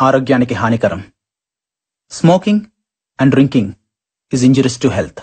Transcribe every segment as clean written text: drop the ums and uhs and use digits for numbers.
ఆరోగ్యానికి హానికరం. Smoking and drinking is injurious to health.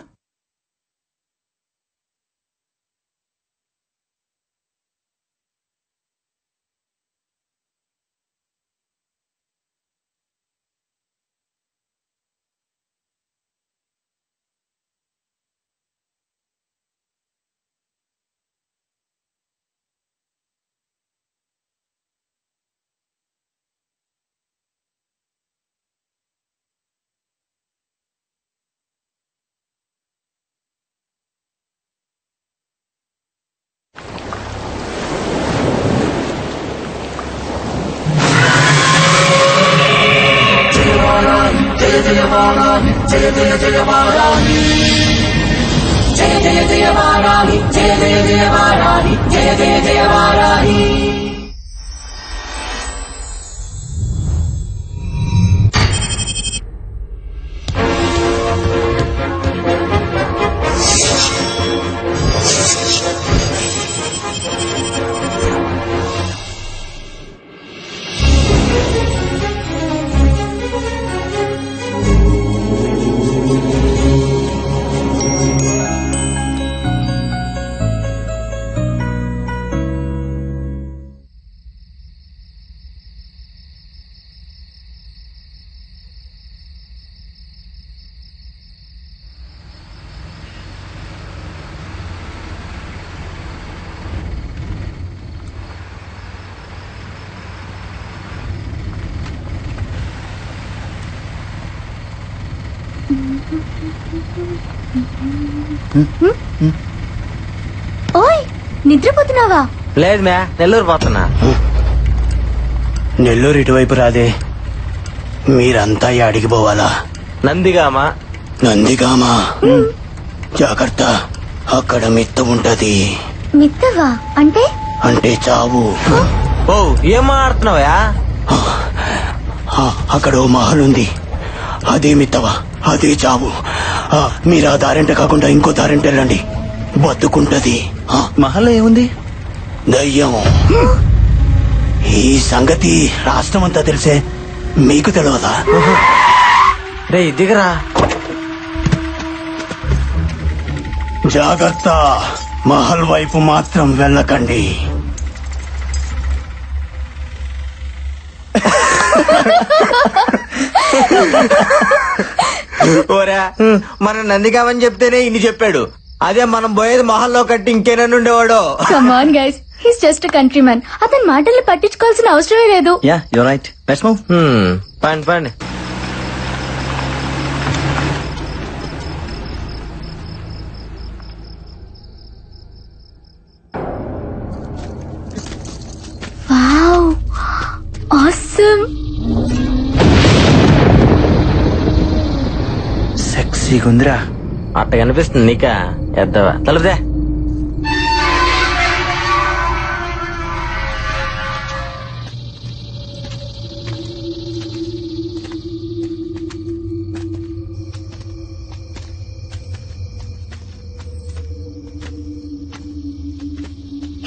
జయ జయ జయ వారాహి, జయ జయ జయ వారాహి, జయ జయ జయ వారాహి, జయ జయ జయ వారాహి. ఓయ్, నిద్రపోతున్నావా? లేదు మ్యా, నెల్లూరు పోతున్నా. నెల్లూరు ఇటువైపు రాదే, మీరంతా యాడికి పోవాలా? నందిగామా. నందిగామా? జాగ్రత్త, అక్కడ మిత్త ఉంటది. మిత్తవా అంటే? అంటే చావు. ఓ, ఏం మాట్లాడుతున్నావా? అక్కడ ఓ మహల్ ఉంది, అదే మిత్తవా, అదే చావు. మీరు ఆ దారింట కాకుండా ఇంకో దారింట వెళ్ళండి, బతుకుంటది. మహల్లో ఏముంది? దయ్యం. ఈ సంగతి రాష్ట్రం అంతా తెలిసే, మీకు తెలియదా? రే దిగరా. జాగ్రత్త, మహల్ వైపు మాత్రం వెళ్ళకండి. ఓరా, మనం నందిగామని చెప్తేనే ఇన్ని చెప్పాడు. అదే మనం పోయేది మహల్లో కట్టి ఇంకేనన్ను ఉండేవాడు. Come on guys, he's just country man. అతని మాటల్ని పట్టించుకోవాల్సిన అవసరమే లేదు. Yeah, you're right. Let's move. పండి పండి. Wow, awesome. సెక్సీగా ఉందిరా. అట్ట కనిపిస్తుంది నీకా? ఎద్దవా తలుపుదే.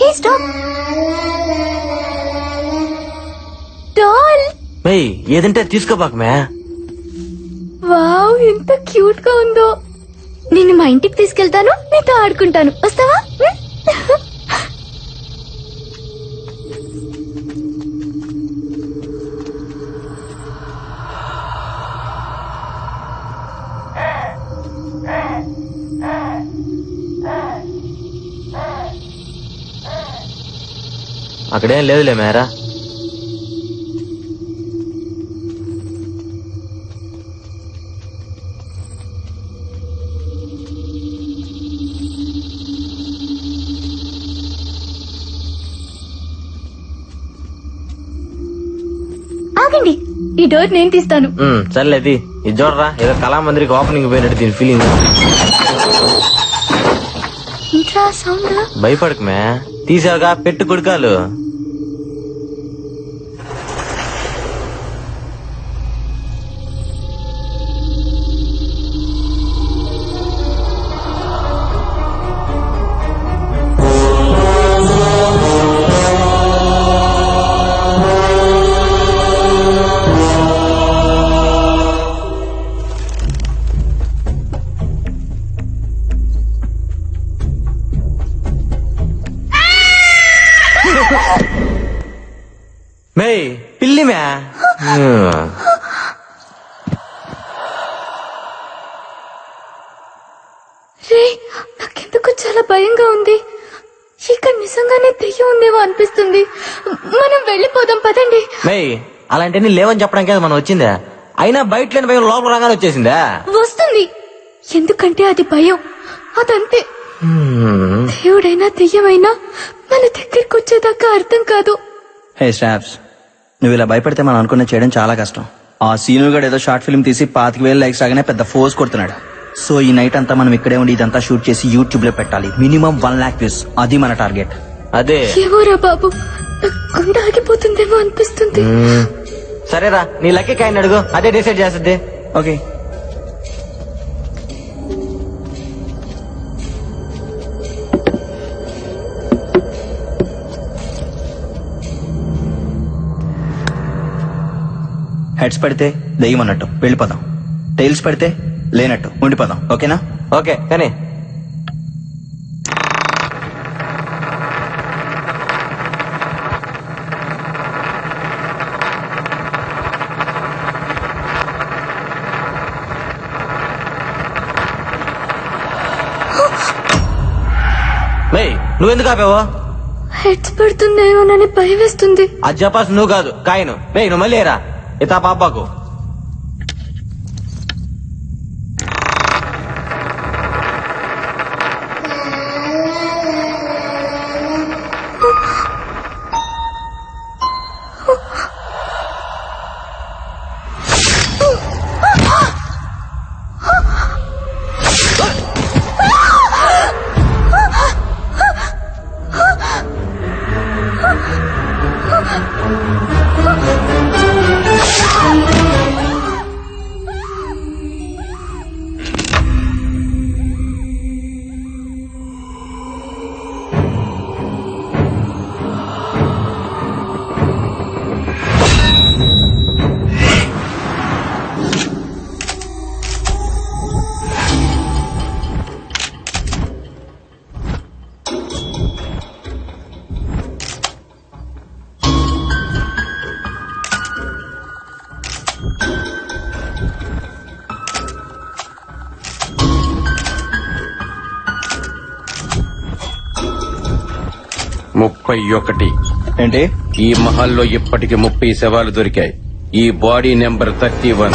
Hey stop. డాల్. ఏదంటే తీసుకోబాక మ్యా. వావ్, ఎంత క్యూట్ గా ఉందో. నిన్ను మా ఇంటికి తీసుకెళ్తాను, నీతో ఆడుకుంటాను. వస్తావా? అక్కడేం లేదులే మేరా. ఆగండి, ఈ డోర్ నేను తీస్తాను. సర్లేది. ఇది చూడరా, ఏదో కళామందిరికి ఓపెనింగ్ పోయినట్టు దీని ఫీలింగ్. Intra sound. భయపడకు మే, తీసావుగా, పెట్టు కుడుకాలు. మ్యా రే నాకెందుకు చాలా భయంగా ఉంది. ఇక్కడ నిజంగానే దెయ్యం ఉందేమో అనిపిస్తుంది. మనం వెళ్ళిపోదాం పదండి. అలాంటివన్నీ లేవని చెప్పడానికి మనం వచ్చిందా? అయినా బయట లేని భయం లోపల రాగానే వచ్చేసిందా? వస్తుంది, ఎందుకంటే అది భయం, అదంతే. దేవుడైనా దెయ్యమైనా మన దగ్గరికి వచ్చేదాకా అర్థం కాదు. హే స్టాప్స్, నువ్వు ఇలా భయపడితే మనం అనుకున్న చేయడం చాలా కష్టం. ఆ సీను గడు ఏదో షార్ట్ ఫిల్మ్ తీసి 25,000 లైక్స్ రాగానే పెద్ద ఫోర్స్ కొడుతున్నాడు. సో ఈ నైట్ అంతా మనం ఇక్కడే ఉండి ఇదంతా షూట్ చేసి యూట్యూబ్ లో పెట్టాలి. మినిమం 1 lakh వ్యూస్, అది మన టార్గెట్. అదే ఏమోరా బాబు, గుండె ఆగిపోతుందేమో అనిపిస్తుంది. సరేరా, నీ లక్కీ కాయని అడుగు, అదే డిసైడ్ చేస్తుంది. ఓకే, హెడ్స్ పడితే దెయ్యం అన్నట్టు వెళ్ళిపోదాం, టైల్స్ పడితే లేనట్టు ఉండిపోదాం. ఓకేనా? ఓకే కానీ నువ్వెందుకు ఆపావో? హెడ్స్ పడుతుందేమోనని భయం వేస్తుంది. అది చెప్పాల్సి నువ్వు కాదు, కాయను. నువ్వు మళ్ళీ రా ఇతా పాపాకు. ఏంటి? ఈ మహల్లో ఇప్పటికి 30 శవాలు దొరికాయి. ఈ బాడీ నెంబర్ 31.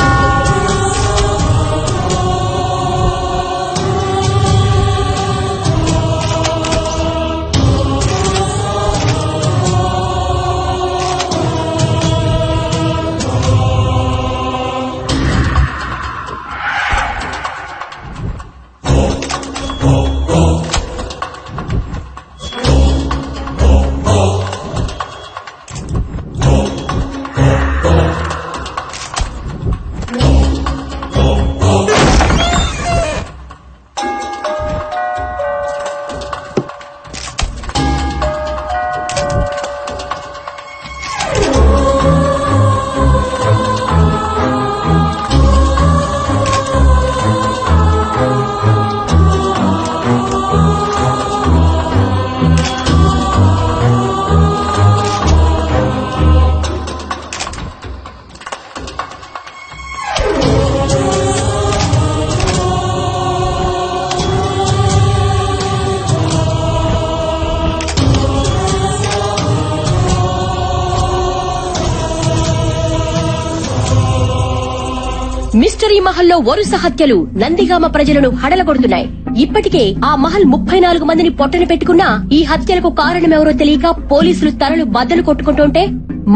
మిస్టరీ మహల్లో వరుస హత్యలు నందిగామ ప్రజలను హడలగొడుతున్నాయి. ఇప్పటికే ఆ మహల్ 34 మందిని పొట్టన పెట్టుకున్నా ఈ హత్యలకు కారణమెవరో తెలియక పోలీసులు తలలు బద్దలు కొట్టుకుంటుంటే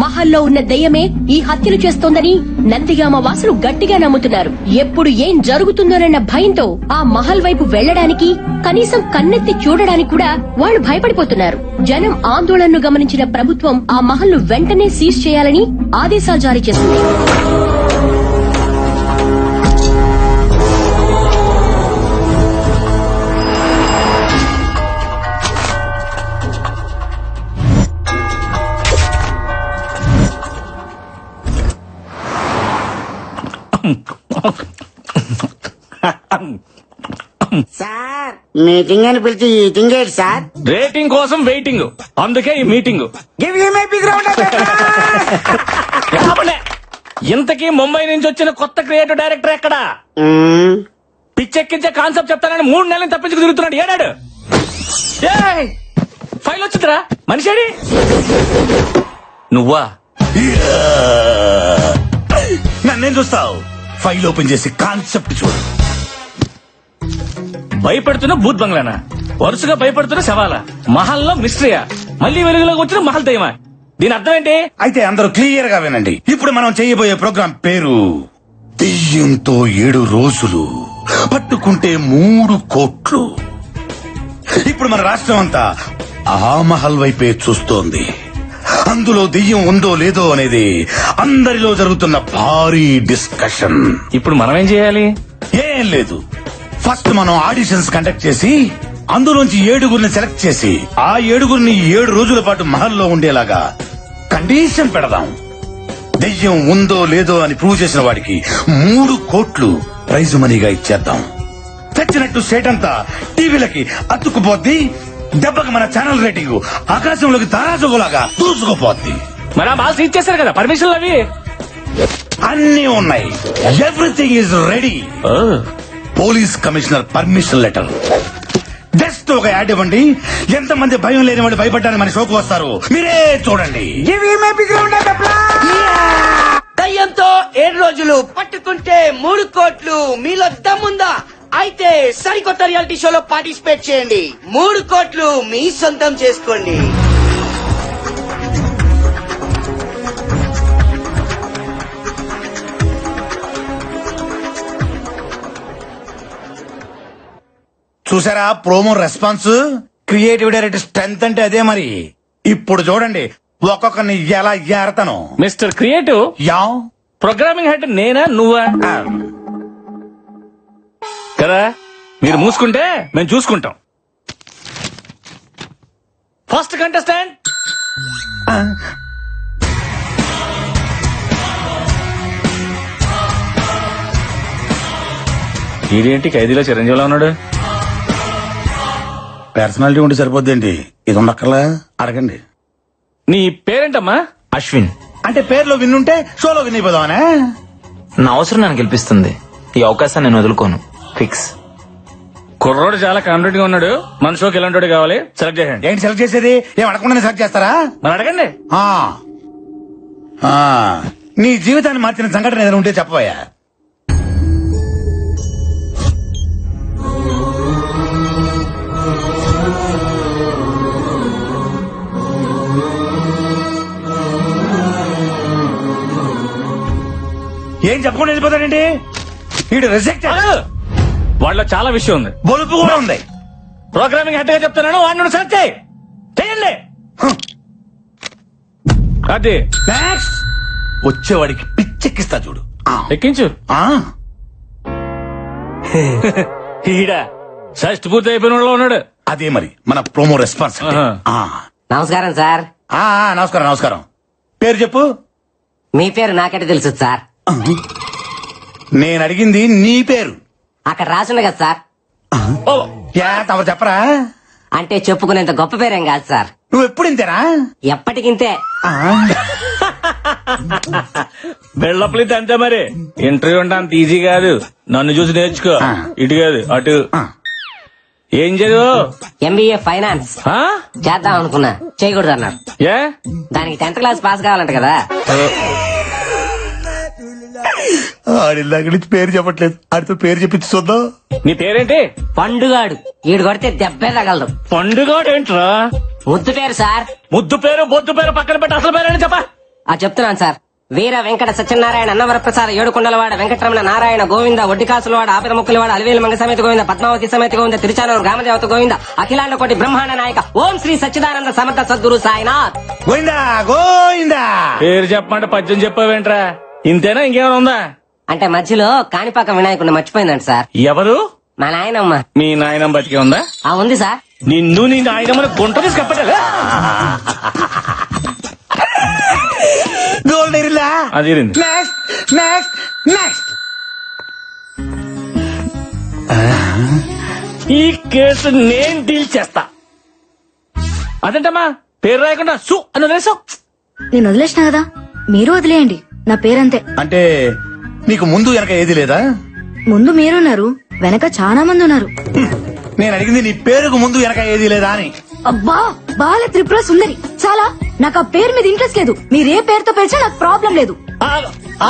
మహల్లో ఉన్న దెయ్యమే ఈ హత్యలు చేస్తోందని నందిగామ వాసులు గట్టిగా నమ్ముతున్నారు. ఎప్పుడు ఏం జరుగుతుందోనన్న భయంతో ఆ మహల్ వైపు వెళ్లడానికి, కనీసం కన్నెత్తి చూడడానికి కూడా వాళ్లు భయపడిపోతున్నారు. జనం ఆందోళనను గమనించిన ప్రభుత్వం ఆ మహల్ను వెంటనే సీజ్ చేయాలని ఆదేశాలు జారీ చేసింది. సార్ మీటింగ్ అని పిలిచి ఈటింగ్ ఏంటి సార్? రేటింగ్ కోసం వెయిటింగ్, అందుకే ఈ మీటింగ్. ఇంతకీ ముంబై నుంచి వచ్చిన కొత్త క్రియేటివ్ డైరెక్టర్ ఎక్కడా? పిచ్చెక్కించే కాన్సెప్ట్ చెప్తానని 3 నెలలు తప్పించుకు తిరుగుతున్నాడు. ఏడాడు ఫైల్ వచ్చిందిరా, మనిషేడి? నువ్వా? నన్నేం చూస్తావు? ఫైల్ ఓపెన్ చేసి కాన్సెప్ట్ చూడు. భయపెడుతున్న భూత్ బంగ్లానా? వరుసగా భయపడుతున్న శవాలా? మహల్లో మిస్టరీయా? మళ్ళీ వెలుగులోకి వచ్చిన మహల్ దయ్యమా? దీని అర్థం ఏంటి? అయితే అందరూ క్లియర్ గా వినండి. ఇప్పుడు మనం చేయబోయే ప్రోగ్రాం పేరు దెయ్యంతో 7 రోజులు, పట్టుకుంటే 3 కోట్లు. ఇప్పుడు మన రాష్ట్రం అంతా ఆ మహల్ వైపే చూస్తోంది. అందులో దెయ్యం ఉందో లేదో అనేది అందరిలో జరుగుతున్న భారీ డిస్కషన్. ఇప్పుడు మనం ఏం చేయాలి? ఏం లేదు, ఫస్ట్ మనం ఆడిషన్స్ కండక్ట్ చేసి అందులోంచి 7గురిని సెలెక్ట్ చేసి ఆ 7గురిని 7 రోజుల పాటు మహల్లో ఉండేలాగా కండిషన్ పెడదాం. దెయ్యం ఉందో లేదో అని ప్రూవ్ చేసిన వాడికి 3 కోట్లు ప్రైజ్ మనీగా ఇచ్చేద్దాం. తెచ్చినట్టు స్టేట్ అంతా టీవీలకి అతుక్కుపోద్ది. దెబ్బకి మన ఛానల్ రేటింగ్ ఆకాశంలోకి తారాజుగులాగా దూసుకుపోద్ది. మరి ఆ బాల్స్ ఇచ్చేసారు కదా, పర్మిషన్లు అవి అన్నీ ఉన్నాయి. Everything is ready. Police commissioner permission letter. Just ఒక యాడ్ ఇవ్వండి. ఎంతమంది భయం లేని వాడు భయపడ్డానికి మన షోకు వస్తారు, మీరే చూడండి. దయ్యంతో 7 రోజులు, పట్టుకుంటే 3 కోట్లు. మీలో దమ్ముందా? అయితే సరికొత్త రియాలిటీ షోలో పార్టిసిపేట్ చేయండి. 3 కోట్లు మీ సొంతం చేసుకోండి. చూసారా promo response? Creative director strength అంటే అదే మరి. ఇప్పుడు చూడండి ఒక్కొక్కరిని ఎలా ఏరతాను. మిస్టర్ క్రియేటివ్, యా ప్రోగ్రామింగ్ హెడ్ నేనా నువ్వా? కదా, మీరు మూసుకుంటే మేము చూసుకుంటాం. ఫస్ట్ కంటెస్టెంట్ ఇదేంటి ఖైదీలో చిరంజీవిలో ఉన్నాడు? పర్సనాలిటీ ఉంటే సరిపోద్దేంటి, ఇది ఉండక్కర్లా? అడగండి. నీ పేరేంటమ్మా? అశ్విన్. అంటే పేర్లో విన్నుంటే షోలో విన్ అయిపోదామనే. నా అవసరం నన్ను గెలిపిస్తుంది. ఈ అవకాశాన్ని నేను వదులుకోను. ఫిక్స్. కుర్రోడు చాలా కాన్ఫిడెంట్ గా ఉన్నాడు. మన షోకి ఎలాంటి కావాలి సెలెక్ట్ చేయండి. ఏంటి సెలెక్ట్ చేసేది? ఏం అడగకుండా సెలెక్ట్ చేస్తారా? మరి అడగండి. నీ జీవితాన్ని మార్చిన సంఘటన ఏదైనా ఉంటే చెప్పబోయా. ఏం చెప్పకుండా వెళ్ళిపోతాడండి వీడు. రిజెక్ట్. వాళ్ళలో చాలా విషయం ఉంది, బొలుపు కూడా ఉంది. ప్రోగ్రామింగ్ హెడ్ గా చెప్తున్నాను, వాడిని సెలెక్ట్ చేయండి. అది నెక్స్ట్ వచ్చేవాడికి పిచ్చెక్కిస్తా చూడు. ఎక్కించు. ఈడ షష్టి పూర్తి అయిపోయిన వాళ్ళు ఉన్నాడు. అదే మరి మన ప్రోమో రెస్పాన్స్. నమస్కారం సార్. నమస్కారం నమస్కారం. పేరు చెప్పు. మీ పేరు నాకంటే తెలుసు సార్. నేను అడిగింది నీ పేరు. అక్కడ రాసుంది కదా సార్. తమరు చెప్పరా? అంటే చెప్పుకునేంత గొప్ప పేరేం కాదు సార్. నువ్వు ఎప్పుడు ఇంతేనా? ఎప్పటికింతే. బెళ్ళప్పలితే అంతే మరి. ఇంటర్వ్యూ అంటే అంత ఈజీ కాదు. నన్ను చూసి నేర్చుకో. ఇటు కాదు అటు. ఏం చదువు? ఎంబీఏ ఫైనాన్స్ చేద్దాం అనుకున్నా, చేయకూడదు అన్నారు. ఏ? దానికి 10th క్లాస్ పాస్ కావాలంట కదా. ఆడిల్లాగ నుంచి పేరు చెప్పట్లేదు, ఆడితో పేరు చెప్పించి చూద్దాం. నీ పేరేంటి? పండుగాడు. ఈడు కొడితే దెబ్బే తగలదు. పండుగాడు ఏంట్రా? ముద్దు పేరు సార్. ముద్దు పేరు బొద్దు పేరు పక్కన పెట్టి అసలు పేరు చెప్పా. చెప్తున్నాను సార్. వీర వెంకట సత్యనారాయణ, అన్నవరప్రసాద, ఏడుకొండలవాడ, వెంకటరమణ, నారాయణ, గోవింద, ఒడ్డికాసులవాడ, ఆపిద ముక్కులవాడ, అలివేలు మంగ సమేత గోవింద, పద్మావతి సమేత గోవింద, తిరుచానూరు గ్రామదేవత గోవింద, అఖిలాండ కోటి బ్రహ్మాండ నాయక ఓం శ్రీ సచ్చిదానంద సమర్థ సద్గురు సాయినాథ్ గోవిందా గోవిందా. పేరు చెప్పమంటే పద్యం చెప్పావేంట్రా? ఇంతేనా ఇంకేమైనా ఉందా? అంటే మధ్యలో కాణిపాక వినాయకుడిని మర్చిపోయిందంట సార్. ఎవరు? మా నాయనమ్మ. మీ నాయనమ్మ బతికే ఉందా? ఉంది సార్. నిన్ను నీ నాయనమ్మని గుంట తీసి కప్పటలే. అది ఈ కేసు నేను డీల్ చేస్తా. అదేంటమ్మా పేరు రాయకుండా సు అని వదిలేసావు? నేను వదిలేసిన కదా, మీరు వదిలేయండి. నా పేరంతే. అంటే నీకు ముందు వెనక ఏది లేదా? ముందు మీరున్నారు, వెనక చాలా మంది ఉన్నారు. నేను అడిగింది నీ పేరుకు ముందు వెనక ఏది లేదా అని. అబ్బా, బాల త్రిపుర సుందరి. చాలా, నాకు ఆ పేరు మీద ఇంట్రెస్ట్ లేదు. మీరు ఏ పేరుతో పిలిచినా నాకు ప్రాబ్లం లేదు.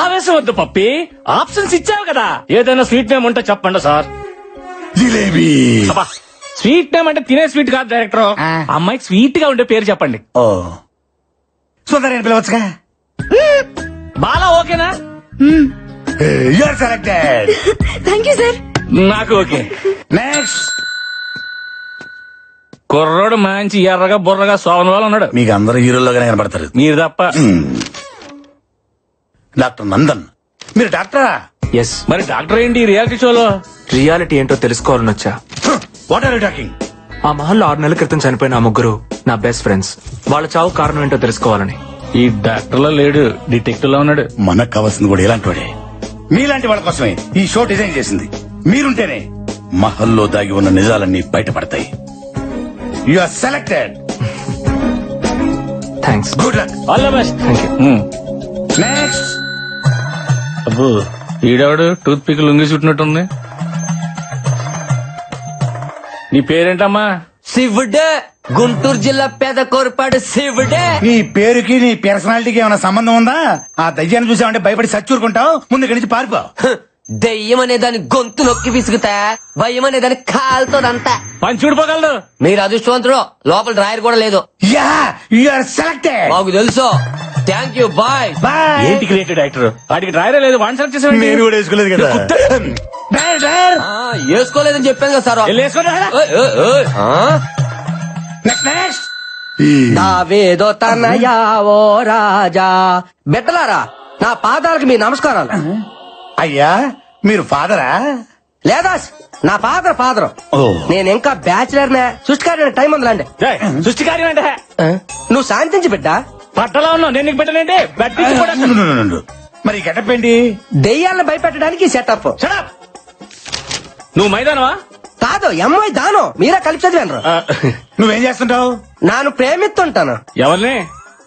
ఆవేశం వద్దు పప్పి, ఆప్షన్స్ ఇచ్చావు కదా. ఏదైనా స్వీట్ నేమ్ ఉంటే చెప్పండి సార్. జిలేబీ. స్వీట్ నేమ్ అంటే తినే స్వీట్ కాదు డైరెక్టర్. అమ్మాయికి స్వీట్ గా ఉండే పేరు చెప్పండి. ఓ సుందరి అని పిలవచ్చుగా. బాలా ఓకేనా? You are selected. Thank you sir. నాకు ఓకే. నెక్స్ట్. కుర్రోడు మంచి ఎర్రగా బుర్రగా సోమన్ వాళ్ళు ఉన్నాడు. మీకు అందరూ హీరోల్లోగానే కనబడతారు. మీరు తప్ప. డాక్టర్ నందన్. మీరు డాక్టరా? ఎస్. మరి డాక్టర్ ఏంటి రియాలిటీ షోలో? రియాలిటీ ఏంటో తెలుసుకోవాలని వచ్చా. What are you talking? ఆ మహల్లో 6 నెలల క్రితం చనిపోయిన ఆ ముగ్గురు నా బెస్ట్ ఫ్రెండ్స్. వాళ్ళ చావు కారణం ఏంటో తెలుసుకోవాలని. ఈ డాక్టర్ లో లేడు, డిటెక్టివ్ లో ఉన్నాడు. మనకు కావాల్సింది కూడా ఇలాంటి వాడే. మీలాంటి వాళ్ళ కోసమే ఈ షో డిజైన్ చేసింది. మీరుంటేనే మహల్లో దాగి ఉన్న నిజాలన్నీ బయటపడతాయి. You are selected. Thanks. Good luck. All the best. Thank you. Next. అబ్బో, ఈడవాడు టూత్ పిక్ లొంగి చుట్టినట్టుంది. నీ పేరేంటమ్మా? శివుడే, గుంటూరు జిల్లా పేద కోరపాడు శివుడే. నీ పేరుకి నీ పర్సనాలిటీకి ఏమైనా సంబంధం ఉందా? ఆ దయ్యాన్ని చూసామంటే భయపడి సచ్చూరుకుంటావు. ముందు ఇక్కడి నుంచి పారిపో. దెయ్యం అనే దాని గొంతు నొక్కి విసుగుతా, భయం అనే దాని కాలుతోదంతా. పని చూడిపోగలడు. మీరు అదృష్టవంతుడు, లోపల డ్రాయర్ కూడా లేదు. Yeah, you are selected. మాకు తెలుసు. Thank you, bye. బాయ్. ఏంటి క్రియేటివ్ డైరెక్టర్? వాడికి డ్రైవరే లేదు, వన్ సెలెక్ట్ చేసాడు. నేను కూడా వేసుకోలేదు కదా. వేసుకోలేదని చెప్పాను కదా సార్. నెక్స్ట్. దావేదో తనయా ఓ రాజా. బిడ్డలారా, నా పాదాలకు మీ నమస్కారాలు. అయ్యా, మీరు ఫాదరా? లేదా నా ఫాదర్. నేను ఇంకా బ్యాచిలర్ నే. సృష్టికార్యం టైం ఉందిలాండి. సృష్టి కార్యం అంటే నువ్వు శాంతించి బిడ్డ. పట్టలో ఉన్నావు, నేను నీకు పెట్టలేంటి? మరి గెటప్ ఏంటి? దెయ్యాలను భయపెట్టడానికి సెటప్. నువ్వు మైదానవా? కాదు, ఎంఐ దాను. మీరే కలిపి చదివాను. నువ్వేం చేస్తుంటావు? నాను ప్రేమిస్తుంటాను. ఎవరిని?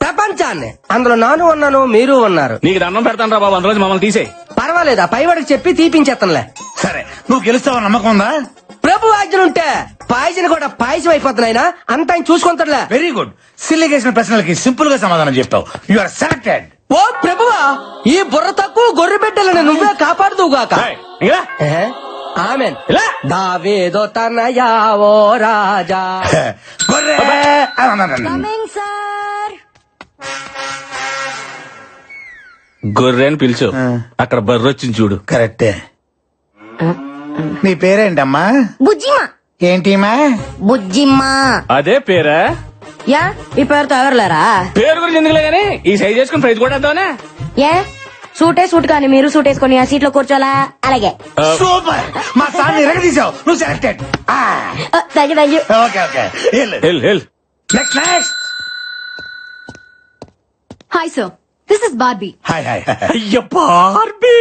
ప్రపంచాన్ని. అందులో నాను ఉన్నాను, మీరు ఉన్నారు. నీకు దండం పెడతాను రా బాబు, అందులో మమ్మల్ని తీసేయి. పర్వాలేదా, పైవాడికి చెప్పి తీపించేస్తానులే. సరే, నువ్వు గెలుస్తావని నమ్మకం ఉందా? ప్రభు ఆజ్ఞలుంటే పాయసం కూడా పాయసం అయిపోతున్నాయినా అంత ఆయన చూసుకుంటాడులే. Very good. సిల్లి చేసిన ప్రశ్నలకి సింపుల్ గా సమాధానం చెప్పావు. You are selected. ఓ ప్రభువా, ఈ బుర్ర తక్కువ గొర్రె బిడ్డలను నువ్వే కాపాడుదువుగాక. ఆమెన్. దావేదో తనయా ఓ రాజా. గొర్రె అని పిలిచు, అక్కడ బర్రె వచ్చింది చూడు. కరెక్టే. నీ పేరేంటమ్మా? బుజ్జిమా. ఏంటిమా? బుజ్జిమా. అదే పేరా? యా, ఈ పేరుతో ఎవరులేరా? పేరు గురించి ఎందుకులే గానీ ఈ సైజ్ చేసుకుని ప్రైజ్ కూడా వద్దామనే. ఏ సూట్ కానీ మీరు సూట్ వేసుకొని ఆ సీట్ లో కూర్చోలా? అలాగే. సూపర్. మా సార్ ఎరగదీసావు. నువ్వు selected. Thank you. Okay okay. Next. Hi sir, this is Barbie. Hi hi. అయ్య బార్బీ.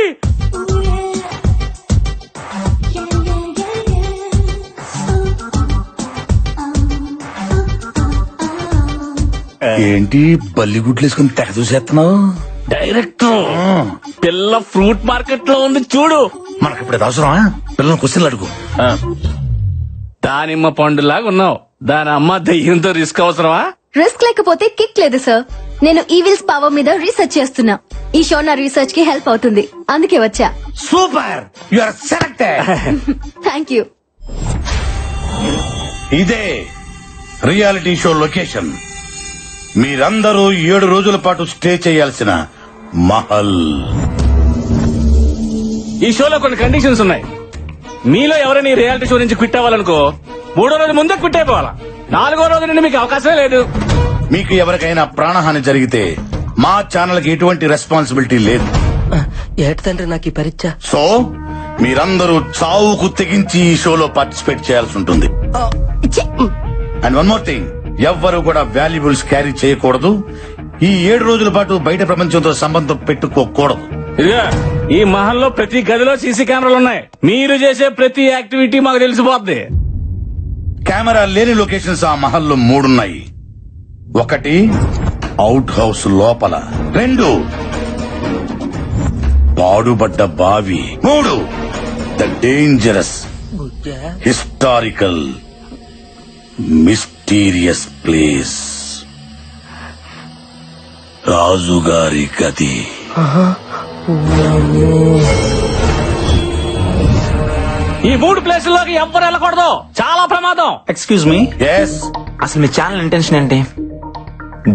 ఏంటి బల్లిగుడ్లు వేసుకుని తెగ చూసేస్తున్నావు? డైరెక్టర్, పిల్ల ఫ్రూట్ మార్కెట్ లో ఉంది చూడు. మనకి ఇప్పుడు అవసరమా? పిల్లలు క్వశ్చన్లు అడుగు. దానిమ్మ పండులాగా ఉన్నావు, దాని అమ్మ దయ్యంతో రిస్క్ అవసరమా? రిస్క్ లేకపోతే కిక్ లేదు సార్. నేను ఈవిల్స్ పవర్ మీద రీసెర్చ్ చేస్తున్నా. ఈ షో నా రీసెర్చ్ కి హెల్ప్ అవుతుంది, అందుకే వచ్చా. Super. You are selected. Thank you. ఇదే రియాలిటీ షో లొకేషన్. మీరందరూ 7 రోజుల పాటు స్టే చేయాల్సిన మహల్. ఈ షోలో కొన్ని కండిషన్స్ ఉన్నాయి. మీలో ఎవరైనా ఈ రియాలిటీ షో నుంచి క్విట్ అవ్వాలనుకో 3వ రోజు ముందే క్విట్ అయిపోవాలా. 4వ రోజు నుండి మీకు అవకాశమే లేదు. మీకు ఎవరికైనా ప్రాణహాని జరిగితే మా ఛానల్ కి ఎటువంటి రెస్పాన్సిబిలిటీ లేదు. ఏటి తండ్రి నాకు ఈ పరీక్ష. సో మీరందరూ చావుకు తెగించి ఈ షోలో పార్టిసిపేట్ చేయాల్సి ఉంటుంది. అండ్ వన్ మోర్ థింగ్, ఎవ్వరూ కూడా వాల్యుబుల్స్ క్యారీ చేయకూడదు. ఈ 7 రోజుల పాటు బయట ప్రపంచంతో సంబంధం పెట్టుకోకూడదు. ఇదిగా ఈ మహల్లో ప్రతి గదిలో సీసీ కెమెరాలు ఉన్నాయి. మీరు చేసే ప్రతి యాక్టివిటీ మాకు తెలిసిపోద్ది. కెమెరా లేని లొకేషన్స్ ఆ మహల్లో 3 ఉన్నాయి. 1 అవుట్ హౌస్ లోపల, 2 పాడుబడ్డ బావి, 3 the dangerous historical mysterious place రాజుగారి గది. ఈ 3 ప్లేసుల్లోకి ఎవ్వరు వెళ్ళకూడదు, చాలా ప్రమాదం. ఎక్స్క్యూజ్ మీ, అసలు మీ ఛానల్ ఇంటెన్షన్ ఏంటి?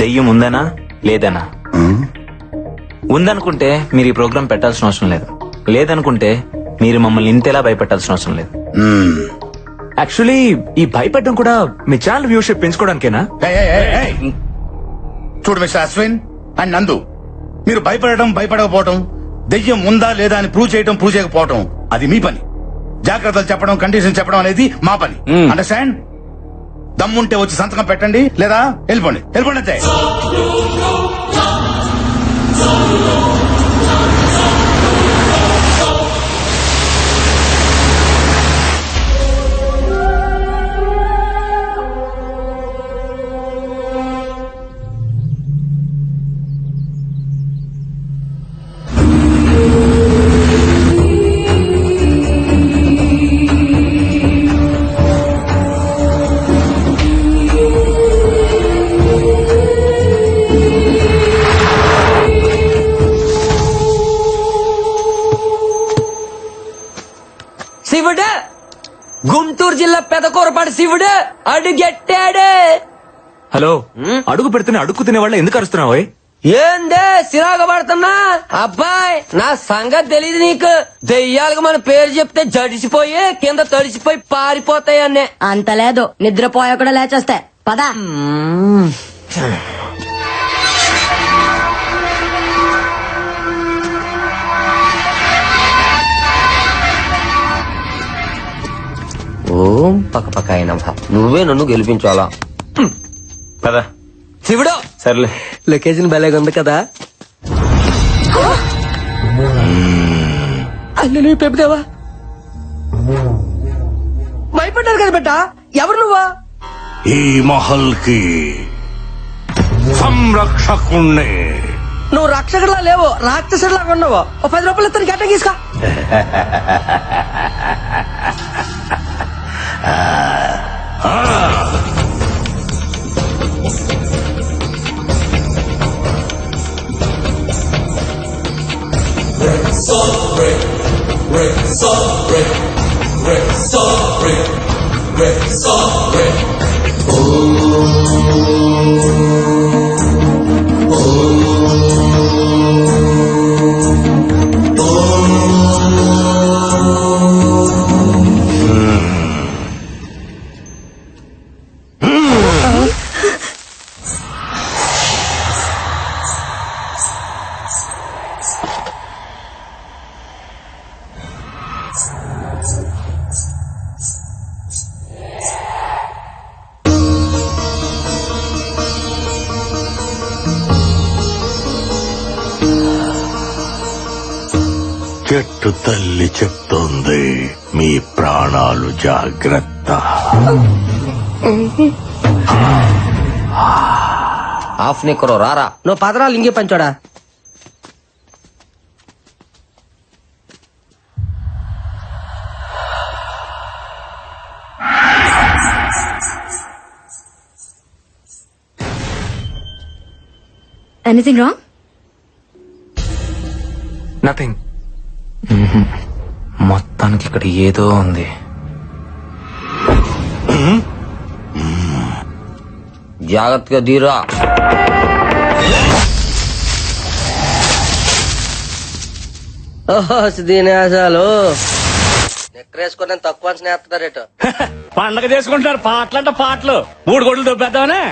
దెయ్యం ఉందనా లేదనా? ఉందనుకుంటే మీరు ఈ ప్రోగ్రామ్ పెట్టాల్సిన అవసరం లేదు, లేదనుకుంటే మీరు మమ్మల్ని ఇంతేలా భయపెట్టాల్సిన అవసరం లేదు. యాక్చువల్లీ ఈ భయపెట్టడం కూడా మీ ఛానల్ వ్యూషిప్ పెంచుకోవడానికేనా? చూడు మిస్టర్ అశ్విన్ అండ్ నందు, మీరు భయపడకపోవటం, దెయ్యం ఉందా లేదా అని ప్రూవ్ చేయకపోవటం అది మీ పని. జాగ్రత్తలు చెప్పడం, కండిషన్ చెప్పడం అనేది మా పని. అండర్స్టాండ్? దమ్ముంటే వచ్చి సంతకం పెట్టండి, లేదా వెళ్ళిపోండి అంతే. శివుడు, గుంటూరు జిల్లా పెదకూరపాడు శివుడు అడుగెట్టాడు. హలో, అడుగు పెడుతున్న అడుగు తినే వాళ్ళ ఎందుకు అరుస్తున్నావు? ఏందే సిరాగ పడుతున్నా? అబ్బాయి, నా సంగతి తెలియదు నీకు. దెయ్యాలకు మన పేరు చెప్తే జడిసిపోయి కింద తడిసిపోయి పారిపోతాయన్నే. అంత లేదు, నిద్రపోయా కూడా లేచేస్తే పదా. ఓం పక్క అయిన నువ్వే నన్ను గెలిపించాలా? పదా శివుడు. సర్లే, లొకేషన్ భలేగా ఉంది కదా. అల్లు నువ్వు పెప్పుదేవా భయపడ్డారు కదా బిడ్డ. ఎవరు నువ్వా? ఈ మహల్ కి సంరక్షకుణ్ణి. నువ్వు రక్షకుడిలా లేవు, రాక్షసుడిలాగా ఉన్నావు. ఓ 10 రూపాయలు ఇస్తాను, గట్ట తీసుకో. చెట్టు తల్లి చెప్తోంది, మీ ప్రాణాలు జాగ్రత్త. ఆఫ్ నిక్కరో రారా. నువ్వు 10 లింగి పంచోడా. Anything wrong? నథింగ్. మొత్తానికి ఇక్కడ ఏదో ఉంది. జాగ్రత్తగా దీరా. దీనేసాలు నెక్కరేసుకుని తక్కువ స్నేహితుడారేట. పండగ చేసుకుంటున్నారు, పాటలంట పాటలు. 3 కోట్లు దొబ్బేద్దామనే.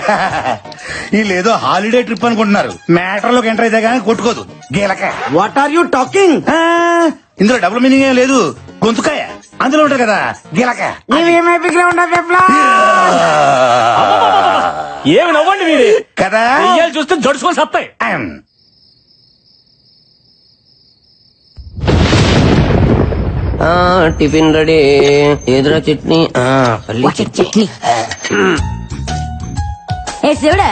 వీళ్ళేదో హాలిడే ట్రిప్ అనుకుంటున్నారు. మ్యాటర్ లోకి ఎంటర్ అయితే గానీ కొట్టుకోదు గీలక. What are you talking? ఇందులో డబుల్ మీనింగ్ ఏం లేదు, గొంతుకాయ అందులో ఉంటారు కదా గీలక. ఏమి నవ్వండి మీది కదా, చూస్తే జడుచుకొని సత్తాయి. Tiffin ready. ఎదురా చట్నీ, చట్నీ. ఏ శివుడా,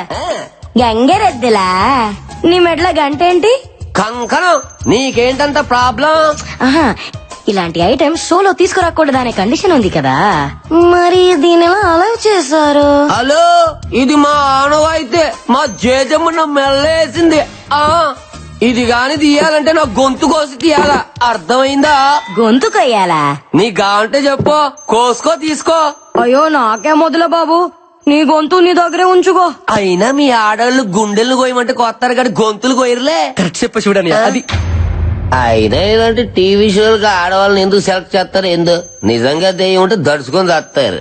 గంగరెద్దులా నీ మెడల గంట ఏంటి? కంకణం. నీకేంటంత ప్రాబ్లం? ఇలాంటి ఐటమ్ షోలో తీసుకురాకూడదనే కండిషన్ ఉంది కదా, మరి దీని ఎలా అలౌ చేశారు? హలో, ఇది మా ఆనవాయితే. మా జేజమ్మ మెల్లేసింది. ఇది గాని తీయాలంటే నా గొంతు కోసి తీయాలా, అర్థమైందా? గొంతు కొయ్యాలా? నీ గాంటే చెప్పు, కోసుకో తీసుకో. అయ్యో నాకే మొదల బాబు, నీ గొంతు నీ దగ్గరే ఉంచుకో. అయినా మీ ఆడవాళ్ళు గుండెలు కోయమంటే కొత్తారు కానీ గొంతులు కోయరులే. కరెక్ట్ చెప్ప చూడని అది. అయినా ఇలాంటి టీవీ షోలకు ఆడవాళ్ళని ఎందుకు సెలెక్ట్ చేస్తారు? ఎందు నిజంగా దెయ్యం ఉంటే దడుచుకొని చేస్తారు.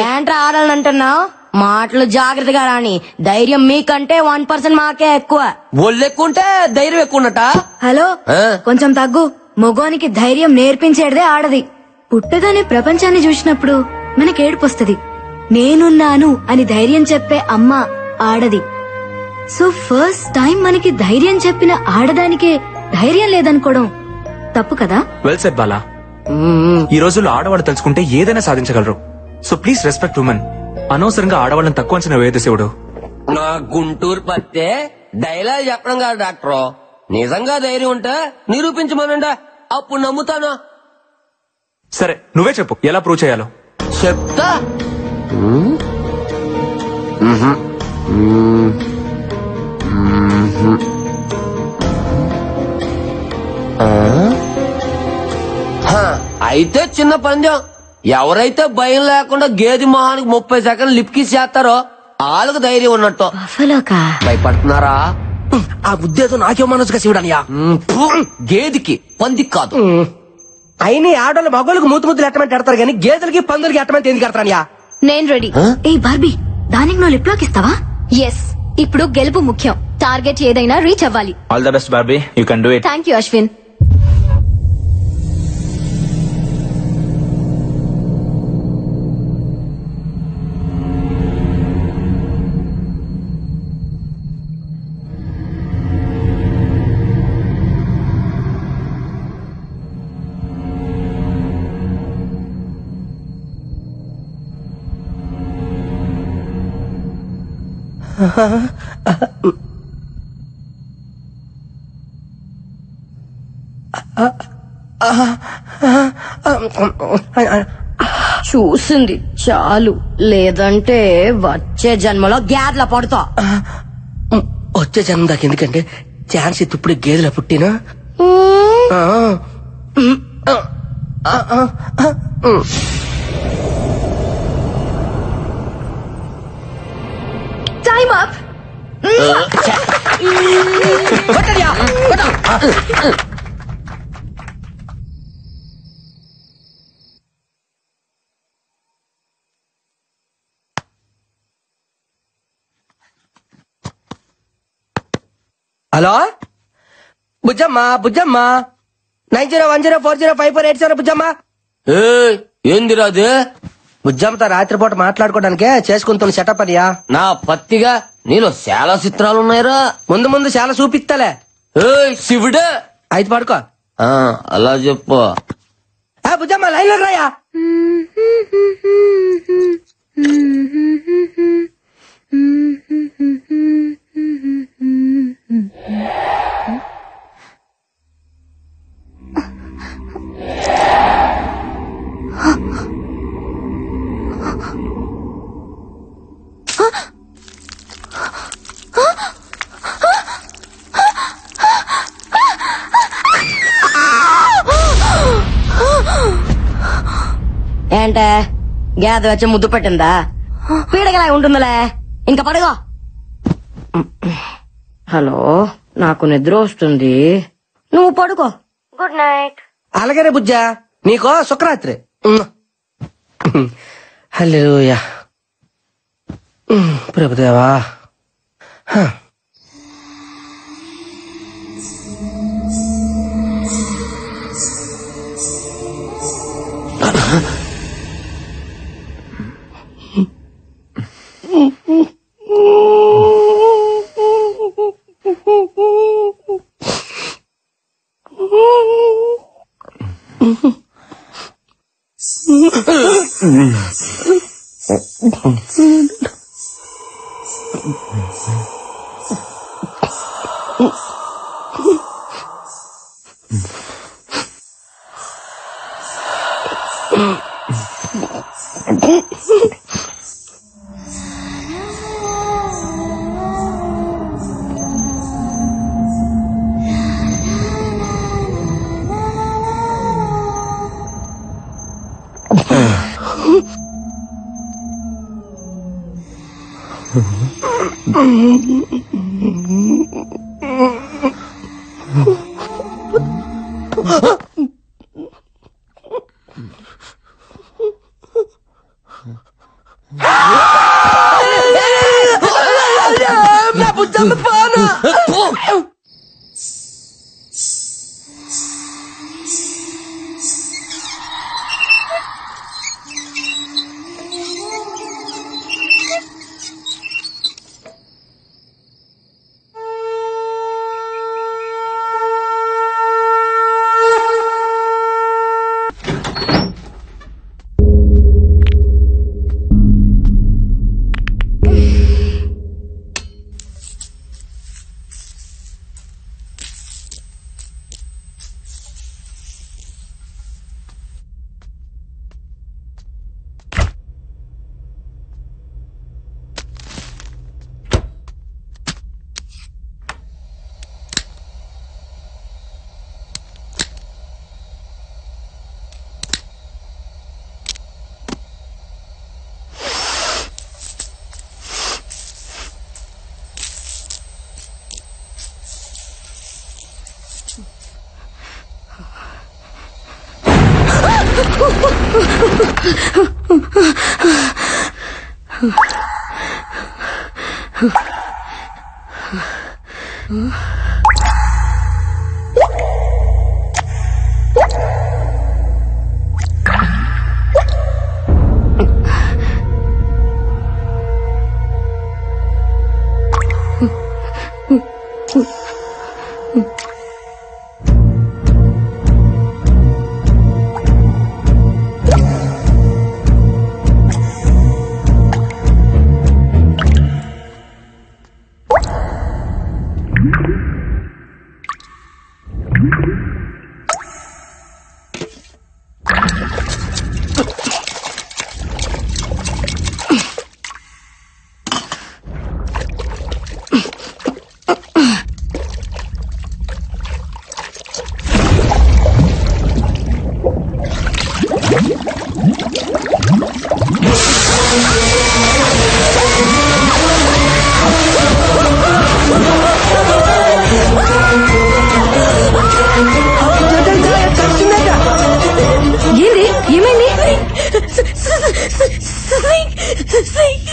ఏంట్రా ఆడాలని అంటున్నావు? మాటలు జాగ్రత్తగా రాని. ధైర్యం మీకంటే 1% మాకే ఎక్కువ. ఒళ్ళెక్కుంటే ధైర్యం ఎక్కువ ఉన్నట. హలో, కొంచెం తగ్గు. మగోనికి ధైర్యం నేర్పించేదే ఆడది. పుట్టగానే ప్రపంచాన్ని చూసినప్పుడు మనకేడుపొస్తది. నేనున్నాను అని ధైర్యం చెప్పే అమ్మ ఆడది. సో ఫస్ట్ టైం మనకి ధైర్యం చెప్పిన ఆడదానికే ధైర్యం లేదనుకోవడం తప్పు కదా? Well said Bala. ఈ రోజుల్లో ఆడవాళ్ళు తెలుసుకుంటే ఏదైనా సాధించగలరు. So please respect women. అనవసరంగా ఆడవాళ్ళని తక్కువ అంచనా వేయదు శివుడు. నా గుంటూరు పత్తే డైలాగ్ చెప్పడం కాదు డాక్టర్. నిజంగా ధైర్యం ఉంటే నిరూపించమనండి, అప్పుడు నమ్ముతాను. సరే నువ్వే చెప్పు, ఎలా ప్రూవ్ చేయాలో చెప్తా. అయితే చిన్న పందెం. ఎవరైతే భయం లేకుండా గేదె మొహానికి 30 సెకండ్లు లిప్ కిస్ చేస్తారో వాళ్ళకు ధైర్యం ఉన్నట్టు. భయపడుతున్నారా? ఆ ఉద్దేశం నాకే మనసుగా శివుడనియా. గేదెకి పందికి కాదు. అయినా ఆడవాళ్ళు మగోళ్ళకి ముద్దులు ఎట్టమంటే ఎడతారు కానీ గేదెలకి పందులకి ఎట్టమంటే ఎందుకు ఎడతారనియా? నేను రెడీ. ఏ బార్బీ, దానికి నువ్వు లిప్ లాక్ ఇస్తావా? ఎస్. ఇప్పుడు గెలుపు ముఖ్యం. టార్గెట్ ఏదైనా రీచ్ అవ్వాలి. All the best Barbie, you can do it. Thank you Ashwin. చూసింది చాలు, లేదంటే వచ్చే జన్మలో గ్యాడ్ల పడతా. వచ్చే జన్మ దాకా ఎందుకంటే ఛాన్స్ ఇప్పుడు గేదెల పుట్టినా. Time up. Hello Bujjamma, Bujjamma 9010405487 Bujjamma. ఏందిరా అది? బుజ్జమ్మతో రాత్రిపూట మాట్లాడుకోవడానికే చేసుకుంటున్న సెటప్ అనియా. నా పత్తిగా నీలో చాలా చిత్రాలు ఉన్నాయిరా. ముందు ముందు చాలా చూపిస్తాలే. శివుడే అయితే పడుకో. అలా చెప్పు. బుజ్జమ్మ లైన్ లో రాయా. ఏంటే గేదె వచ్చి ముద్దు పెట్టిందా? పీడగలా ఉంటుందిలే, ఇంకా పడుకో. హలో, నాకు నిద్ర వస్తుంది, నువ్వు పడుకో. Good night. అలాగే బుజ్జా, నీకో శుక్రరాత్రి. హల్లెలూయా. ప్రభుదేవా.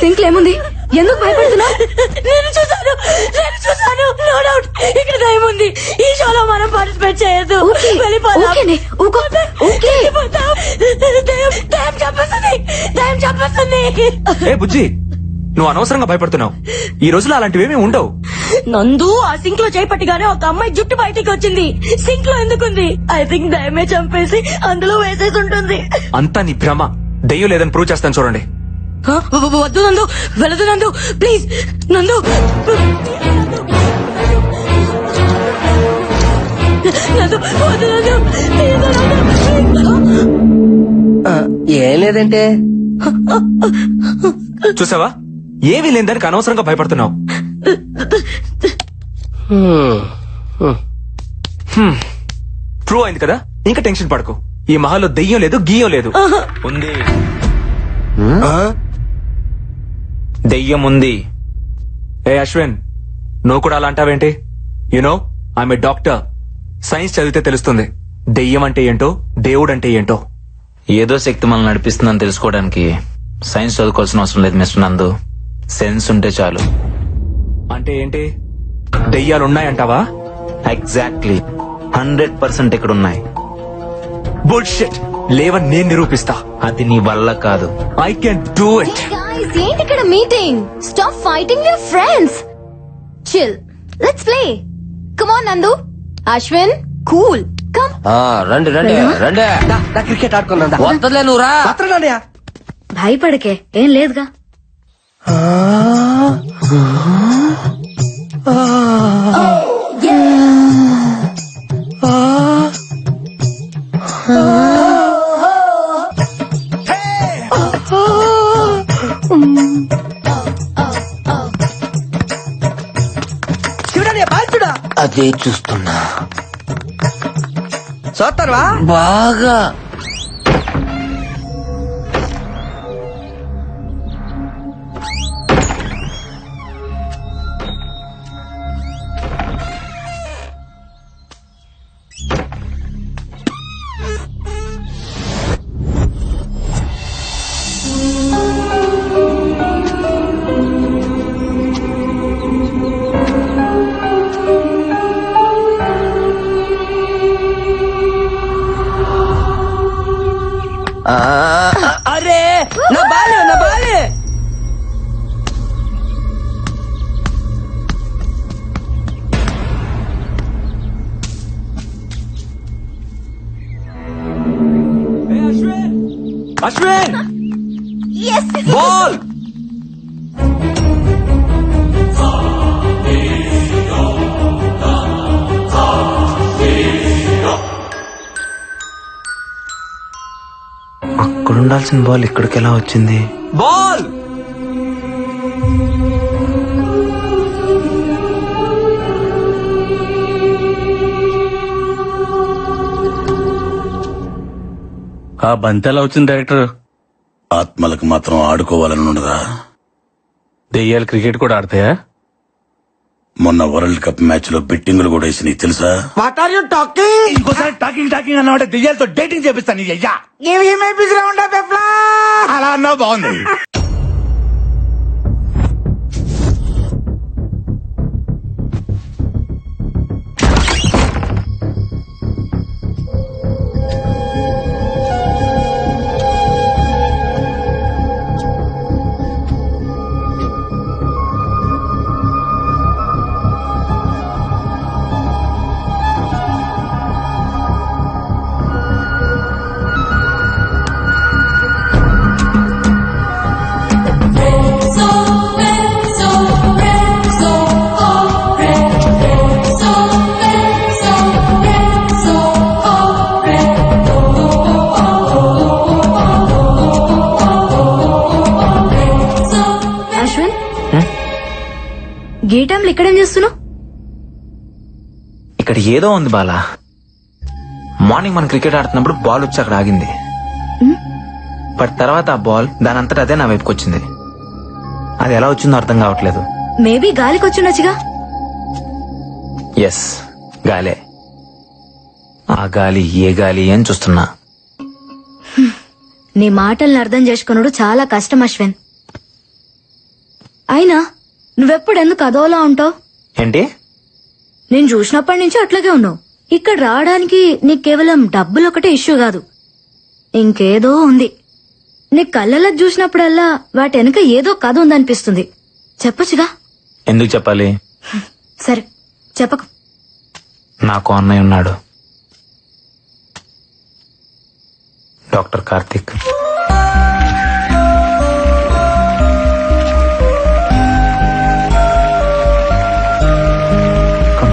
సింక్లో ఏముంది? ఎందుకు భయపడుతున్నావు? నేను చూసాను నో డౌట్ ఇక్కడ దయ్యం ఉంది. ఈ షోలో మనం పార్టిసిపేట్ చేయొద్దు. దయ్యం చంపేస్తుంది. ఏ బుజ్జి, నువ్వు అనవసరంగా భయపడుతున్నావు. ఈ రోజులో అలాంటివేమీ ఉండవు. నందు, ఆ సింక్ లో చేపట్టిగానే ఒక అమ్మాయి జుట్టు బయటికి వచ్చింది. సింక్ లో ఎందుకుంది? ఐ థింక్ దయ్యమే చంపేసి అందులో వేసేసి ఉంటుంది. అంతా నీ భ్రమ. దెయ్యం లేదని ప్రూవ్ చేస్తాను చూడండి. వద్దు నందు, వెళ్ళదు నందు, ప్లీజ్ నందు. ఏం లేదంటే చూసావా, ఏమీ లేదని అనవసరంగా భయపడుతున్నావు. ప్రూవ్ అయింది కదా, ఇంకా టెన్షన్ పడకు. ఈ మహల్లో దెయ్యం లేదు, గీయం లేదు. ఉంది, దెయ్యం ఉంది. ఏ అశ్విన్, నువ్వు కూడా అలా అంటావేంటి? You know I'm a doctor. Science చదివితే తెలుస్తుంది దెయ్యం అంటే ఏంటో, దేవుడు అంటే ఏంటో. ఏదో శక్తి మనల్ని నడిపిస్తుందని తెలుసుకోవడానికి సైన్స్ చదువుకోవాల్సిన అవసరం లేదు మిస్టర్ నందు. సెన్స్ ఉంటే చాలు. అంటే ఏంటి? దెయ్యాలు ఉన్నాయంటావా? ఎగ్జాక్ట్లీ 100% ఇక్కడ ఉన్నాయి. బుల్షిట్. లేవని నేను నిరూపిస్తా. అది నీ వల్ల కాదు. I can do it. ఏంటి ఇక్కడ meeting? Stop fighting your friends. Chill, let's play. Come on నందు, అశ్విన్, కూల్. రండి రండి రండి క్రికెట్ ఆడుకుందా వద్దలే నువ్వు రా. భయపడకే, ఏం లేదుగా. అదే చూస్తున్నా. చూస్తారువా బాగా అరే నా బాలే నా బాలే. అశ్విన్ బాల్. అక్కడ ఉండాల్సిన బాల్ ఇక్కడికి ఎలా వచ్చింది? బాల్. ఆ బంతి ఎలా వచ్చింది డైరెక్టర్? ఆత్మలకు మాత్రం ఆడుకోవాలని ఉండదా? దెయ్యాలు క్రికెట్ కూడా ఆడతాయా? మొన్న వరల్డ్ కప్ మ్యాచ్ లో బెట్టింగులు కూడా వేసినాయి తెలుసా? What are you talking? ఇంకోసారి టాకింగ్ అన్నమాట దెయ్యాలతో డేటింగ్ చేపిస్తాను. అయ్యా అలా అన్నా బాగుంది. గీటంలో ఇక్కడేం చేస్తున్నావు? ఇక్కడ ఏదో ఉంది బాలా. మార్నింగ్ మనం క్రికెట్ ఆడుతున్నప్పుడు బాల్ వచ్చి అక్కడ ఆగింది. బట్ తర్వాత ఆ బాల్ దాని అంతటా అదే నా వైపుకి వచ్చింది. అది ఎలా వచ్చిందో అర్థం కావట్లేదు. మేబీ గాలికి వచ్చిండొచ్చుగా. ఎస్, గాలే. ఆ గాలి ఏ గాలి అని చూస్తున్నా. నీ మాటల్ని అర్థం చేసుకున్నాడు చాలా కష్టం అశ్విన్. అయినా నువ్వెప్పుడు ఎందుకు అదోలా ఉంటావు? ఏంటి? నేను చూసినప్పటి నుంచి అట్లాగే ఉన్నావు. ఇక్కడ రావడానికి నీకు కేవలం డబ్బులు ఒకటే ఇష్యూ కాదు, ఇంకేదో ఉంది. నీ కళ్ళలకు చూసినప్పుడల్లా వాటి వెనక ఏదో కథ ఉందనిపిస్తుంది. చెప్పొచ్చుగా. ఎందుకు చెప్పాలి? సరే చెప్పకు. నాకు అన్నయ్య ఉన్నాడు, doctor Karthik.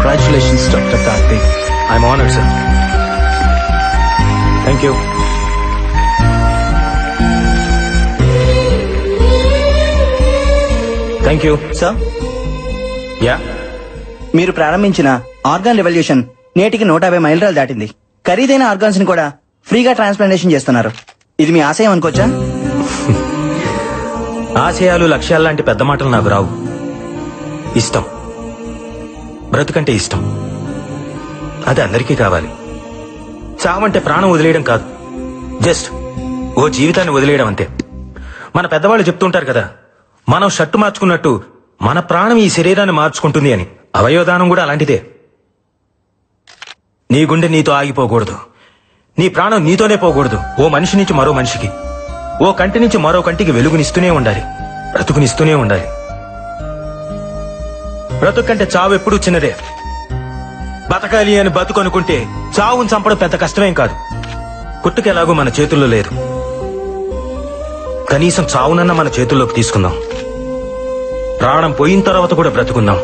Congratulations, Dr. Karthik. I'm honored, sir. Thank you. Thank you. Sir, Yeah. మీరు ప్రారంభించిన ఆర్గాన్ రెవల్యూషన్ నేటికి 150 మైలురాలు దాటింది. ఖరీదైన ఆర్గాన్స్ ని కూడా ఫ్రీగా ట్రాన్స్ప్లాంటేషన్ చేస్తున్నారు. ఇది మీ ఆశయం అనుకోవచ్చా? ఆశయాలు లక్ష్యాలు లాంటి పెద్ద మాటలు నాకు రావు. ఇష్టం, బ్రతుకంటే ఇష్టం. అది అందరికీ కావాలి. చావంటే ప్రాణం వదిలేయడం కాదు, జస్ట్ ఓ జీవితాన్ని వదిలేయడం అంతే. మన పెద్దవాళ్ళు చెప్తుంటారు కదా, మనం షర్టు మార్చుకున్నట్టు మన ప్రాణం ఈ శరీరాన్ని మార్చుకుంటుంది అని. అవయవదానం కూడా అలాంటిదే. నీ గుండె నీతో ఆగిపోకూడదు, నీ ప్రాణం నీతోనే పోకూడదు. ఓ మనిషి నుంచి మరో మనిషికి, ఓ కంటి నుంచి మరో కంటికి వెలుగునిస్తూనే ఉండాలి, బ్రతుకునిస్తూనే ఉండాలి. బ్రతుకు కంటే చావు ఎప్పుడూ చిన్నదే. బతకాలి అని బతుకనుకుంటే చావును చంపడం పెద్ద కష్టమేం కాదు. పుట్టుకెలాగో మన చేతుల్లో లేదు. కనీసం చావునన్నా మన చేతుల్లోకి తీసుకుందాం. ప్రాణం పోయిన తర్వాత కూడా బ్రతుకుందాం.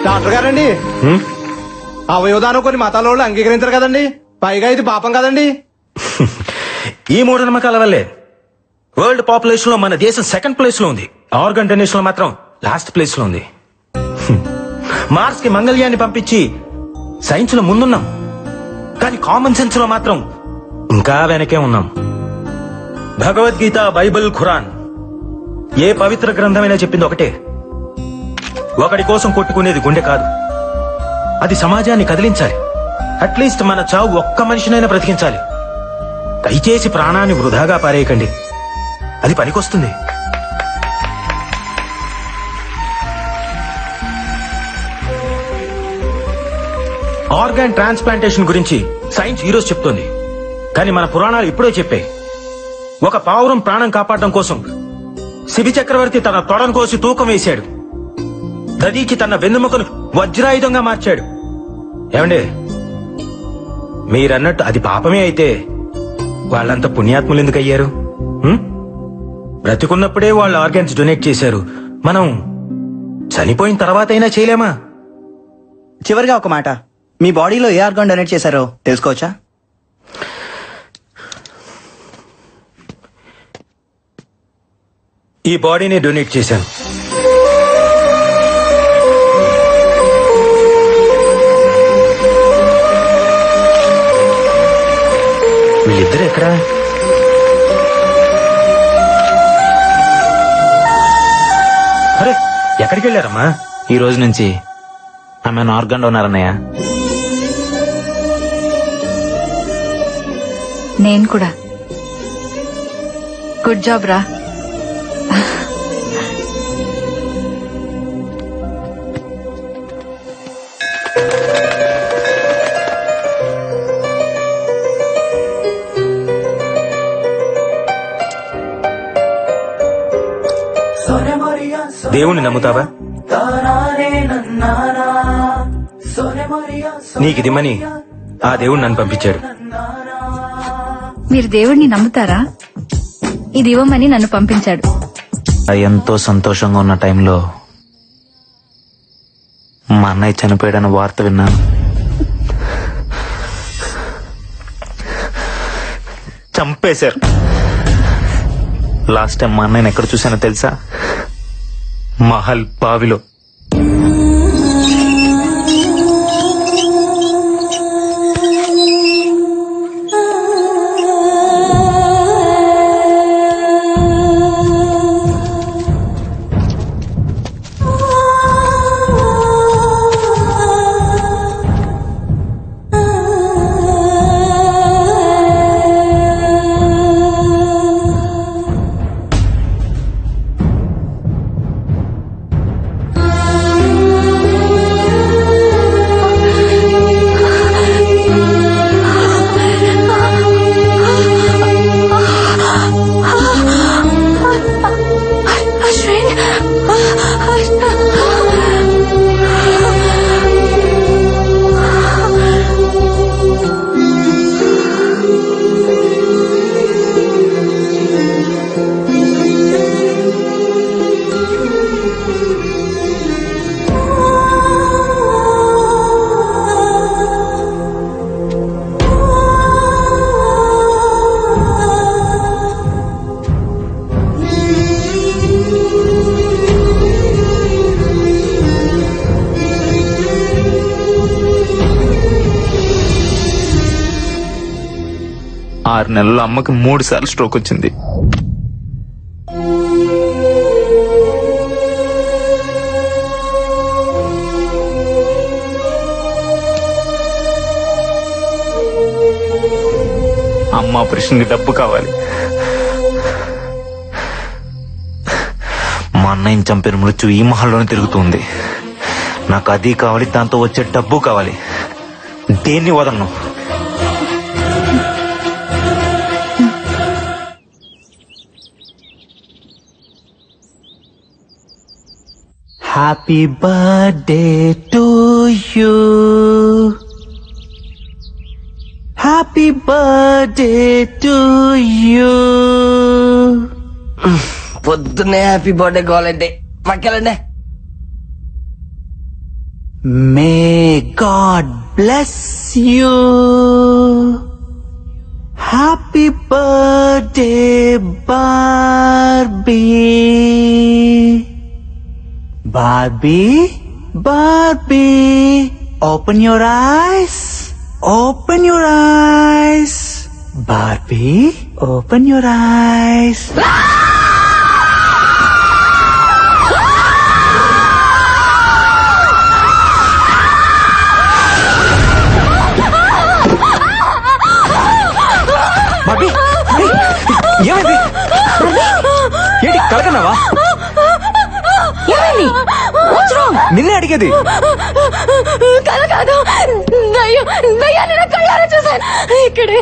డాక్టర్ గారండి, అవయవదానం కొన్ని మతాల వాళ్ళు అంగీకరించారు కదండి, పైగా ఇది పాపం కదండి. ఈ మూఢనమ్మకాల వల్లే వరల్డ్ పాపులేషన్ లో మన దేశం సెకండ్ ప్లేస్ లో ఉంది. ఆర్గన్ డొనేషన్ లో మాత్రం లాస్ట్ ప్లేస్ లో ఉంది. మార్స్ కి మంగళ్యాన్ని పంపించి సైన్స్ లో ముందున్నాం, కానీ కామన్ సెన్స్ లో మాత్రం ఇంకా వెనకే ఉన్నాం. భగవద్గీత, బైబిల్, ఖురాన్ ఏ పవిత్ర గ్రంథమైనా చెప్పింది ఒకటే, ఒకడి కోసం కొట్టుకునేది గుండె కాదు, అది సమాజాన్ని కదిలించాలి. అట్లీస్ట్ మన చావు ఒక్క మనిషినైనా బ్రతికించాలి. దయచేసి ప్రాణాన్ని వృధాగా పారేయకండి, అది పనికొస్తుంది. ఆర్గాన్ ట్రాన్స్ప్లాంటేషన్ గురించి సైన్స్ ఈరోజు చెప్తోంది, కానీ మన పురాణాలు ఇప్పుడే చెప్పాయి. ఒక పావురం ప్రాణం కాపాడడం కోసం శిబి చక్రవర్తి తన తొడను కోసి తూకం వేశాడు. దదీకి తన వెన్నెముకను వజ్రాయుధంగా మార్చాడు. ఏమండి, మీరన్నట్టు అది పాపమే అయితే వాళ్ళంతా పుణ్యాత్ములు ఎందుకు అయ్యారు? బ్రతికున్నప్పుడే వాళ్ళు ఆర్గాన్స్ డొనేట్ చేశారు, మనం చనిపోయిన తర్వాత అయినా చేయలేమా? చివరిగా ఒక మాట, మీ బాడీలో ఏ ఆర్గాన్ డొనేట్ చేశారో తెలుసుకోవచ్చా? ఈ బాడీని డొనేట్ చేశాను. వీళ్ళిద్దరు ఎక్కడా? అరే, ఎక్కడికి వెళ్ళారమ్మా? ఈ రోజు నుంచి ఆమె ఆర్గాన్ డోనర్ అన్నయ్య. నేను కూడా. గుడ్ జాబ్ రా. దేవుణ్ణి నమ్ముతావా? నీకిదిమ్మని ఆ దేవుడు నన్ను పంపించాడు. మీరు దేవుడిని నమ్ముతారా? ఇది ఇవ్వమని నన్ను పంపించాడు. ఎంతో సంతోషంగా ఉన్న టైంలో మా అన్నయ్య చనిపోయాడన్న వార్త విన్నాను. చంపేశారు. లాస్ట్ టైం మా అన్నయ్యని ఎక్కడ చూసానో తెలుసా? మహల్ బావిలో. ఆరు నెలల్లో అమ్మకి 3 సార్లు స్ట్రోక్ వచ్చింది. అమ్మ ఆపరేషన్కి డబ్బు కావాలి. మా అన్నయ్యని చంపిన మృత్యు ఈ మహల్లోనే తిరుగుతుంది. నాకు అది కావాలి, దాంతో వచ్చే డబ్బు కావాలి. దేన్ని వదలను. Happy birthday to you, happy birthday to you. పొద్దున్నే హ్యాపీ బర్త్డే కావాలంటే పక్కెళ్ళండి. May God bless you. Happy birthday Barbie. Barbie, Barbie, open your eyes, open your eyes. Barbie, open your eyes. Bobby, ఏమైంది? ఏంటి కలకన్నావా? ఏమైంది? నిన్నే అడిగేది. కల కాదు, దయ్యం, దయ్యాన్ని నా కళ్ళారా చూసాను. ఇక్కడే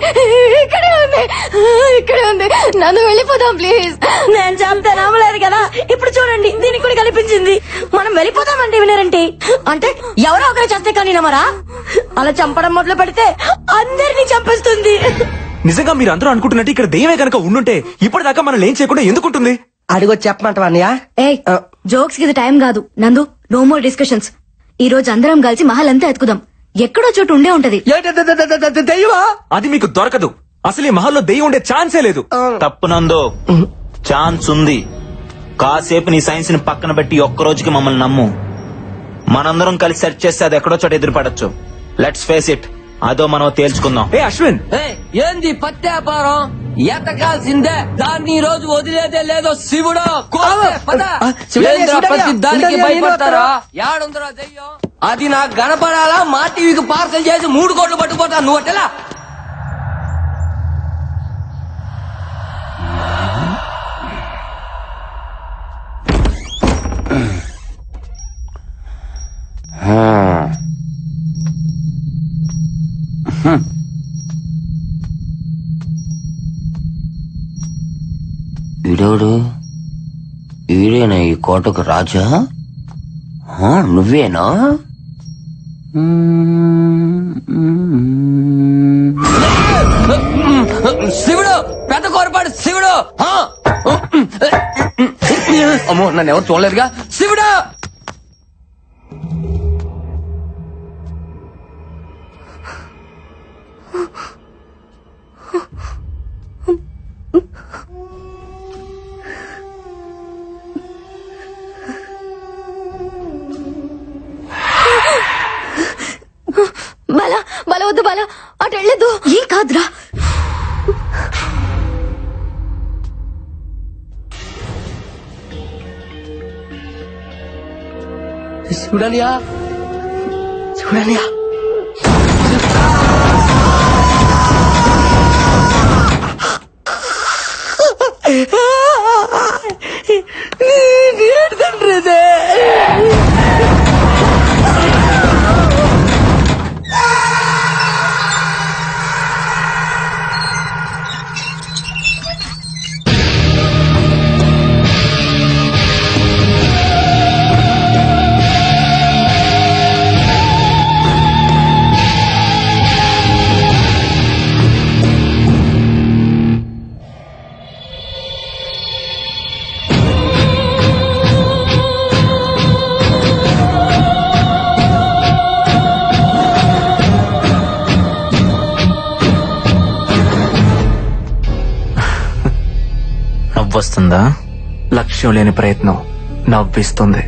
ఉంది. నన్ను వెళ్ళిపోదాం ప్లీజ్. నేను చెప్తే నమ్మలేదు కదా, ఇప్పుడు చూడండి దీనికి కూడా కనిపించింది. మనం వెళ్ళిపోదామంటే వినరంటే, అంటే ఎవరో ఒకరు చేస్తే కానీ నమ్మరా? అలా చంపడం మొదలు పెడితే అందరినీ చంపేస్తుంది. నిజంగా మీరు అందరూ అనుకుంటున్నట్టు ఇక్కడ దెయ్యమే కనుక ఉండుంటే ఇప్పటిదాకా మనం ఏం చేయకుండా ఎందుకుంటుంది? అడిగో చెప్పమంటావా అన్నయ్య? జోక్స్ కి ఇది టైం కాదు. నందు, నో మోర్ డిస్కషన్స్. ఈ రోజు అందరం కలిసి మహల్ అంతా ఎత్తుకుదాం. ఎక్కడో చోటు ఉండే ఉంటది. అది మీకు దొరకదు. అసలు ఈ మహల్లో దెయ్యం ఉండే ఛాన్సే లేదు. తప్పునందో ఛాన్స్ ఉంది. కాసేపు నీ సైన్స్ ని పక్కన పెట్టి ఒక్క రోజుకి మమ్మల్ని నమ్ము. మనందరం కలిసి సెర్చ్ చేస్తే అది ఎక్కడో చోట ఎదురుపడచ్చు. Let's face it. అదో మనం తేల్చుకుందాం. ఏ అశ్విన్, ఏంది పత్యాపారం? ఎతకాల్సిందే, దాన్ని ఈ రోజు వదిలేదే లేదో. శివుడు దానికి భయపడతారా? యాడుందరా దెయ్యం? అది నాకు కనపడాలా? మా టీవీకి పార్సల్ చేసి 3 కోట్లు పట్టుకుపోతా. నువ్వు అట్టెలా? వీడోడు వీడేనా ఈ కోటకు రాజా? నువ్వేనా? శివుడు, పెద్ద కోరపాడు శివుడు. అమ్మో, నన్ను ఎవరు చూడలేదుగా. శివుడు, బల వద్దు, బల అటు వెళ్ళదు. ఏం కాదురా. చూడనియా, చూడనియా. తండ్రిదే వస్తుందా? లక్ష్యం లేని ప్రయత్నం నవ్విస్తుంది.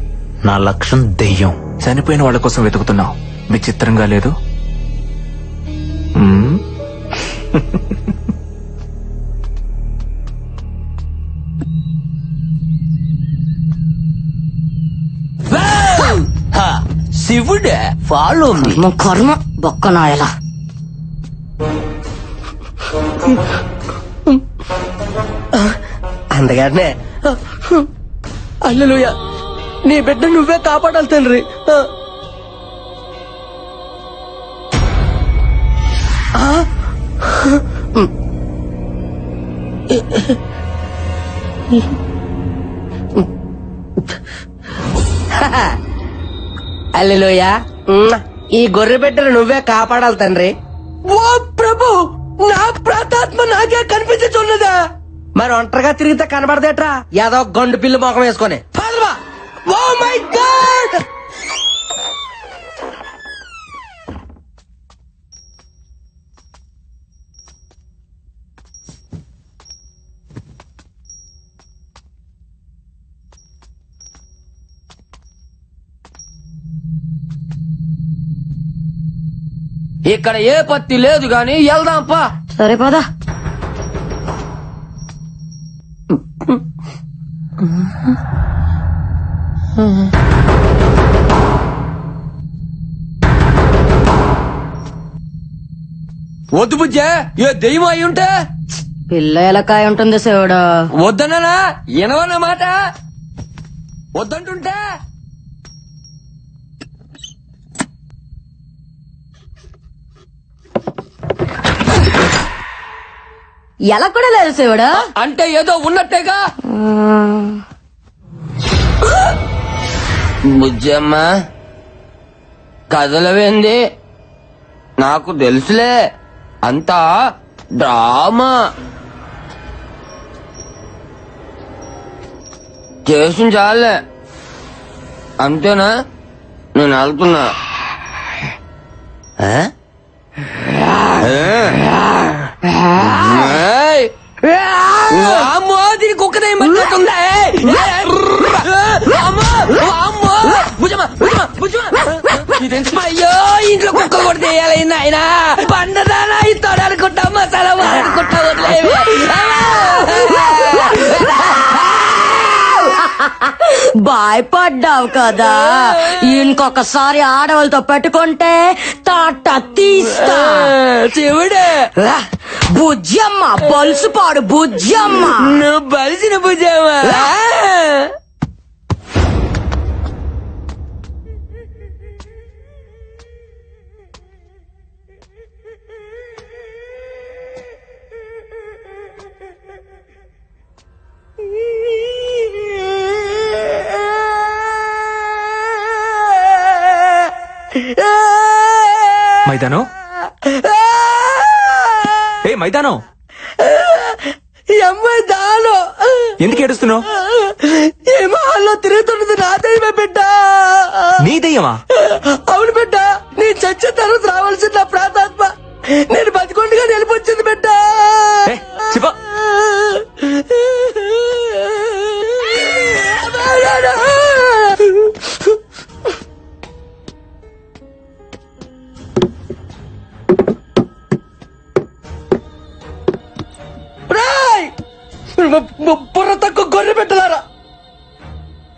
నా లక్ష్యం దెయ్యం. చనిపోయిన వాళ్ళ కోసం వెతుకుతున్నావు. విచిత్రంగా లేదు? శివుడే ఫాలో కర్మ బొక్కనాయలా. అందుకనే హల్లెలూయా, నీ బిడ్డ నువ్వే కాపాడాలి తండ్రి. హల్లెలూయా. ఈ గొర్రె బిడ్డను నువ్వే కాపాడాలి తండ్రి. ఓ ప్రభు, నా ప్రాతాత్మ నాకే కనిపించున్నదా? మరి ఒంటరిగా తిరిగితే కనబడదేట్రా ఏదో గండు పిల్లి మొఖం వేసుకొని. Oh my god! ఇక్కడ ఏ పత్తి లేదు గాని వెళ్దాంపా. సరే పదా. వద్దు బుజ్జే, ఏ దెయ్యం అయి ఉంటే. పిల్ల ఎలకాయ ఉంటుంది శివుడు. వద్దన్నా ఎనవన్న మాట. వద్దంటుంటే ఎలా కూడా లేదు శివుడు. అంటే ఏదో ఉన్నట్టేగా. బుజ్జమ్మ కదలవేంది? నాకు తెలుసులే, అంతా డ్రామా చేసిన చాలే. అంతేనా? నేను వెళ్తున్నా. అమ్మో, దీని కుక్కదే మర్చిపోతుందా? అయ్యో, ఇంట్లో కుక్క కూడా తీయాలి నాయన. పండదానా ఇస్తాడు అనుకుంటా, మసాలా అనుకుంటా. భయపడ్డావు కదా, ఇంకొకసారి ఆడవాళ్ళతో పెట్టుకుంటే తాట తీస్తా. శివుడే బుజ్జమ్మ, బలుసుపాడు బుజ్జమ్మ. నువ్వు బలిసిన బుజ్జమ్మ. మైదానం, ఏ మైదానం, అమ్మాయి దాలో ఎందుకు ఏడుస్తున్నావు? ఏమో అలా తిరుగుతున్నది నా దయ్యమే బిడ్డ. నీ దయ్యమా? అవును బిడ్డ, నేను చచ్చిన తర్వాత రావాల్సిన నా ప్రాతాత్మ నేను బతికొండగా నిలిపొచ్చింది బిడ్డ. బుర్ర తక్కువ గొర్రె పెట్టలారా,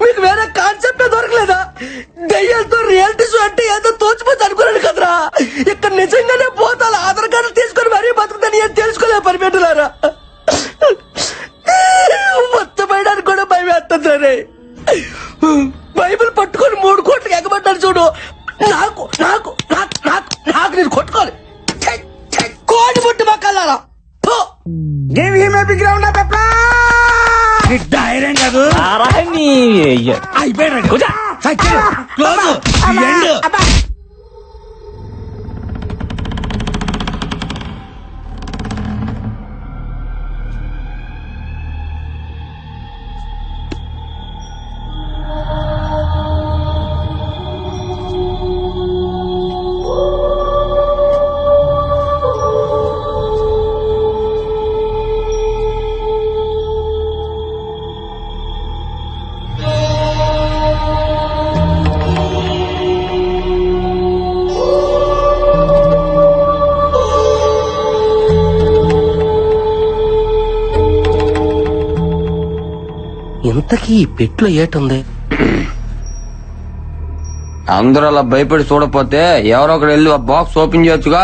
మీకు వేరే కాన్సెప్ట్ దొరకలేదా? దయ్యాలతో రియాలిటీ షో అంటే ఏదో తోచిపోతే అనుకున్నాను కదరా. ఇక్కడ నిజంగానే పోతాను ఆధార్ కార్డు తీసుకొని మరీ బతుకుతాను ఏం తెలుసుకోలే పని పెట్టలారా. మొత్తం వేయడానికి కూడా భయం వేస్తుంది. బైబిల్ పట్టుకొని 3 కోట్లకి ఎగబడ్డాను చూడు. నాకు నాకు నాకు నాకు నాకు నేను కొట్టుకోవాలి. కోడి పుట్టి మొక్కలారా. ధైర్యం కాదు అయిపోయాడు. ఇంతకీ ఈ పెట్లో ఏటుంది? అందరూ అలా భయపడి చూడపోతే ఎవరో ఒకరు వెళ్ళి ఆ బాక్స్ ఓపెన్ చేయొచ్చుగా.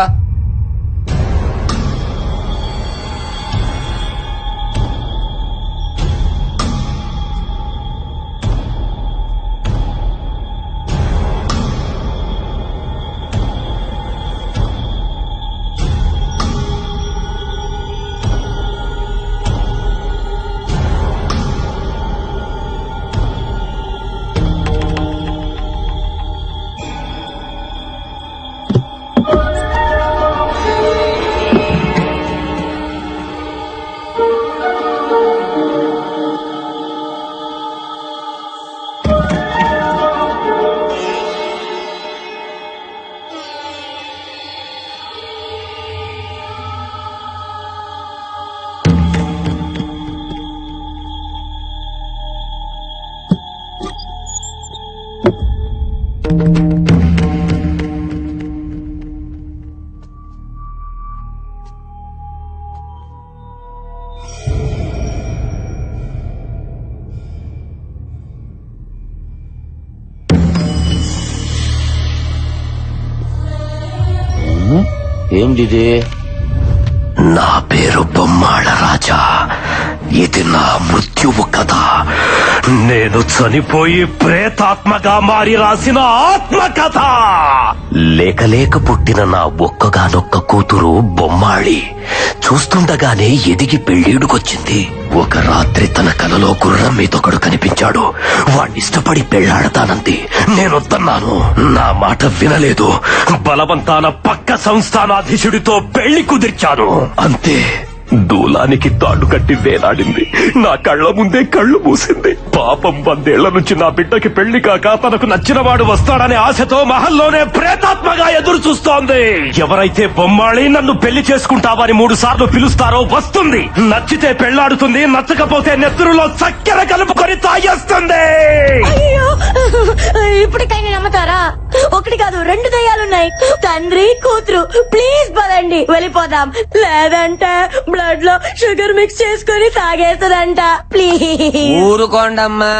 ఏంటిది? నా పేరు బొమ్మాళ రాజా. ఇది నా మృత్యువు కథ. నేను చనిపోయి ప్రేతాత్మగా మారి రాసిన ఆత్మకథ. లేక పుట్టిన నా ఒక్కగానొక్క కూతురు బొమ్మాళి చూస్తుండగానే ఎదిగి పెళ్ళీడుకొచ్చింది. ఒక రాత్రి తన కలలో గుర్రం మీదొకడు కనిపించాడు. వాణ్ణిష్టపడి పెళ్లాడతానంది. నేనొద్దన్నాను. నా మాట వినలేదు. బలవంతాన పక్క సంస్థానాధీశుడితో పెళ్లి కుదిర్చాను. అంతే, దూలానికి తాడు కట్టి వేలాడింది. నా కళ్ల ముందే కళ్ళు మూసింది. పాపం 100 ఏళ్ల నుంచి నా బిడ్డకి పెళ్లి కాక తనకు నచ్చిన వాడు వస్తాడనే ఆశతో మహల్లోనే ప్రేతాత్మగా ఎదురు చూస్తోంది. ఎవరైతే బొమ్మాళి నన్ను పెళ్లి చేసుకుంటావని 3 సార్లు పిలుస్తారో వస్తుంది. నచ్చితే పెళ్లాడుతుంది, నచ్చకపోతే నెత్తురులో చక్కెర కలుపుకొని తాగేస్తుంది. ఇప్పటికైనా నమ్ముతారా? 1 కాదు 2 దయ్యాలున్నాయి. తండ్రి కూతురు. ప్లీజ్ పదండి వెళ్ళిపోదాం. లేదంటే బ్లడ్ లో షుగర్ మిక్స్ చేసుకుని తాగేస్తుందంట. ప్లీజ్ ఊరుకోండమ్మా.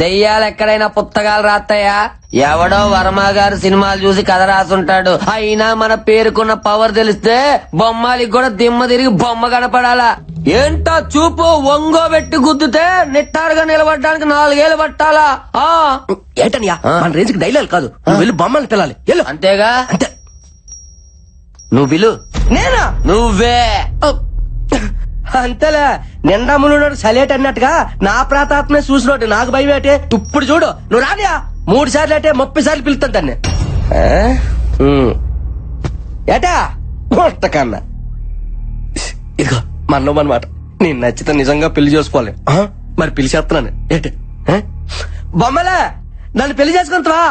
దెయ్యాలు ఎక్కడైనా పుస్తకాలు రాస్తాయా? ఎవడో వర్మ గారు సినిమాలు చూసి కథ రాసుంటాడు. అయినా మన పేరుకున్న పవర్ తెలిస్తే బొమ్మాలికి కూడా దిమ్మ తిరిగి బొమ్మ కనపడాలా? ఏంటో చూపు ఒంగోబెట్టి గుద్దుతే నిట్టారుగా నిలబడడానికి 4 ఏళ్ళు పట్టాలా? ఏంటనియా మన రేంజ్ కి డైలాగ్ కాదు. నువ్వు వెళ్ళి బొమ్మల్ని పిల్లాలి. అంతేగా? అంతే. నువ్వు పిలు. నేనా? నువ్వే. అంతేలే. నిండా మునుడు సలేట్ అన్నట్టుగా నా ప్రాతాత్మే చూసినట్టు నాకు భయం ఏంటే? ఇప్పుడు చూడు, నువ్వు రానియా 3 సార్లు అంటే 30 సార్లు పిలుస్తాను దాన్ని. ఏటా కన్నా ఇదిగో మనలో మనమాట. నేను నచ్చితే నిజంగా పెళ్లి చేసుకోవాలి. మరి పెళ్లి చేస్తున్నాను. ఏంటి బొమ్మలే నన్ను పెళ్లి చేసుకుంటావా?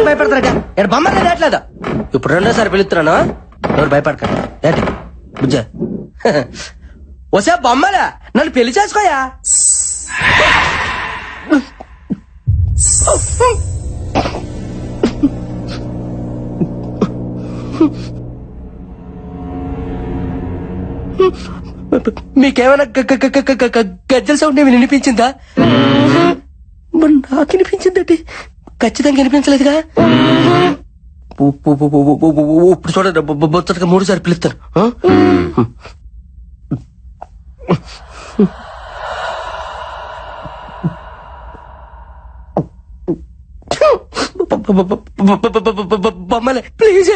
భయపడతారట. ఇక్కడ బొమ్మలే రావట్లేదు. ఇప్పుడు 2ోసారి పిలుస్తున్నాను. ఎవరు భయపడకండి. ఏంటి బుజ్జ వసే బొమ్మలే నన్ను పెళ్లి చేసుకోయా? మీకేమైనా గజ్జల సౌండ్ ఏమి వినిపించిందా? నాకు వినిపించిందండి. ఖచ్చితంగా వినిపించలేదుగా. ఇప్పుడు చూడండి, బొచ్చటగా 3 సార్లు పిలుస్తాను. బొమ్మలే ప్లీజ్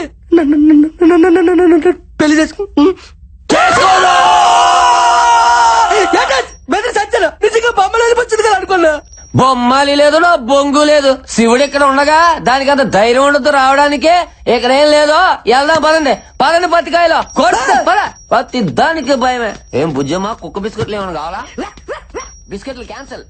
పెళ్లి చేసుకో. సత్యను నిజంగా బొమ్మలు వెళ్ళిపోతుంది కదా అనుకున్నా. బొమ్మాలి లేదు, నా బొంగు లేదు. శివుడు ఇక్కడ ఉండగా దానికంత ధైర్యం ఉండదు రావడానికే. ఇక్కడేం లేదు. వెళ్దాం పదండి. పదండి పత్తికాయలో పత్తి దానికి భయమే. ఏం బుజ్జమ్మా కుక్క బిస్కెట్లు ఏమైనా కావాలా? బిస్కెట్లు క్యాన్సల్.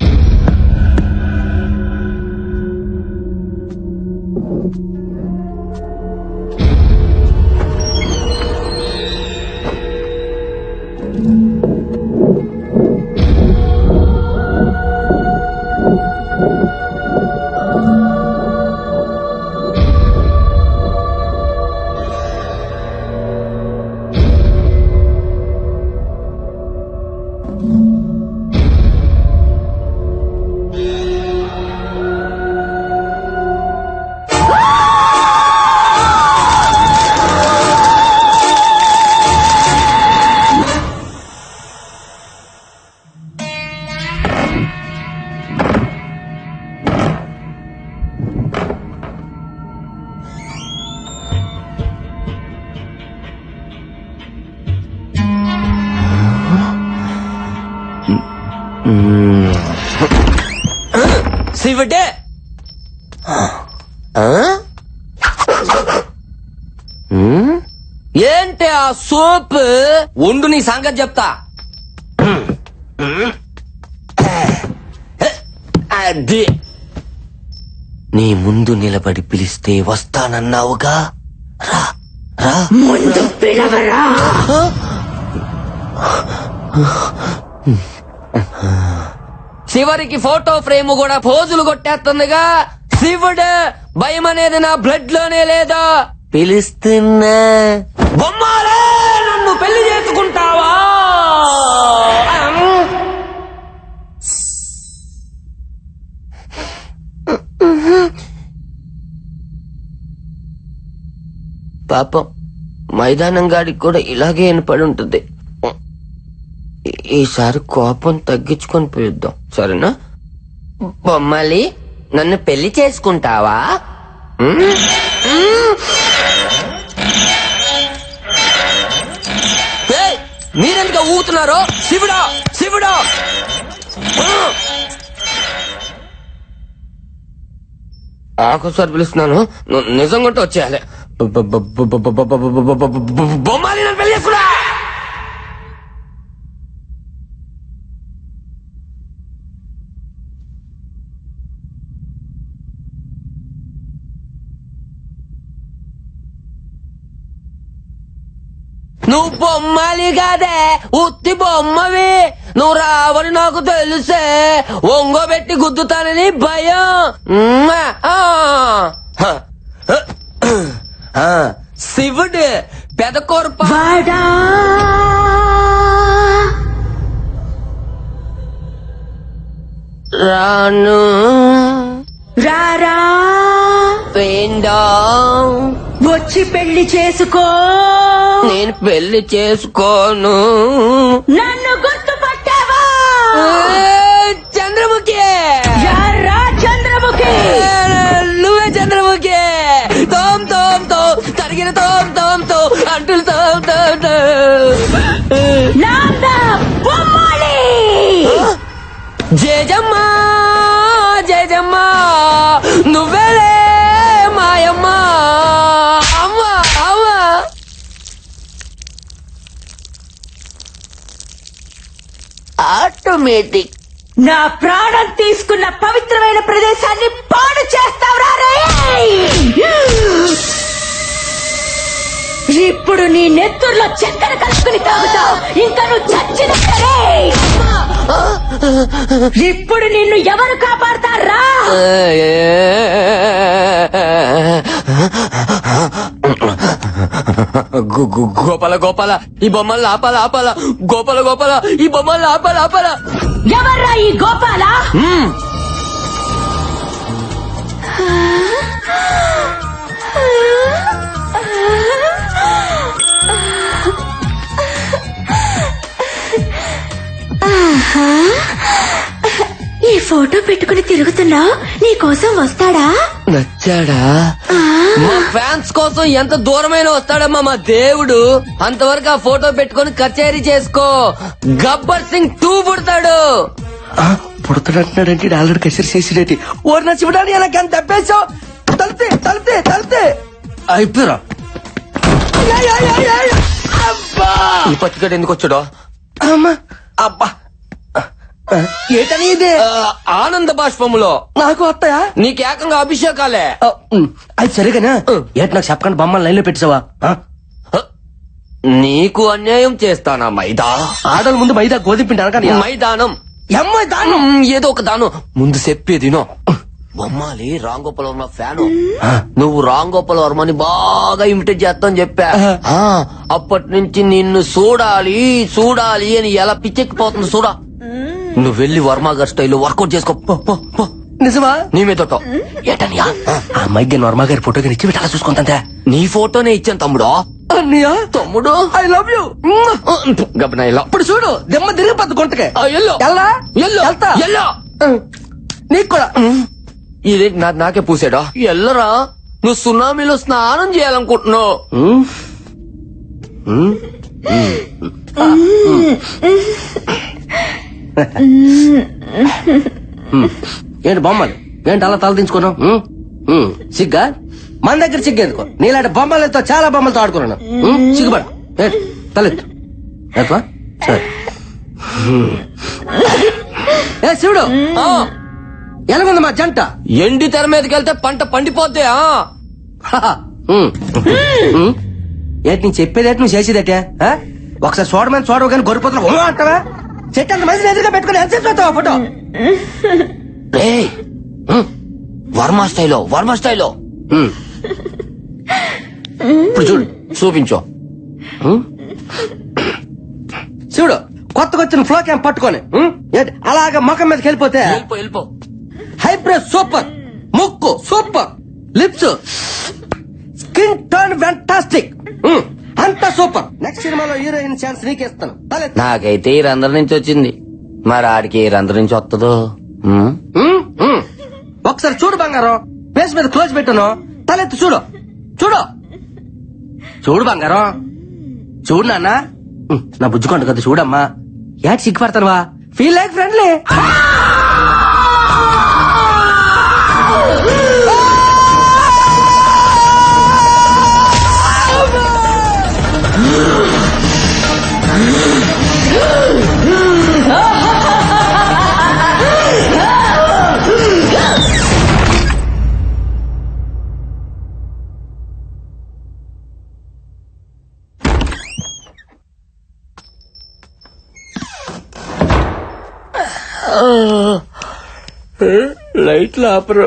శివుడే ఏంటి ఆ సోప్? ఉండు నీ సంగతి చెప్తా. అది నీ ముందు నిలబడి పిలిస్తే వస్తానన్నావుగా. రా రా ముందు పిలవరా. చివరికి ఫోటో ఫ్రేమ్ కూడా పోజులు కొట్టేస్తుందిగా. శివుడు భయం అనేది నా బ్లడ్ లోనే లేదా? పిలుస్తున్నా. బొమ్మాలే నన్ను పెళ్లి చేసుకుంటావా? పాపం మైదానం గాడికి కూడా ఇలాగే వినపడి ఉంటుంది. ఈసారి కోపం తగ్గించుకొని పోయిద్దాం, సరేనా? బొమ్మాలి, నన్ను పెళ్లి చేసుకుంటావా? మీరెందుకు ఊగుతున్నారు? శివుడా శివుడా! ఆకోసారి పిలుస్తున్నాను, నిజంగా వచ్చేయాలి. బొమ్మాలి, నన్ను పెళ్లి చేసుకున్నా. నువ్వు బొమ్మాలి కాదే, ఉత్తి బొమ్మవి. నువ్వు రావని నాకు తెలుసే, ఒంగోబెట్టి గుద్దుతానని భయం. శివుడు పెదకొరప రాను రారా పేండా వచ్చి పెళ్లి చేసుకో. నేను పెళ్లి చేసుకోను. నన్ను గుర్తుపట్టావా? చంద్రముఖి. యారా చంద్రముఖి? నువ్వే చంద్రముఖి. తోమ్ తోమ్ తో తరిగిన తోమ్ తోమ్ తో అంటులు తోమ్ తోమ్ తో. నాన్న బొమ్మాలి. జయజమ్మ జయజమ్మ, నువ్వేలే మాయమ్మ. అమ్మ అమ్మ. ఆటోమేటిక్. నా ప్రాణం తీసుకున్న పవిత్రమైన ప్రదేశాన్ని పాడు చేస్తావురా రే. ఇప్పుడు నీ నెత్తుర్లో చక్కెర కలుపుకుని తాగుతావు. ఇంకా నువ్వు చచ్చినట్టే. ఇప్పుడు నిన్ను ఎవరు కాపాడతారా? గోపాల గోపాల, ఈ బొమ్మల్ని ఆపాల ఆపాల. గోపాల గోపాల, ఈ బొమ్మల్ని ఆపాల ఆపాల. ఎవర్రా ఈ గోపాల? ఈ ఫోటో పెట్టుకుని తిరుగుతున్నావు, నీ కోసం వస్తాడా? నచ్చాడా? మా ఫ్యాన్స్ కోసం ఎంత దూరమైన వస్తాడమ్మా మా దేవుడు. అంతవరకు ఆ ఫోటో పెట్టుకుని కచేరీ చేసుకో. గబ్బర్ సింగ్ 2 పుడతాడు. పుడతాడంటున్నాడంటే ఆల్రెడీ కసిరి చేసిడేటి. ఓరి నా శివుడాని నాకు ఎంత తప్పేసావు. తలితే తలితే తలితే అయిపోయారా? ఈ పచ్చిగడ్డ ఎందుకు వచ్చాడో? అమ్మా అబ్బా, ఏటని ఇదే? ఆనంద బాష్పములో నాకు వస్తాయా? నీకేకంగా అభిషేకాలే. అది సరిగానా? ఏటి నాకు చెప్పకుండా బొమ్మలు లైన్ లో పెట్టావా? నీకు అన్యాయం చేస్తానా మైదా? ఆడల ముందు మైదా గోధుమ పిండి అనగా మైదానం దానం ఏదో ఒక దానం ముందు చెప్పేదినో. బొమ్మాలి రాంగోపాల్ వర్మ ఫ్యాను. నువ్వు రాంగోపాల్ వర్మని బాగా ఇమిటేట్ చేస్తాను చెప్పా. అప్పటి నుంచి నిన్ను చూడాలి చూడాలి అని ఎలా పిచ్చెక్కిపోతుంది చూడా. నువ్వు వెళ్ళి వర్మ గారి స్టైల్లో వర్కౌట్ చేసుకో. నిజమా? నీ మీద ఏటనియా ఆ అమ్మాయికి వర్మ గారి ఫోటో ఇచ్చి అలా చూసుకుంటా. నీ ఫోటోనే ఇచ్చాను తమ్ముడు. అన్నయ్య తమ్ముడు ఐ లవ్ యూ. గబనా ఇలా ఇప్పుడు చూడు దెమ్మ తిరిగి పద్దు గుంటకే. ఎల్లో ఎల్లా ఎల్లో వెళ్తా. ఎల్లో నీకు కూడా ఇదేంటి నాకే పూసాడా? ఎల్లరా, నువ్వు సునామీలో స్నానం చేయాలనుకుంటున్నావు. ఏంటి బొమ్మలు ఏంటి అలా తల దించుకున్నావు? సిగ్గా? మన దగ్గర సిగ్గేందుకో? నీలాంటి బొమ్మలతో చాలా బొమ్మలతో ఆడుకున్నాను. సిగ్గుపడు. ఏంటి తలెత్తు. సరే ఏ శివుడు, ఎలాగుంది మా జంట? ఎండి తెర మీదకి వెళ్తే పంట పండిపోద్ది. ఏంటి నేను చెప్పేదేటి నువ్వు చేసేదేటే? ఒకసారి చూడమని చూడవు కానీ గొర్రెపోతున్నా అంటావా? చెట్టు అంత మంది ఎదురుగా పెట్టుకుని ఎంత చూస్తావా ఫోటో? వర్మ స్టైలో ఇప్పుడు చూడు, చూపించు. చూడు కొత్తగా వచ్చిన ఫ్లో క్యాంప్ పట్టుకొని అలాగా ముఖం మీదకి వెళ్ళిపోతే వెళ్ళిపో. హైబ్రో సూపర్, ముక్కు super, lips skin turn fantastic. అంత సూపర్. నెక్స్ట్ సినిమాలో హీరోయిన్ ఛాన్స్ నీకేస్తాను. నాకైతే ఈ రంధ్రం నుంచి వచ్చింది, మరి ఆడికి ఏ రంధ్రం నుంచి వస్తుందో. ఒకసారి చూడు బంగారం, ఫేస్ మీద క్లోజ్ పెట్టాను, తలెత్తి చూడు. చూడు చూడు బంగారం, చూడు నాన్న. నా బుజ్జుకుంట కదా చూడమ్మా. యాడ్ సిగ్గుపడతానువా? Feel like friendly. లైట్లు ఆపరు.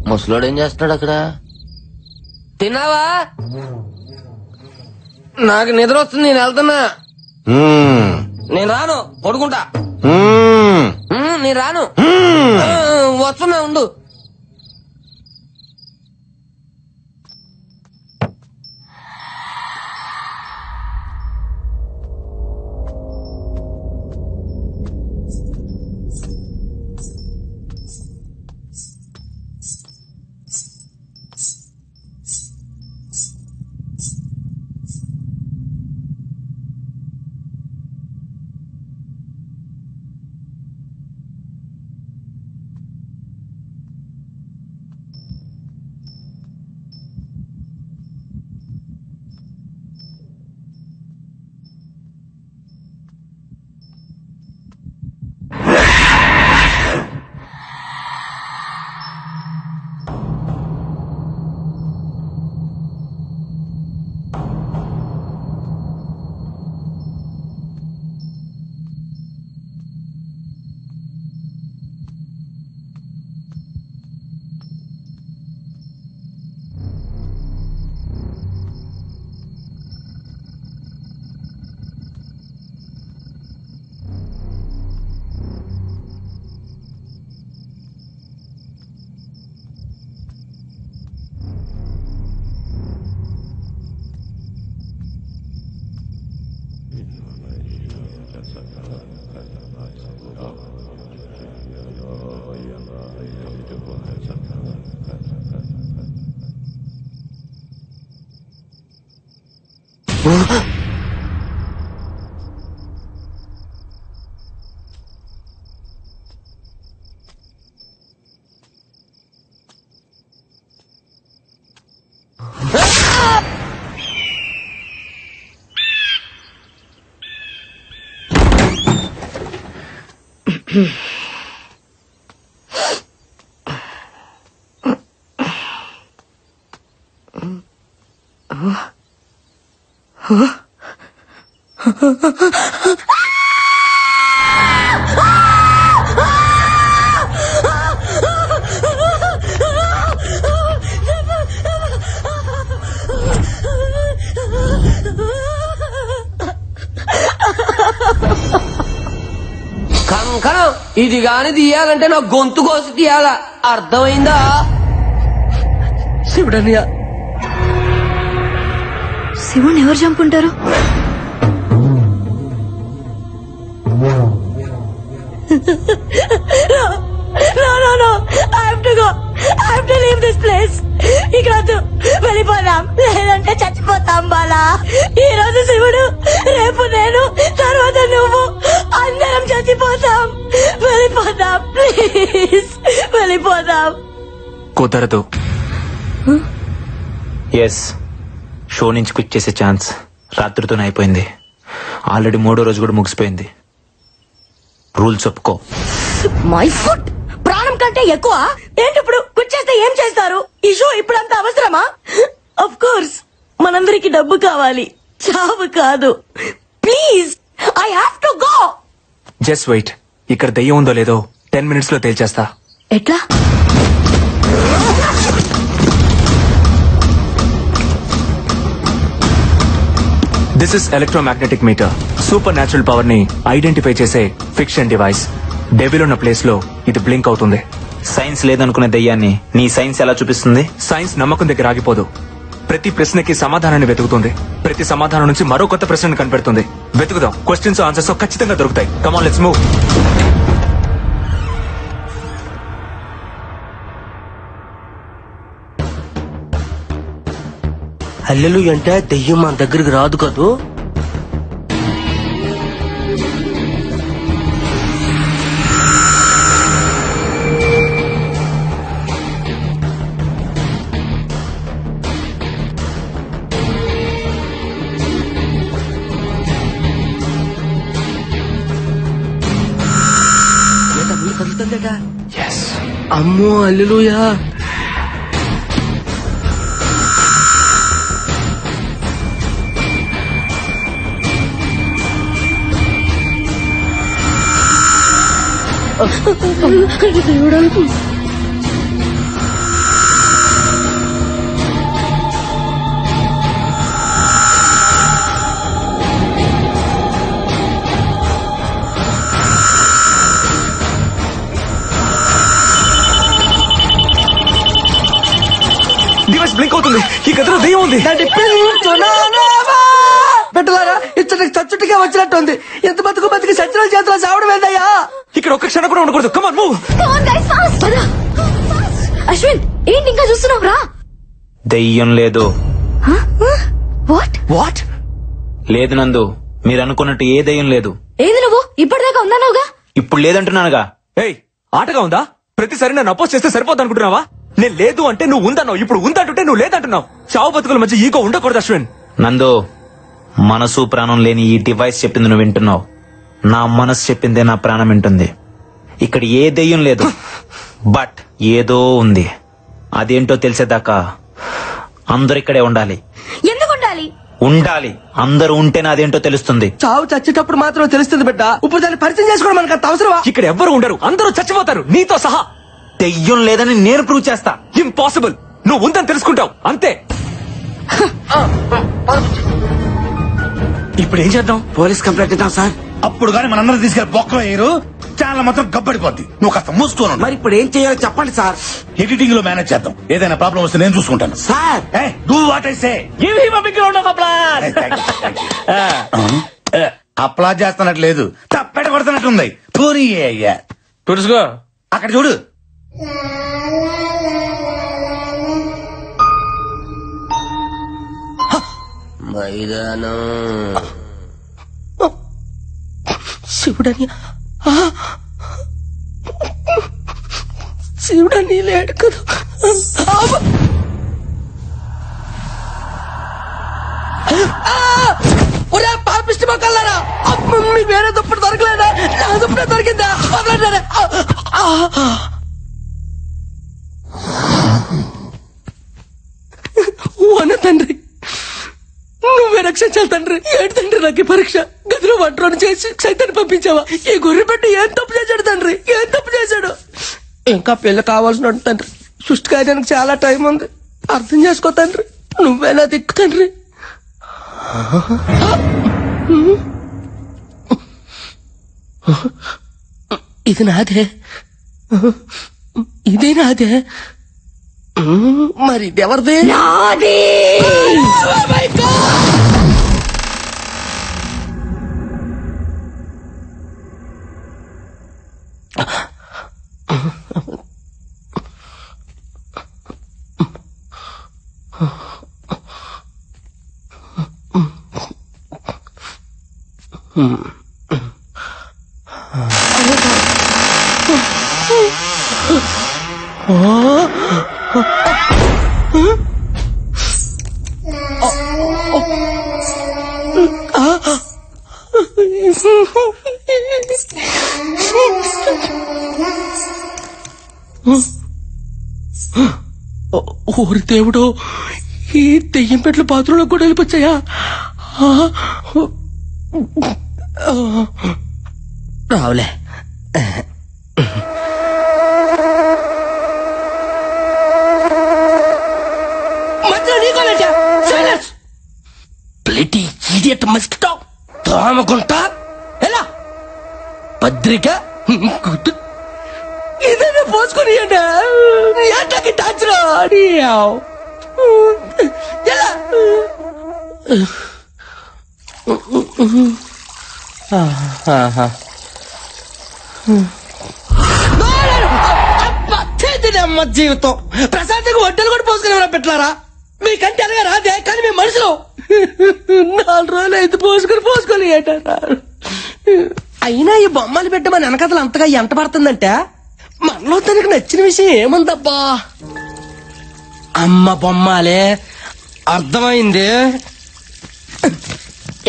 ముసలోడు ఏం చేస్తున్నాడు అక్కడ? తిన్నావా? నాకు నిద్ర వస్తుంది, నేను వెళ్తున్నా. నేను రాను, పడుకుంటా. నేను రాను, వస్తున్నా, ఉండు. కంకణం ఇది గాని తీయాలంటే నా గొంతు కోసి తీయాలా, అర్థమైందా? శివుడన్నయ్య. శివుని ఎవరు చంపుంటారు? ఇక్కడ వెళ్ళిపోదాం, లేదంటే చచ్చిపోతాం బాలా. ఈ రోజు శివుడు, రేపు నేను, తర్వాత నువ్వు, అందరం చచ్చిపోతాం. వెళ్ళిపోదాం ప్లీజ్, వెళ్ళిపోదాం. కుదరదు. ఎస్, షో నుంచి క్విట్ చేసే ఛాన్స్ రాత్రితోనే అయిపోయింది. ఆల్రెడీ 3వ రోజు కూడా ముగిసిపోయింది. రూల్స్ ఒప్పుకో. మై ఫుట్ ప్రాణం కంటే ఎక్కువ ఏంటి? ఇప్పుడు కూర్చేస్తే ఏం చేస్తారు? ఈ షో ఇప్పుడంత అవసరమా? ఆఫ్ కోర్స్ మనందరికి డబ్బు కావాలి, చావు కాదు. Please I have to go. Just wait. ఇక్కడ దెయ్యం ఉందో లేదో 10 minutes లో తేల్చేస్తా. ఎట్లా? This is electromagnetic meter. Super natural power ని ఐడెంటిఫై చేసే ఫిక్షన్ డివైస్. డెవిల్ ఉన్న ప్లేస్ లో ఇది బ్లింక్ అవుతుంది. సైన్స్ లేదనుకునే దెయ్యాన్ని నీ సైన్స్ ఎలా చూపిస్తుంది? సైన్స్ నమ్మకం దగ్గర ఆగిపోదు. ప్రతి ప్రశ్నకి సమాధానాన్ని వెతుకుతుంది. ప్రతి సమాధానం నుంచి మరో కొత్త ప్రశ్నను కనిపెడుతుంది. వెతుకుదాం. క్వశ్చన్స్ ఆన్సర్స్ ఖచ్చితంగా దొరుకుతాయి. Come on, let's move. అల్లెలు అంటే దెయ్యం మన దగ్గరికి రాదు కదూ. అమ్మో అల్లెలుయా. డివైస్ బ్లింక్ అవుతుంది. ఈ గదిలో దెయ్యం ఉంది. పెట్టలారా ఇచ్చటికి చచ్చుటిగా వచ్చినట్టుంది. ఎంత బతుకు బతికి సత్యనాల చేతిలో చావడం ఏందయ్యా? ఇక్కడ ఒక్క క్షణం కూడా ఉండకూడదు. Come on, move. అశ్విన్ ఏంటి ఇంకా చూస్తున్నావు? రా. దెయ్యం లేదు. వాట్? లేదు నందు, మీరు అనుకున్నట్టు ఏ దెయ్యం లేదు. ఏది నువ్వు ఇప్పటిదాకా ఉందన్నావుగా? ఇప్పుడు లేదంటున్నానుగా. ఏయ్, ఆటగా ఉందా? ప్రతిసారి నన్ను అపోజ్ చేస్తే సరిపోద్ది అనుకుంటున్నావా? నేను లేదు అంటే నువ్వు ఉందన్నావు, ఇప్పుడు ఉందంటుంటే నువ్వు లేదంటున్నావు. చావు బతుకుల మధ్య ఈగో ఉండకూడదు అశ్విన్. నందు, మనసు ప్రాణం లేని ఈ డివైస్ చెప్పింది నువ్వు వింటున్నావు. నా మనసు చెప్పిందే నా ప్రాణం వింటుంది. ఇక్కడ ఏ దెయ్యం లేదు, బట్ ఏదో ఉంది. అదేంటో తెలిసేదాకా అందరు ఇక్కడే ఉండాలి. ఎందుకు ఉండాలి? ఉండాలి. అందరూ ఉంటేనే అదేంటో తెలుస్తుంది. చావు చచ్చేటప్పుడు మాత్రం తెలుస్తుంది బిడ్డ. ఇప్పుడు దాన్ని పరిచయం చేసుకోవడం మనకు అంత అవసరమా? ఇక్కడ ఎవ్వరు ఉండరు, అందరూ చచ్చిపోతారు, నీతో సహా. దెయ్యం లేదని నేను ప్రూవ్ చేస్తా. ఇంపాసిబుల్. నువ్వు ఉందని తెలుసుకుంటావు అంతే. ఇప్పుడు ఏం చేద్దాం? పోలీస్ కంప్లైంట్ ఇద్దాం సార్. అప్పుడు గానీ మనందరం తీసుకెళ్లి బొక్కలో వేయరు, ఛానల్ మాత్రం గబ్బడిపోద్ది. నువ్వు కాస్త మూసుకోను. మరి ఇప్పుడు ఏం చేయాలో చెప్పండి సార్. ఎడిటింగ్ లో మేనేజ్ చేద్దాం. ఏదైనా ప్రాబ్లం వస్తే నేను చూసుకుంటాను sir. Do what I say. Give him a big round of applause. Applause చేస్తున్నట్లేదు, తప్పెట కొడుతున్నట్టుంది. పోనీ అయ్యా తుడుచుకో. అక్కడ చూడు. మైదానం శివుడని శివుడని లేడు కదా. పాపిష్టి మొక్కలారా, మీకు వేరే దుప్పటి దొరకలేదా? నా దుప్పటి దొరికిందా? వన తండ్రి, నువ్వే రక్షించాలి తండ్రి. ఏంటి తండ్రి నాకు ఈ పరీక్ష? గదిలో వంటను చేసి సైతాన్ని పంపించావా? ఈ గొర్రె పెట్టి ఏం తప్పు చేశాడు తండ్రి? ఏం తప్పు చేశాడు? ఇంకా పెళ్లి కావాల్సిన తండ్రి. సృష్టి కార్యానికి చాలా టైం ఉంది, అర్థం చేసుకో తండ్రి. నువ్వేనా దిక్కు తండ్రి. ఇది నాదే, ఇది నాదే. మరి ఇది ఎవరిదే? నాది. ఊరి దేవుడు, ఈ దెయ్యం పెట్ల బాత్రూంలో కూడా వెళ్ళిపోచ్చాయా? రావులే. మస్కిటో దోమగుంట ఎలా పత్రిక ఇదే పోసుకొని ఏంటకి టాచరా ఎలా అమ్మ జీవితం ప్రశాంతంగా వడ్డలు కూడా పోసుకుని పెట్టారా? మీకంటే అలాగే రాదే, కానీ మీ మనుషులు 4 రోజులు అయితే పోసుకొని ఏంటారా? అయినా ఈ బొమ్మలు పెట్టి మన వెనకథలు అంతగా ఎంట పడుతుందంటే మనలో తనకి నచ్చిన విషయం ఏముందబ్బా? అమ్మ బొమ్మాలే, అర్థమైంది.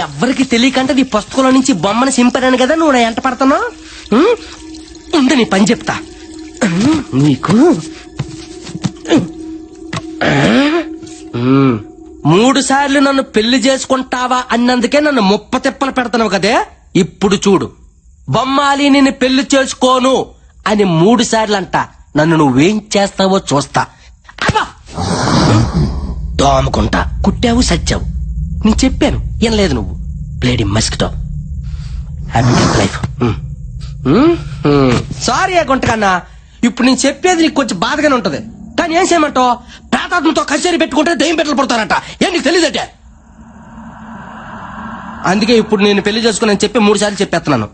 ఎవ్వరికి తెలియకంటే ఈ పుస్తకంలో నుంచి బొమ్మను సింపాను కదా నువ్వు ఎంట పడుతున్నావు. ఉండు నీ పని చెప్తా. నీకు 3 సార్లు నన్ను పెళ్లి చేసుకుంటావా అన్నందుకే నన్ను ముప్ప తిప్పలు పెడతావు కదే. ఇప్పుడు చూడు, బొమ్మాలి నిన్ను పెళ్లి చేసుకోను అని 3 సార్లు అంట. నన్ను నువ్వేం చేస్తావో చూస్తా. అబ్బా దోమకుంటా, కుట్టావు సచ్చావు. నేను చెప్పాను ఏం నువ్వు. ప్లేడి మస్కిటో. Happy life. సారీ గుంటకన్నా, ఇప్పుడు నేను చెప్పేది నీకు కొంచెం బాధగానే ఉంటది. కానీ ఏం చేయమంటావు? ప్రేతాత్మతో కచేరీ పెట్టుకుంటే దెయ్యం పెట్టలు పడతారంట. ఏం నీకు తెలియదటే? అందుకే ఇప్పుడు నేను పెళ్లి చేసుకుని చెప్పి 3 సార్లు చెప్పేస్తున్నాను.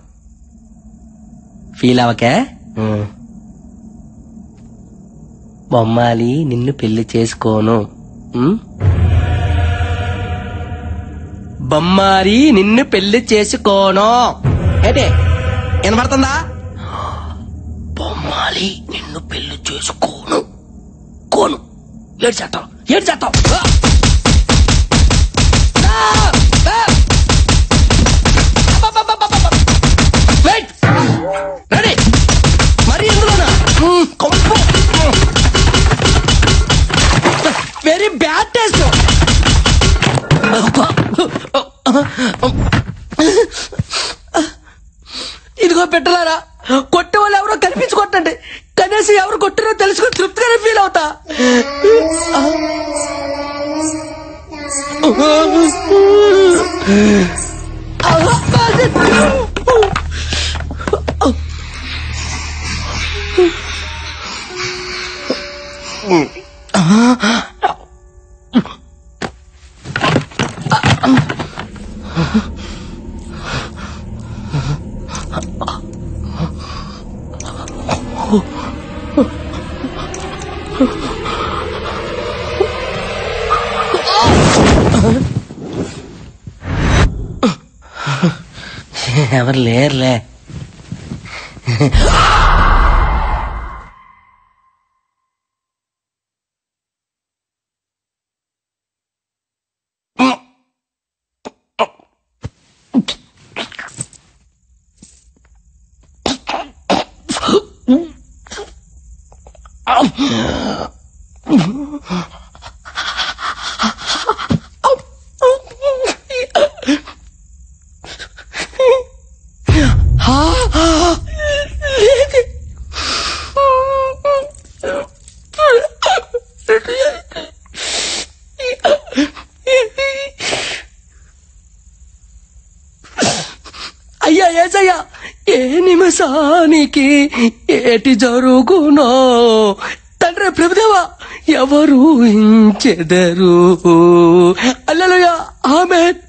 ఫీల్ అవకే. బొమ్మాలి నిన్ను పెళ్లి చేసుకోను. బొమ్మాలి నిన్ను పెళ్లి చేసుకోను. ఏంటి వినపడుతుందా? బొమ్మాలి నిన్ను పెళ్లి చేసుకోను. కోను ఏడు చేస్తావు. రెడీ మరి ఎందులోనా? Very bad taste. ఇదిగో పెట్టలారా, కొట్టే వాళ్ళు ఎవరో కనిపించుకోండి. కనీసం ఎవరు కొట్టారో తెలుసుకుని తృప్తిగానే ఫీల్ అవుతా. ఎవరు లేరులే. అయ్యా ఏసయ్యా, ఏ నిమిషానికి ఏటి జరుగునో తండ్రి ప్రభుదేవా ఎవరు ఊహించెదరు. హల్లెలూయా, ఆమేన్.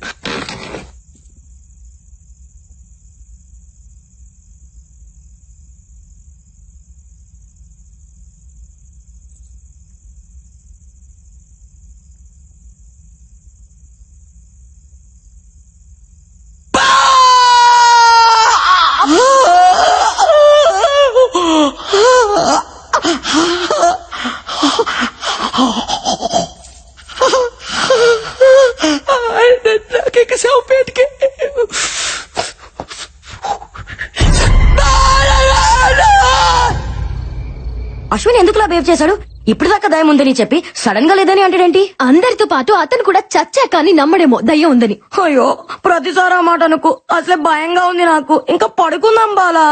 బిహేవ్ చేశాడు. ఇప్పుడు దాకా దయ్యం ఉందని చెప్పి సడన్ గా లేదని అంటాడేంటి? అందరితో పాటు అతను కూడా చచ్చా కానీ నమ్మడేమో దయ్యం ఉందని. అయ్యో ప్రతిసారి ఆ మాట అనుకో, అసలే భయంగా ఉంది నాకు. ఇంకా పడుకుందాం బాలా.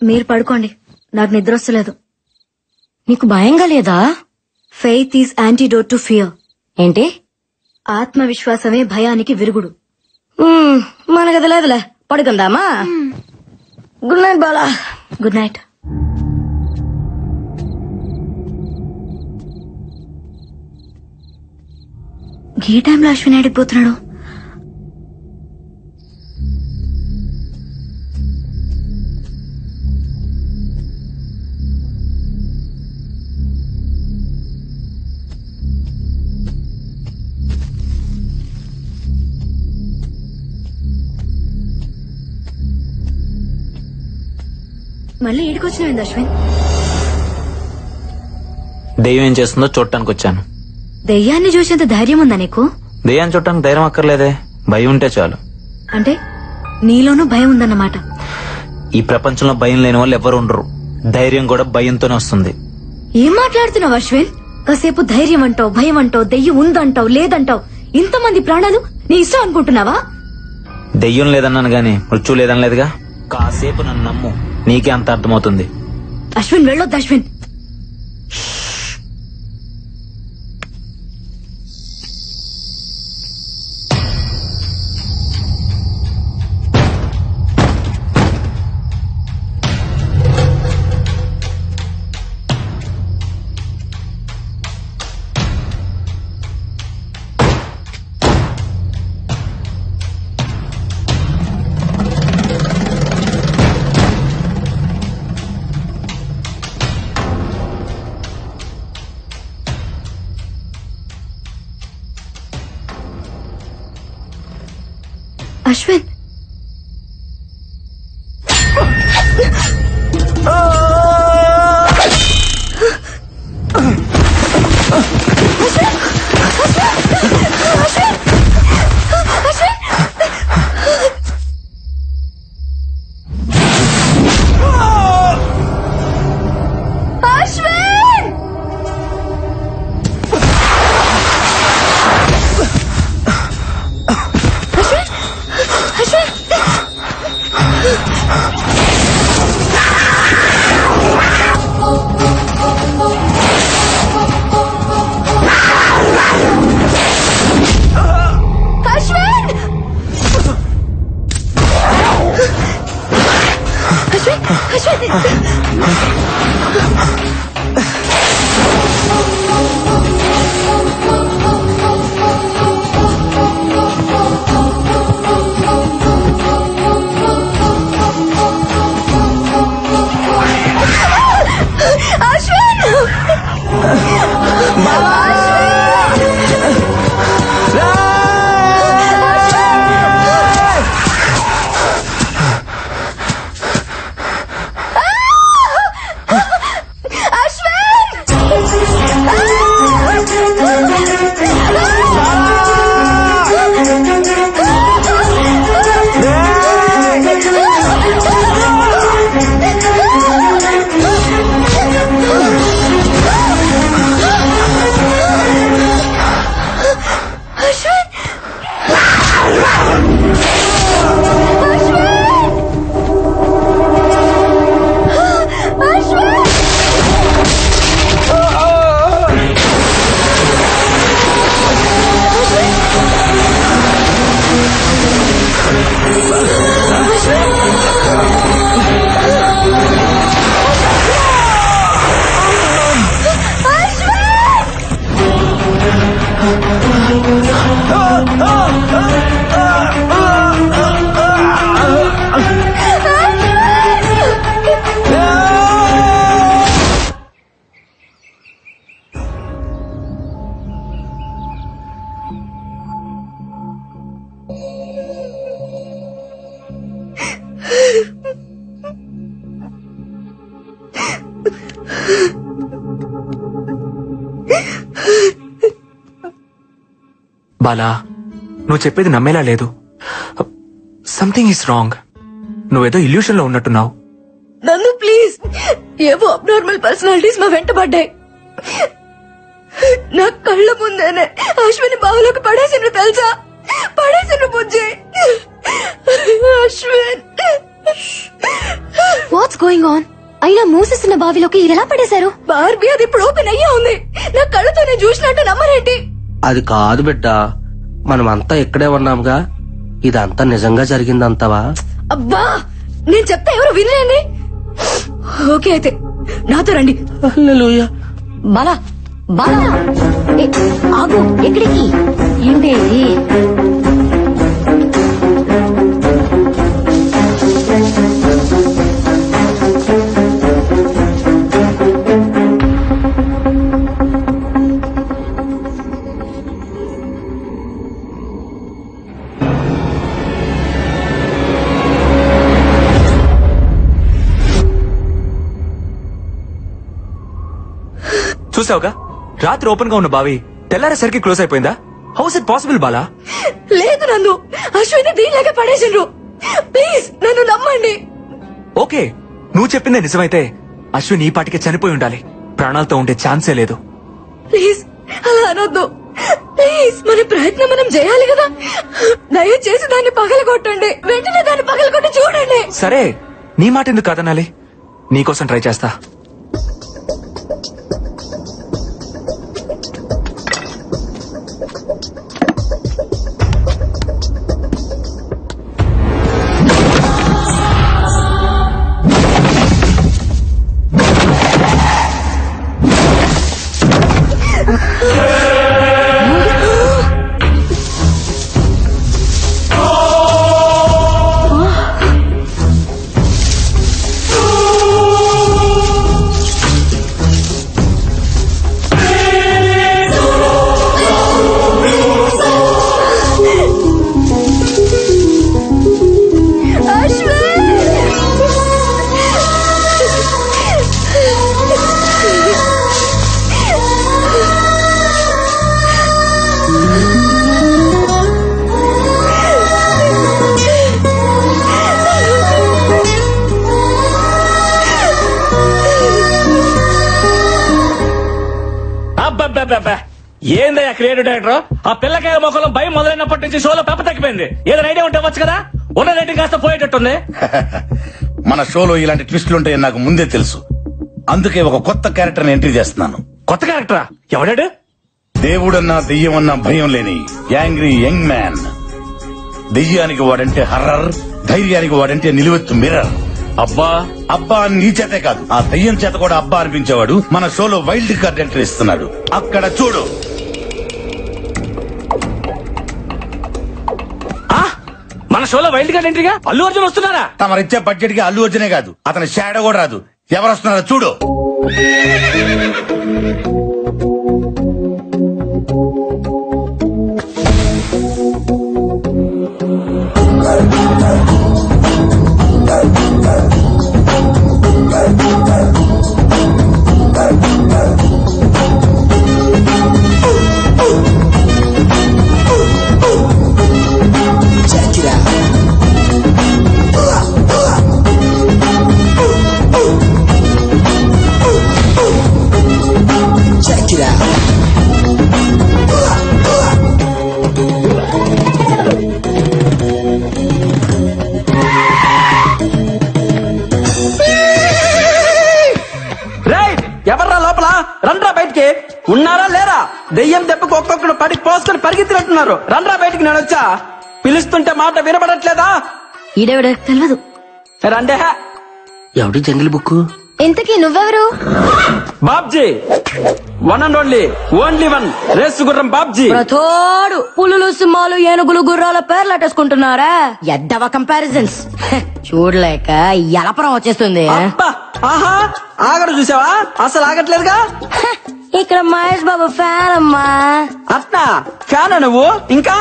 మీరు పడుకోండి, నాకు నిద్ర వస్తలేదు. నీకు భయంగా లేదా? Faith is antidote to fear. ఏంటి? ఆత్మవిశ్వాసమే భయానికి విరుగుడు. మనకది లేదులే, పడుకుందామా? Good night Bala. Good night. ఈ టైంలో అశ్విన్ అడిగిపోతున్నాడు. మళ్ళీ ఈడికొచ్చినాడు అశ్విన్. దెయ్యం ఏం చేస్తుందో చూడటానికి వచ్చాను. దెయ్యాన్ని చూసేంత ధైర్యం ఉందా నీకు? దెయ్యాన్ని చూడటానికి ధైర్యం అక్కర్లేదే, భయం ఉంటే చాలు. అంటే నీలోనూ భయం ఉందన్నమాట. ఈ ప్రపంచంలో భయం లేని వాళ్ళు ఎవరు ఉండరు. ధైర్యం కూడా భయంతోనే వస్తుంది. ఏం మాట్లాడుతున్నావు అశ్విన్? కాసేపు ధైర్యం అంటావు, భయం అంటావు, దెయ్యం ఉందంటావు, లేదంటావు. ఇంతమంది ప్రాణాలు నీ ఇష్టం అనుకుంటున్నావా? దెయ్యం లేదన్నాను గాని మృత్యు లేదనలేదుగా. కాసేపు నన్ను నమ్ము, నీకే అంత అర్థమవుతుంది. అశ్విన్ వెళ్ళొద్దు అశ్విన్. అశ్విన్ బాలా, నువ్వు చెప్పేది నమ్మేలా లేదు. Something is wrong. నువ్వేదో ఇల్యూషన్ లో ఉన్నట్టున్నావు. నన్ను ప్లీజ్ ఏవో అబ్నార్మల్ పర్సనాలిటీస్ మా వెంట పడ్డాయి. నా కళ్ళ ముందేనే అశ్విని బావులోకి పడేసిండ్రు తెలుసా, పడేసిండ్రు బుజ్జి. Ashwin, what's going on? అయినా మూసేస్తున్న బావిలోకి ఇది ఎలా పడేశారు? బార్బీ, అది ఇప్పుడు ఓపెన్ అయ్యే ఉంది. నా కళ్ళతో నేను చూసినట్టు నమ్మరేంటి? అది కాదు బిడ్డ, మనమంతా ఇక్కడే ఉన్నాంగా, ఇదంతా నిజంగా జరిగిందంతవా? అబ్బా, నేను చెప్తే ఎవరు వినలేండి. ఓకే అయితే నాతో రండి. బాలా బాలా, ఆగు. ఎక్కడికి? ఏంటి ఇది? చూసావుగా, రాత్రి ఓపెన్ గా ఉన్న బావి తెల్లారేసరికి క్లోజ్ అయిపోయిందా? House it possible Bala? లేదు నన్ను, అశ్విని దీనిలాగే పడేసిండ్రు. ప్లీజ్ నన్ను నమ్మండి. ఓకే, నువ్వు చెప్పిందే నిజమైతే అశ్విన్ ఈ పాటికే చనిపోయి ఉండాలి. ప్రాణాలతో ఉండే ఛాన్సే లేదు. ప్లీజ్ అలా అనొద్దు. ప్లీజ్, మన ప్రయత్నం మనం చేయాలి కదా. దయచేసి దాన్ని పగలగొట్టండి. వెంటనే దాన్ని పగలగొట్టి చూడండి. సరే, నీ మాట ఎందుకు కాదనాలి? నీకోసం ట్రై చేస్తా. ఏందయ్యా క్రియేటివ్ డైరెక్టర్, ఆ పిల్లకాయ మొక్కలో భయం మొదలైనప్పటి నుంచి షోలో పెప్ప తగ్గిపోయింది. ఏదైనా ఐడియా ఉంటే వచ్చు కదా. ఉన్న రేటింగ్ కాస్త పోయేటట్టుంది. మన షోలో ఇలాంటి ట్విస్టులు ఉంటాయని నాకు ముందే తెలుసు. అందుకే ఒక కొత్త క్యారెక్టర్ ఎంట్రీ చేస్తున్నాను. కొత్త క్యారెక్టరా? ఎవడాడు? దేవుడన్నా దెయ్యమన్నా భయం లేని యాంగ్రీ యంగ్ మ్యాన్. దెయ్యానికి వాడంటే హర్రర్, ధైర్యానికి వాడంటే నిలువెత్తు మిర్రర్. అబ్బా అబ్బా అని నీ చేతే కాదు, ఆ దెయ్యం చేత కూడా అబ్బా అనిపించేవాడు మన షోలో వైల్డ్ కార్డ్ ఎంట్రీ ఇస్తున్నాడు. అక్కడ చూడు. మన షోలో వైల్డ్ కార్డ్ ఎంట్రీగా అల్లు అర్జున్ వస్తున్నారా? తమరిచ్చే బడ్జెట్ కి అల్లు అర్జునే కాదు, అతని షాడో కూడా రాదు. ఎవరు వస్తున్నారో చూడు. ఎవర్రా లోపల? రండ్రా బయటికి. ఉన్నారా లేరా? దెయ్యం దెబ్బకు ఒక్కొక్కడు పడి పోసుకొని పరిగెత్తినట్టున్నారు. రండ్రా బయటికి. నేను వచ్చా. పిలుస్తుంటే మాట వినబడట్లేదా? ఈడెవడ తెలియదు. రండే. ఎవడి జంగిల్ బుక్? ఇంతకీ నువ్వెవరు? Babji, one and only one race గుర్రం బాబ్జీ. ప్రతోడు పులులు, సింహాలు, ఏనుగులు, గుర్రాల పేర్లు అట్టేసుకుంటున్నారా? ఎద్దవ కంపారిజన్స్ చూడలేక ఎలపరం వచ్చేస్తుంది. ఆహా, ఆగడు చూసావా? అసలు ఆగట్లేదుగా. ఇక్కడ మహేష్ బాబు ఫ్యాన్ అమ్మా. అట్నా? ఫ్యాన్ నువ్వు? ఇంకా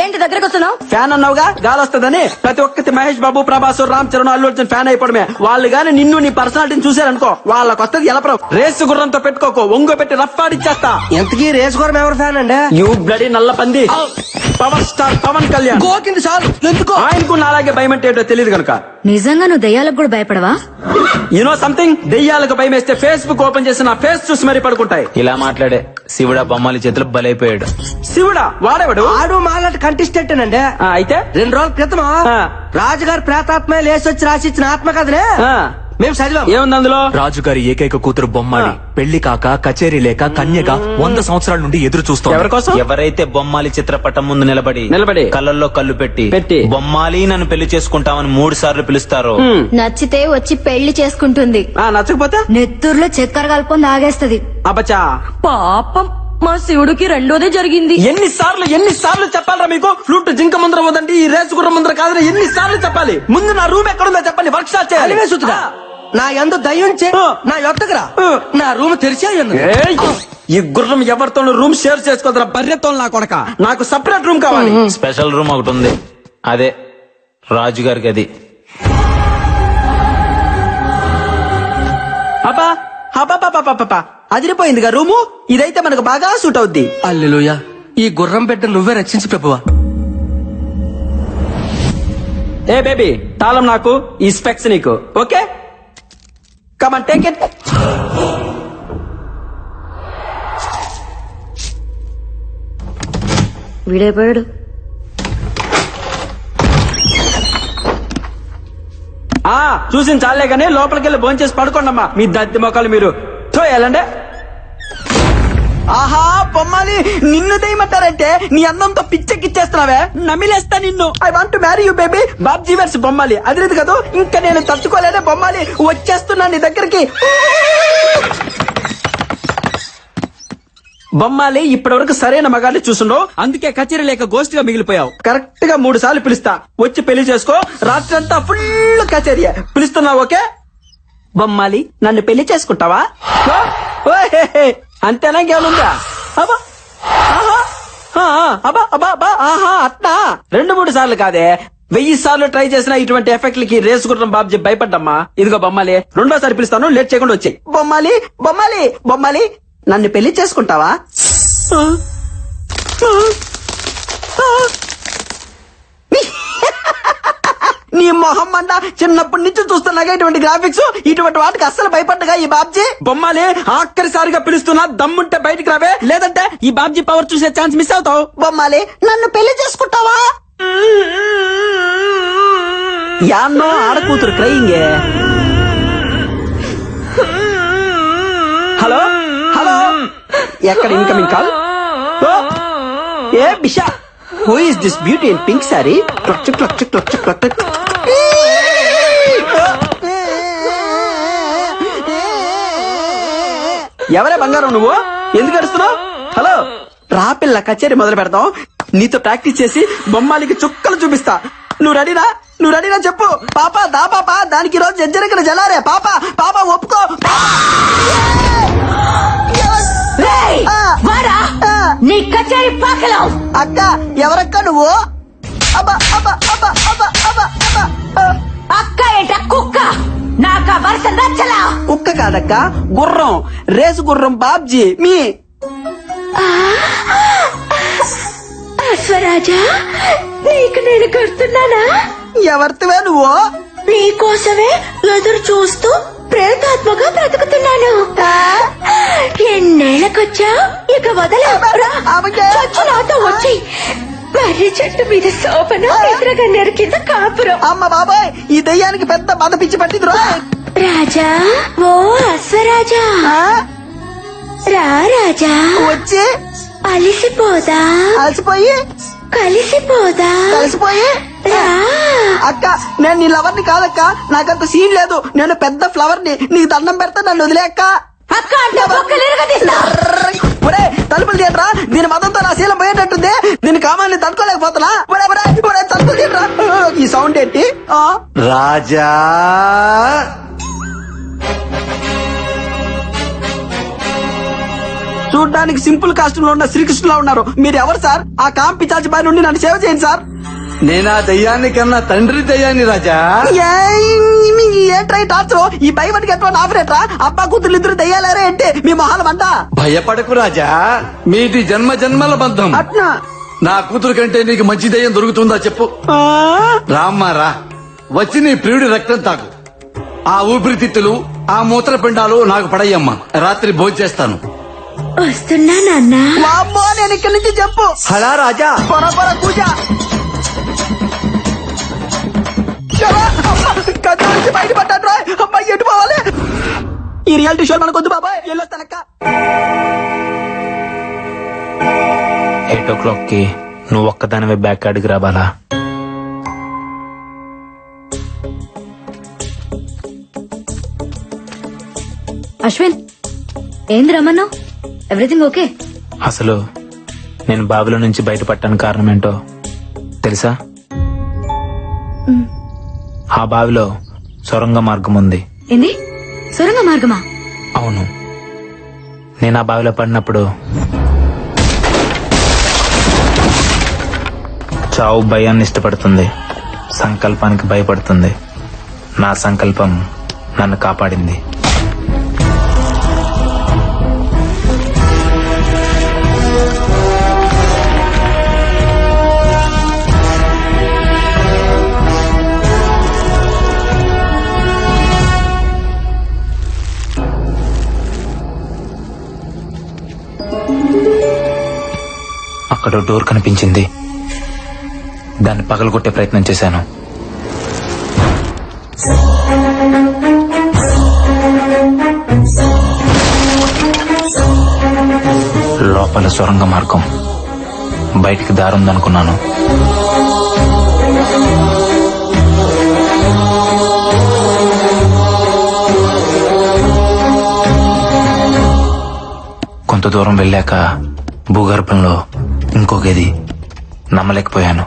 ఏంటి దగ్గరకు వస్తున్నావు? ఫ్యాన్ అన్నావుగా, గాలి వస్తుందని. ప్రతి ఒక్కటి మహేష్ బాబు, ప్రభాస్, రామ్ చరణ్, అల్లు అర్జున్ ఫ్యాన్ అయిపోవడమే. వాళ్ళు గాని నిన్ను నీ పర్సనాలిటీని చూసారనుకో, వాళ్ళకి వస్తుంది ఎలపరం. రేసు గుర్రంతో పెట్టుకోకో, ఒంగో పెట్టి రఫ్ ఆడిచ్చేస్తా. ఎంతకీ రేసు గుర్రం ఎవరు ఫ్యాన్ అండి? యూ బ్లడీ నల్ల పంది. Power star Pawan Kalyan. గోకింది చాలు. ఎందుకో ఆయనకు అలాగే భయం అంటే ఏంటో తెలియదు కనుక కనుక. నిజంగా నువ్వు దయ్యాలకు కూడా భయపడవా? యూనో సంథింగ్, దెయ్యాలకు భయం వేస్తే ఫేస్బుక్ ఓపెన్ చేసి నా ఫేస్ చూసి మరీ పడుకుంటాయి. ఇలా మాట్లాడే శివుడా బొమ్మాలి చేతులు బలైపోయాడు. శివుడా? వాడేవాడు? ఆడు మాలాంటి కంటెస్టెంట్ అండి. అయితే 2 రోజుల క్రితం రాజుగారు ప్రేతాత్మ లేసొచ్చి రాసిచ్చిన ఆత్మకథనే మేము చదివాం. ఏముంది అందులో? రాజుగారి ఏకైక కూతురు బొమ్మాలి పెళ్లి కాక కచేరీ లేక కన్యగా 100 సంవత్సరాల నుండి ఎదురు చూస్తోంది. ఎవరి కోసం? ఎవరైతే బొమ్మాలి చిత్రపటం ముందు నిలబడి కళ్ళల్లో కళ్ళు పెట్టి బొమ్మాలి నన్ను పెళ్లి చేసుకుంటామని 3 సార్లు పిలుస్తారో నచ్చితే వచ్చి పెళ్లి చేసుకుంటుంది. నచ్చకపోతే నెత్తూరులో చక్కెర కలుపుకొని తాగేస్తది. అబ్బచా పాపం మా శివుడికి రెండోదే జరిగింది. ఎన్నిసార్లు చెప్పాలరా మీకు? ఫ్లూట్ జింక ముందర పోదండి, ఈ రేసు గుర్రం ముందర కాదని ఎన్నిసార్లు చెప్పాలి? ముందు నా రూమ్ ఎక్కడుందో చెప్పండి, వర్క్ షాప్ చేయాలి. నా ఎందు దయ్యం నా యొక్కరా నా రూమ్ తెరిచే ఈ గుర్రం ఎవరితో రూమ్ షేర్ చేసుకోదరా బర్రెతో నా కొడక. నాకు సపరేట్ రూమ్ కావాలి. స్పెషల్ రూమ్ ఒకటి ఉంది, అదే రాజుగారికి. అది అబ్బా అబ్బా అదిరిపోయిందిగా రూము. ఇదైతే మనకు బాగా సూట్ అవుద్ది. అల్లెలుయా, ఈ గుర్రం బిడ్డ నువ్వే రక్షించి ప్రభువా. ఏ బేబీ, తాళం నాకు, ఈ స్పెక్స్ నీకు. Okay, come on take it. వీడైపోయాడు. చూసిన చాలే గానీ లోపలికి వెళ్ళి భోంచేసి పడుకోండమ్మా. మీ దత్తి మొక్కలు మీరు వెళ్ళండి. ఆహా బొమ్మాలి, నిన్ను దేయమంటారంటే నీ అందంతో పిచ్చెక్కిచ్చేస్తున్నావే, నమిలేస్తా నిన్ను. I want to marry you baby. Babji వర్స్ బొమ్మాలి, అదిలేదు కదా. ఇంకా నేను తట్టుకోలేనే బొమ్మాలి, వచ్చేస్తున్నా నీ దగ్గరికి. బొమ్మాలి, ఇప్పటి వరకు సరైన మగాన్ని చూసుండవు, అందుకే కచేరీ లేక గోస్ట్ గా మిగిలిపోయావు. కరెక్ట్ గా 3 సార్లు పిలుస్తా, వచ్చి పెళ్లి చేసుకో. రాత్రి అంతా ఫుల్ కచేరీ. పిలుస్తున్నావు ఓకే? బొమ్మాలి, నన్ను పెళ్లి చేసుకుంటావా? అంతేనా? ఇంకేమనుందా? అబ్బా అట్నా 2-3 సార్లు కాదే, 1000 సార్లు ట్రై చేసినా ఇటువంటి ఎఫెక్ట్లకి రేసు గుర్రం బాబ్జీ భయపడ్డమ్మా. ఇదిగో బొమ్మాలి, 2వ సారి పిలుస్తాను, లేట్ చేయకుండా వచ్చాయి. బొమ్మాలి బొమ్మాలి బొమ్మాలి, నన్ను పెళ్లి చేసుకుంటావా? నీ మొహం మండ, చిన్నప్పటి నుంచి చూస్తున్నాగా ఇటువంటి గ్రాఫిక్స్. ఇటువంటి వాటికి అస్సలు భయపడ్డగా ఈ బాబ్జీ. బొమ్మాలి, ఆఖరిసారిగా పిలుస్తున్నా, దమ్ముంటే బయటికి రావే, లేదంటే ఈ బాబ్జీ పవర్ చూసే ఛాన్స్ మిస్ అవుతావు. బొమ్మాలి, నన్ను పెళ్లి చేసుకుంటావా? యాన్నో ఆడకూతురు క్రయింగే. హలో హలో, ఎక్కడ incoming call? A Bisha, who is this beauty in pink sorry? Clutch clutch clutch clutch. ఎవరే బంగారం నువ్వు? ఎందుకు అరుస్తున్నావు? హలో, రా పిల్ల, కచేరీ మొదలు పెడతాం. నీతో ప్రాక్టీస్ చేసి బొమ్మాలికి చుక్కలు చూపిస్తా. నువ్వు రెడీనా చెప్పు. పాప దా పాప, దానికి రోజు జజ్జరకన జలారే. పాప పాప ఒప్పుకో. నీ కచేరీ పాకలో. అక్క, ఎవరక్క నువ్వు? అక్క ఏంట కుక్క? నాకా వరుస నచ్చలా. కుక్క కాదక్క, గుర్రం, రేసు గుర్రం బాబ్జీ. మీ అశ్వరాజా, నీకు నేను కడుతున్నానా? ఎవరివే నువ్వు? నీకోసమే ఎదురు చూస్తూ ప్రేతాత్మగా బ్రతుకుతున్నాను. ఎన్నేళ్ళకొచ్చా, ఇక వదల. నాతో వచ్చి మర్రి చెట్టు మీద శోభన, ఎదురగన్నేరు కింద కాపురం. అమ్మ బాబాయ్, ఈ దయ్యానికి పెద్ద బాధ పిచ్చి పట్టింది. రాజా, ఓ అశ్వరాజా, రా రాజా, వచ్చి అలిసిపోదా? అలసిపోయి కలిసిపోయి రా. అక్క, నేను నీ లవర్ ని కాదక్క, నాకంత సీన్ లేదు. నేను పెద్ద ఫ్లవర్ ని, నీకు దండం పెడతా, నన్ను వదిలే అక్క. తలుపులు తీయట్రా, దీని మతంతో నా శీలం పోయేటట్టుంది. దీని కామాన్ని తట్టుకోలేకపోతున్నా. తలుపులు తీయట్రా. ఈ సౌండ్ ఏంటి? రాజా, చూడ్డానికి సింపుల్ కాస్ట్యూమ్ లో ఉన్న శ్రీకృష్ణులా ఉన్నారు. మీరు ఎవరు సార్? ఆ కాం పిచాచి బారి నుండి నన్ను సేవ చేయండి సార్. నేనా దయ్యాన్ని కన్నా తండ్రి దయ్యాన్ని రాజా. ఏంట్రా టార్చర్? ఈ భయపడికి ఎటువంటి ఆఫరేట్రా? అబ్బా కూతురు ఇద్దరు దయ్యాలారే అంటే మీ మొహాలం అంట. భయపడకు రాజా, మీది జన్మ జన్మల బంధం. అట్నా? నా కూతురు కంటే నీకు మంచి దయ్యం దొరుకుతుందా చెప్పు. రామ్మా రా. వచ్చి నీ ప్రియుడి రక్తం తాగు. ఆ ఊపిరితిత్తులు, ఆ మూత్రపిండాలు నాకు పడయ్యమ్మా. రాత్రి భోంచేస్తాను. వస్తున్నా నాన్న. నేను ఇక్కడి నుంచి చెప్పు. హలా రాజా. పొర పూజ. కథ నుంచి బయటపడ్డాడు రా. అమ్మాయి ఎటు పోవాలి? ఈ రియాలిటీ షో మనకొద్దు బాబాయ్. వెళ్ళొస్తానక్క. 8 o'clock నువ్వు ఒక్కదానివే బ్యాక్ అడిగి రాబాలా? అశ్విన్, ఏంది రమ్మన్నావు? Everything okay? అసలు నేను బావిలో నుంచి బయటపడటానికి కారణం ఏంటో తెలుసా? ఆ బావిలో సొరంగ మార్గం ఉంది. ఏంది? సొరంగ మార్గమా? అవును. నేను ఆ బావిలో పడినప్పుడు చావు భయాన్ని ఇష్టపడుతుంది, సంకల్పానికి భయపడుతుంది. నా సంకల్పం నన్ను కాపాడింది. అక్కడ డోర్ కనిపించింది. దాన్ని పగలగొట్టే ప్రయత్నం చేశాను. లోపల సొరంగ మార్గం, బయటికి దారుందనుకున్నాను. కొంత దూరం వెళ్ళాక భూగర్భంలో ఇంకో గది. నమ్మలేకపోయాను.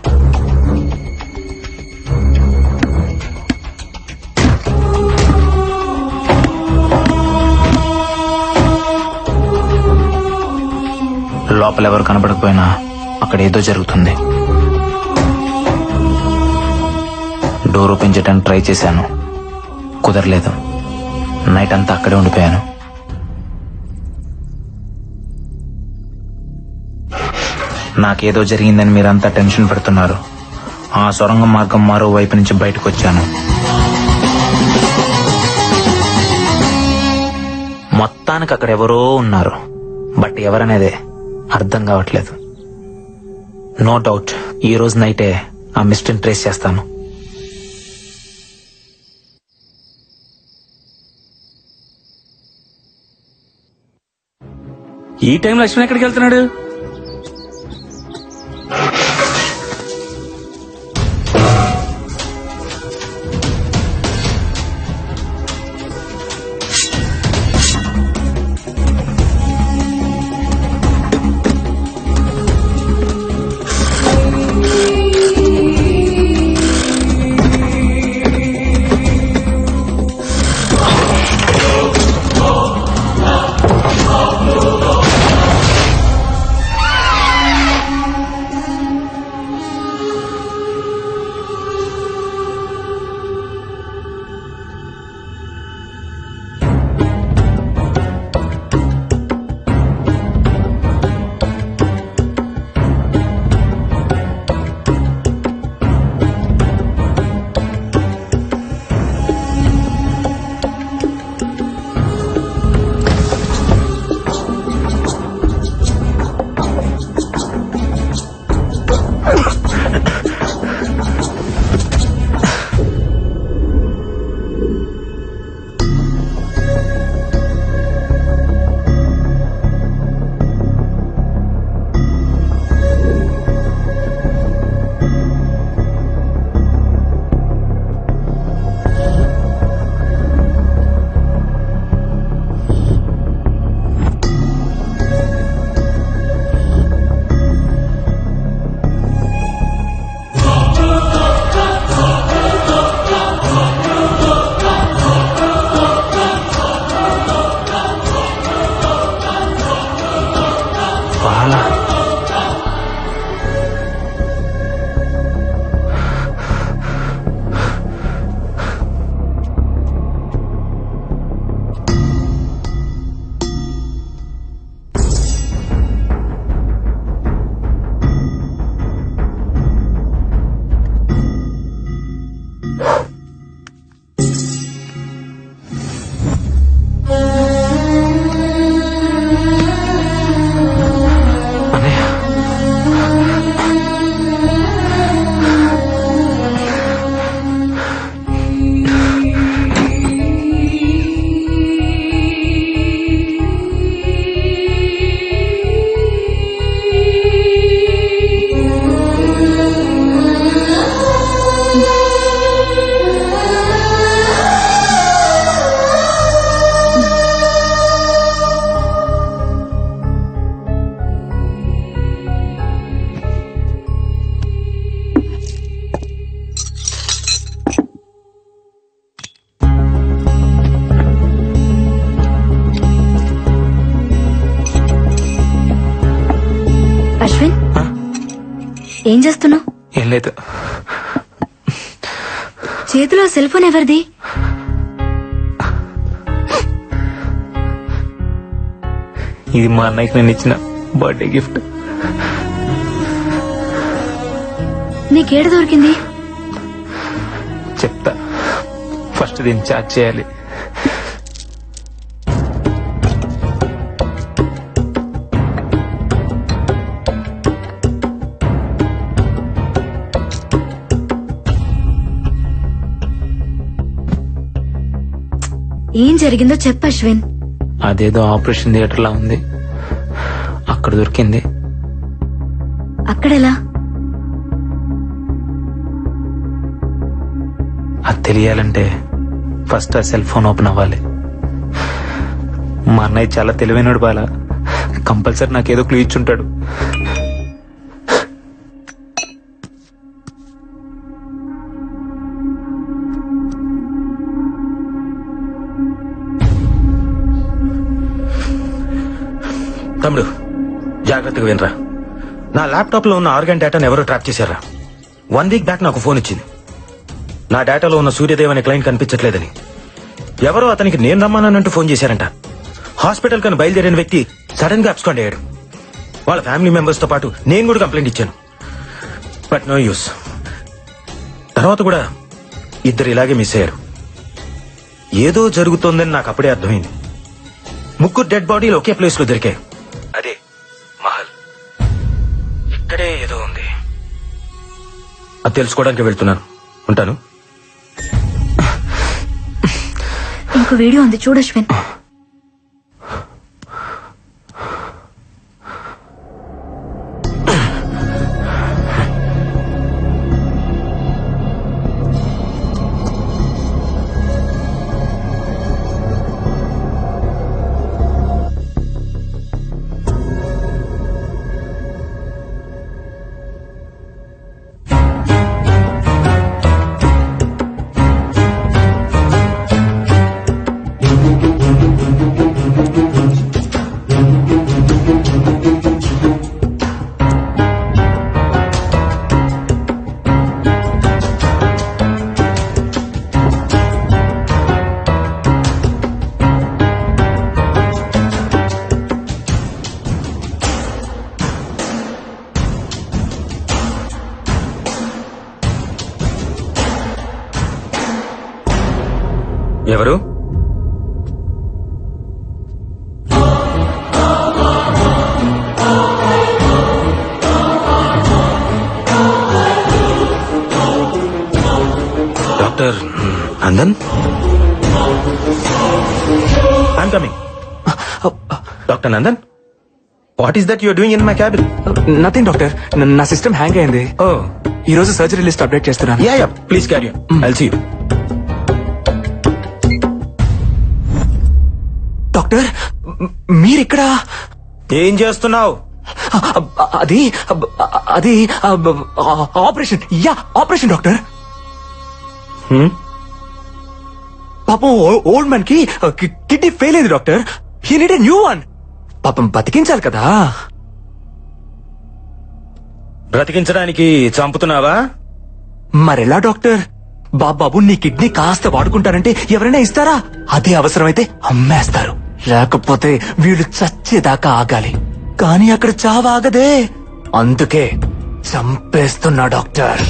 లోపల ఎవరు కనబడకపోయినా అక్కడ ఏదో జరుగుతుంది. డోర్ ఓపెన్ చేయడానికి ట్రై చేశాను, కుదరలేదు. నైట్ అంతా అక్కడే ఉండిపోయాను. నాకేదో జరిగిందని మీరంతా టెన్షన్ పెడుతున్నారు. ఆ సొరంగ మార్గం మరో వైపు నుంచి బయటకు వచ్చాను. మొత్తానికి అక్కడ ఎవరో ఉన్నారు, బట్ ఎవరనేదే అర్థం కావట్లేదు. నో డౌట్ ఈ రోజు నైటే ఆ మిస్టరీని ట్రేస్ చేస్తాను. ఈ టైంలో లక్ష్మణ్ ఎక్కడికి వెళ్తున్నాడు? అశ్విన్ ఏం చేస్తున్నావు? ఏం లేదు. చేతిలో సెల్ ఫోన్ ఎవరిది? ఇది మా అన్నయ్యకి నేను ఇచ్చిన బర్త్డే గిఫ్ట్. నీకేడ దొరికింది? చెప్తా, ఫస్ట్ దీన్ని చార్జ్ చేయాలి. ఏం జరిగిందో చెప్పు అశ్విన్. అదేదో ఆపరేషన్ థియేటర్ లా ఉంది, అక్కడ దొరికింది. అక్కడెలా? అది తెలియాలంటే ఫస్ట్ ఆ సెల్ ఫోన్ ఓపెన్ అవ్వాలి. మా అన్నయ్య చాలా తెలివైనడు బాలా, కంపల్సరీ నాకేదో క్లూ ఇచ్చుంటాడు. తమ్ముడు జాగ్రత్తగా వినరా. నా ల్యాప్టాప్ లో ఉన్న ఆర్గాన్ డేటాను ఎవరో ట్రాప్ చేశారా. 1 వీక్ బ్యాక్ నాకు ఫోన్ వచ్చింది. నా డేటాలో ఉన్న సూర్యదేవ్ అనే క్లయింట్ కనిపించట్లేదని. ఎవరో అతనికి నేను రమ్మానంటూ ఫోన్ చేశారంట. హాస్పిటల్ కని బయలుదేరిన వ్యక్తి సడన్ గా అబ్స్కాండ్ అయ్యాడు. వాళ్ళ ఫ్యామిలీ మెంబర్స్ తో పాటు నేను కూడా కంప్లైంట్ ఇచ్చాను, బట్ నో యూస్. తర్వాత కూడా 2 ఇలాగే మిస్ అయ్యారు. ఏదో జరుగుతోందని నాకు అప్పుడే అర్థమైంది. 3 డెడ్ బాడీలు ఒకే ప్లేస్ లో దొరికాయి. అదే మహల్. ఇక్కడే ఏదో ఉంది. అది తెలుసుకోవడానికి వెళ్తున్నాను. ఉంటాను. ఇంకో వీడియో ఉంది చూడు అశ్విన్. ఎవరు? Doctor Nandan? I'm coming. Doctor Nandan, what is that you're doing in my cabin? Nothing doctor, నా సిస్టమ్ హ్యాంగ్ అయింది. ఈ రోజు సర్జరీ లిస్ట్ అప్డేట్ చేస్తున్నాను. Yeah yeah, please carry on. I'll see you. Doctor, మీరిక్కడ ఏం చేస్తున్నావు? అది అది ఆపరేషన్. Yeah, operation doctor. పాపం ఓల్డ్ మ్యాన్ కి కిడ్నీ ఫెయిల్ అయింది doctor. He need a new one. పాపం బతికించాలి కదా. బ్రతికించడానికి చంపుతున్నావా? మరెలా డాక్టర్? బాబు నీ కిడ్నీ కాస్త వాడుకుంటారంటే ఎవరైనా ఇస్తారా? అదే అవసరమైతే అమ్మేస్తారు. లేకపోతే వీళ్ళు చచ్చేదాకా ఆగాలి. కానీ అక్కడ చావాగదే, అందుకే చంపేస్తున్నా డాక్టర్.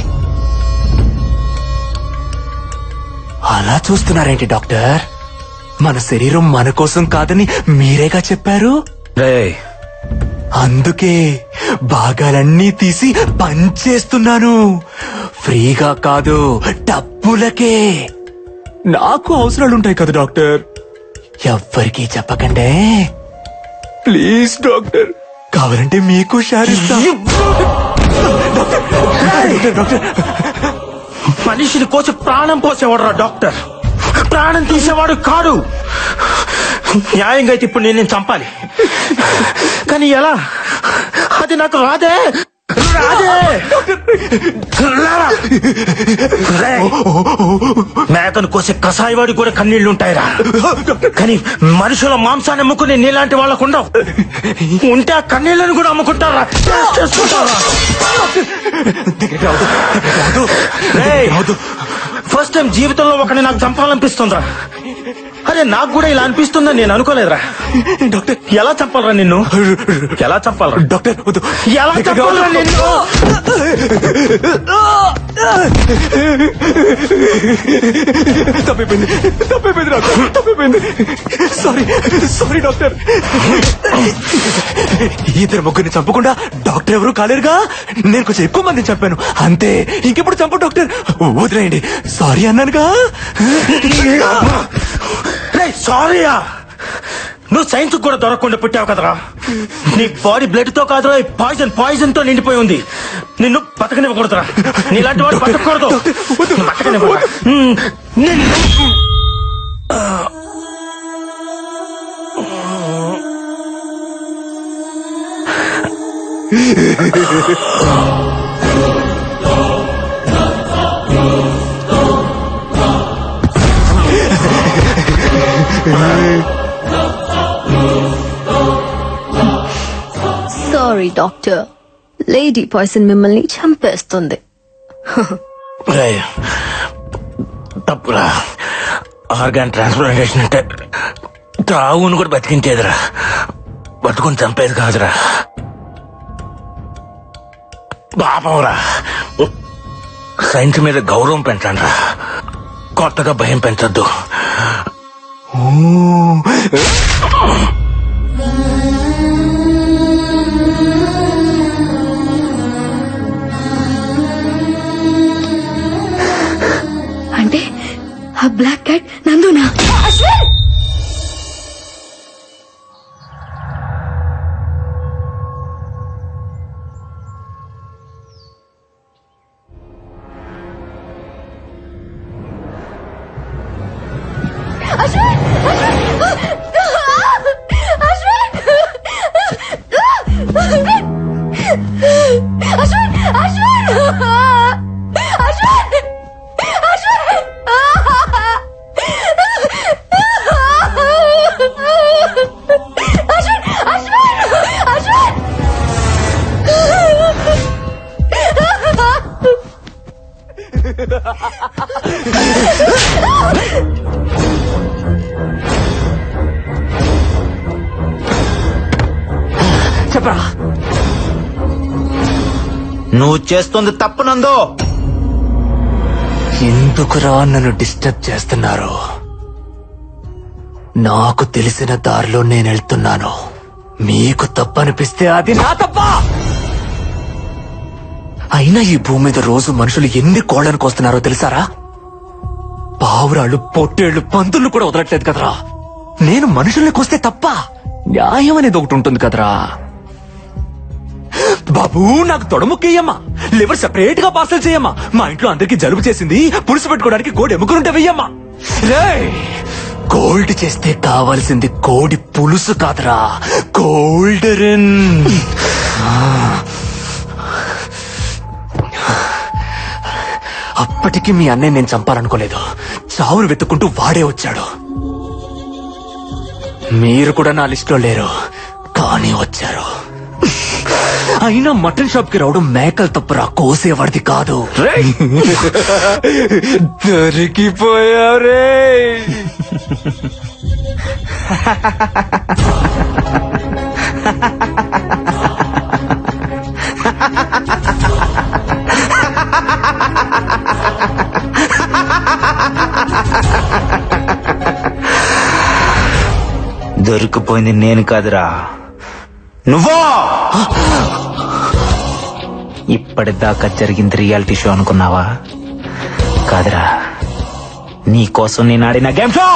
అలా చూస్తున్నారేంటి డాక్టర్? మన శరీరం మన కోసం కాదని మీరేగా చెప్పారు. అందుకే భాగాలన్నీ తీసి పంచేస్తున్నాను. ఫ్రీగా కాదు, డబ్బులకే. నాకు అవసరాలుంటాయి కదా డాక్టర్. ఎవ్వరికీ చెప్పకండే ప్లీజ్ డాక్టర్. కావాలంటే మీకు షేర్ ఇస్తా. మనిషిని కోసి ప్రాణం పోసేవాడు డాక్టర్, ప్రాణం తీసేవాడు కాడు. న్యాయంగా అయితే ఇప్పుడు నేను చంపాలి, కానీ ఎలా? అది నాకు రాదే. మేకను కోసే కసాయివాడి కూడా కన్నీళ్లుంటాయిరా, కానీ మనుషుల మాంసాన్ని అమ్ముకునే నీలాంటి వాళ్ళకు ఉండవు. ఉంటే ఆ కన్నీళ్లను కూడా అమ్ముకుంటారా, చేసుకుంటారా? ఫస్ట్ టైం జీవితంలో ఒకరిని నాకు చంపాలనిపిస్తుందిరా. అరే నాకు కూడా ఇలా అనిపిస్తుందని నేను అనుకోలేదురా. డాక్టర్ ఎలా చంపాలరా నిన్ను? ఎలా చంపాలరా డాక్టర్? ఎలా చంపాలరా నిన్ను? తప్పిపోయింది సారీ డాక్టర్. ఇద్దరు ముగ్గురిని చంపకుండా డాక్టర్ ఎవరు కాలేరుగా. నేను కొంచెం ఎక్కువ మందిని చంపాను అంతే. ఇంకెప్పుడు చంపు డాక్టర్, వదిలేయండి. సారీ అన్నానుగా. సారీయా, నువ్వు సైన్స్ కూడా దొరకకుండా పుట్టావు కదరా. నీ బాడీ బ్లడ్ తో కాదురా, పాయిజన్ తో నిండిపోయి ఉంది. నిన్ను బతకనివ్వకూడదురా. నీలాంటి వాడు బతకూడదు. సారీ డాక్టర్, లేడీ పాయిజన్ మిమ్మల్ని చంపేస్తుంది. తప్పురా. ఆర్గాన్ ట్రాన్స్ప్లాంటేషన్ అంటే తావును కూడా బతికించేదిరా, బతుకుని చంపేది కాదురా. పాపంరా. సైన్స్ మీద గౌరవం పెంచండి రా, కొత్తగా భయం పెంచొద్దు. అంటే ఆ బ్లాక్ క్యాట్ నందునా? చెప్పరా, నువ్వు చేస్తుంది తప్పు నందు. ఎందుకురా నన్ను డిస్టర్బ్ చేస్తున్నారు? నాకు తెలిసిన దారిలో నేను వెళ్తున్నాను. మీకు తప్పనిపిస్తే అది నా తప్ప. అయినా ఈ భూమి మీద రోజు మనుషులు ఎన్ని కోళ్లను కోస్తున్నారో తెలుసారా? పావురాళ్ళు, పొట్టేళ్లు, పందులు కూడా వదలట్లేదు కదరా. నేను మనుషుల్ని కోస్తే తప్ప? న్యాయం అనేది ఒకటి ఉంటుంది కదరా. బాబు నాకు తొడముక్కయ్యమ్మా, లివర్ సెపరేట్ గా పార్సల్ చేయమ్మా. మా ఇంట్లో అందరికి జలుబు చేసింది, పులుసు పెట్టుకోవడానికి కోడి ఎముకలుంటే వెయ్యమ్మా. గోల్డ్ చేస్తే కావాల్సింది కోడి పులుసు కాదురా, గోల్డెన్. అప్పటికి మీ అన్నయ్య నేను చంపాలనుకోలేదు. చావును వెతుక్కుంటూ వాడే వచ్చాడు. మీరు కూడా నా లిస్ట్ లో లేరు, కానీ వచ్చారు. అయినా మటన్ షాప్ కి రావడం మేకలు తప్పురా, కోసేవాడిది కాదు. దొరికిపోయారే. దొరికిపోయింది నేను కాదురా, నువ్వో. ఇప్పటిదాకా జరిగింది రియాలిటీ షో అనుకున్నావా? కాదురా, నీ కోసం నేను ఆడిన గేమ్ షో.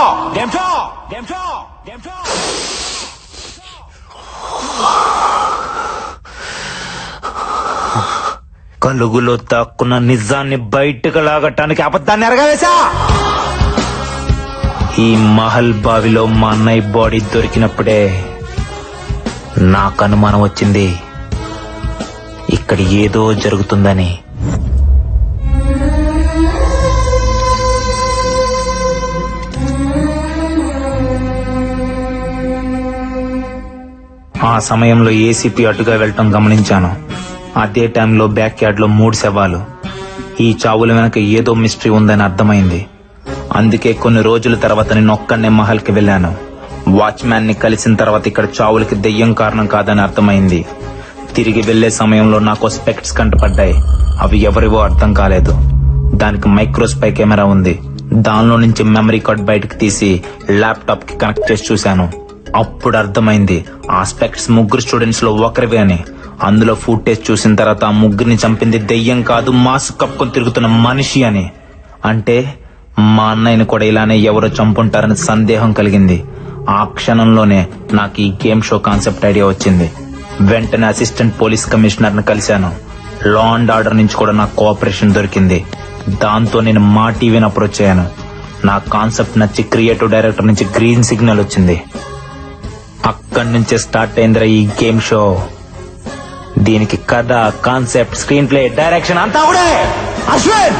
కలుగులో తాక్కున్న నిజాన్ని బయటకు లాగటానికి అబద్ధాన్ని ఎరగవేశా. ఈ మహల్ బావిలో మా అన్నయ్య బాడీ దొరికినప్పుడే నాకు అనుమానం వచ్చింది. ఇక ఇక్కడ ఏదో జరుగుతుందని. ఆ సమయంలో ఏసీపీ అటుగా వెళ్ళటం గమనించాను. అదే టైంలో బ్యాక్ యార్డ్ లో 3 శవాలు. ఈ చావుల వెనక ఏదో మిస్టరీ ఉందని అర్థమైంది. అందుకే కొన్ని రోజుల తర్వాత నేను ఒక్కనే మహల్ కి వెళ్ళాను. వాచ్మ్యాన్ ని కలిసిన తర్వాత ఇక్కడ చావులకి దెయ్యం కారణం కాదని అర్థమైంది. తిరిగి వెళ్లే సమయంలో నాకు స్పెక్ట్స్ కంటపడ్డాయి. అవి ఎవరివో అర్థం కాలేదు. దానికి మైక్రోస్పై కెమెరా ఉంది. దానిలో నుంచి మెమరీ కార్డ్ బయటకు తీసి ల్యాప్టాప్ కి కనెక్ట్ చేసి చూశాను. అప్పుడు అర్థమైంది ఆ స్పెక్ట్స్ 3 స్టూడెంట్స్ లో ఒకరివే అని. అందులో ఫుటేజ్ చూసిన తర్వాత ఆ 3ని చంపింది దెయ్యం కాదు, మాస్క్ కప్పుకొని తిరుగుతున్న మనిషి అని. అంటే మా అన్నయ్యని కూడా ఇలానే ఎవరో చంపుంటారని సందేహం కలిగింది. ఆ క్షణంలోనే నాకు ఈ గేమ్ షో కాన్సెప్ట్ ఐడియా వచ్చింది. వెంటనే అసిస్టెంట్ పోలీస్ కమిషనర్ ని కలిశాను. లా అండ్ ఆర్డర్ నుంచి కూడా నాకు కోఆపరేషన్ దొరికింది. దాంతో నేను మా టీవీని అప్రోచ్ అయ్యాను. నా కాన్సెప్ట్ నచ్చి క్రియేటివ్ డైరెక్టర్ నుంచి గ్రీన్ సిగ్నల్ వచ్చింది. అక్కడి నుంచే స్టార్ట్ అయిందిరా ఈ గేమ్ షో. దీనికి కథ, కాన్సెప్ట్, స్క్రీన్ ప్లే, డైరెక్షన్ అంతా కూడా అశ్విన్.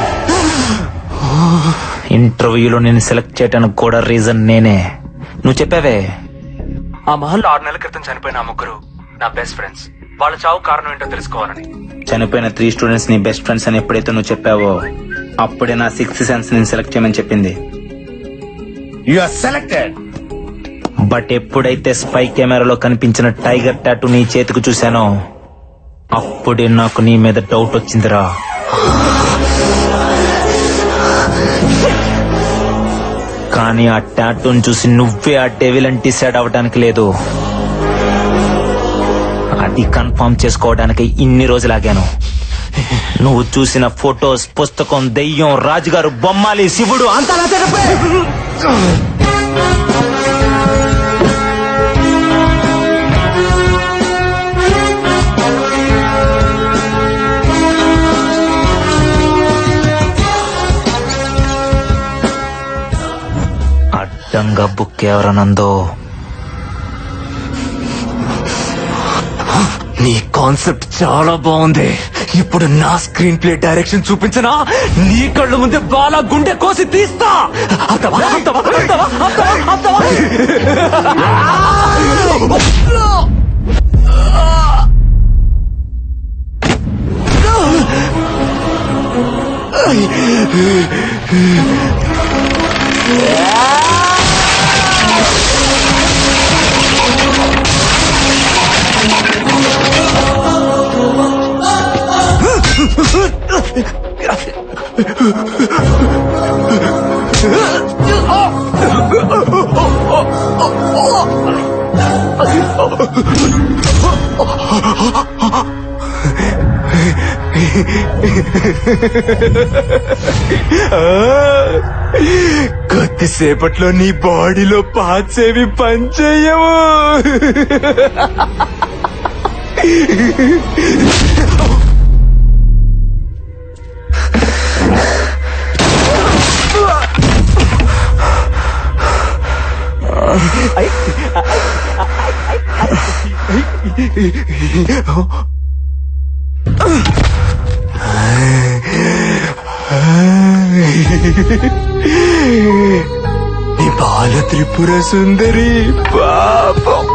ఇంటర్వ్యూలో నేను సెలెక్ట్ చేయడానికి కూడా రీజన్ నేనే. నువ్వు చెప్పావే ఆ మహల్లో 6 నెలల క్రితం చనిపోయిన ఆ 3 నా బెస్ట్ ఫ్రెండ్స్. వాళ్ళ చావు కారణం ఏంటో తెలుసుకోవాలని. చనిపోయిన 3 స్టూడెంట్స్ నీ బెస్ట్ ఫ్రెండ్స్ అని ఎప్పుడైతే నువ్వు చెప్పావో అప్పుడే నా 6th సెన్స్ నేను సెలెక్ట్ చేయమని చెప్పింది. You are selected. బట్ ఎప్పుడైతే స్పై కెమెరాలో కనిపించిన టైగర్ టాటూ నీ చేతికి చూశానో అప్పుడే నాకు నీ మీద డౌట్ వచ్చిందిరా. కానీ ఆ టాటూని చూసి నువ్వే ఆ డెవిల్ అని డిసైడ్ అవ్వడానికి లేదు. అది కన్ఫర్మ్ చేసుకోవడానికి ఇన్ని రోజులాగాను. నువ్వు చూసిన ఫొటోస్, పుస్తకం, దెయ్యం, రాజుగారు, బొమ్మాలి, శివుడు అంతా నా తరపే. అడ్డంగా బుక్ ఎవరనందో. నీ కాన్సెప్ట్ చాలా బాగుంది. ఇప్పుడు నా స్క్రీన్ ప్లే డైరెక్షన్ చూపించనా? నీ కళ్ళు ముందే బాలా గుండె కోసి తీస్తా. కొద్దిసేపట్లో నీ బాడీలో పార్ట్స్ ఏవి పనిచేయవు. నీ బాల త్రిపుర సుందరి పాపం.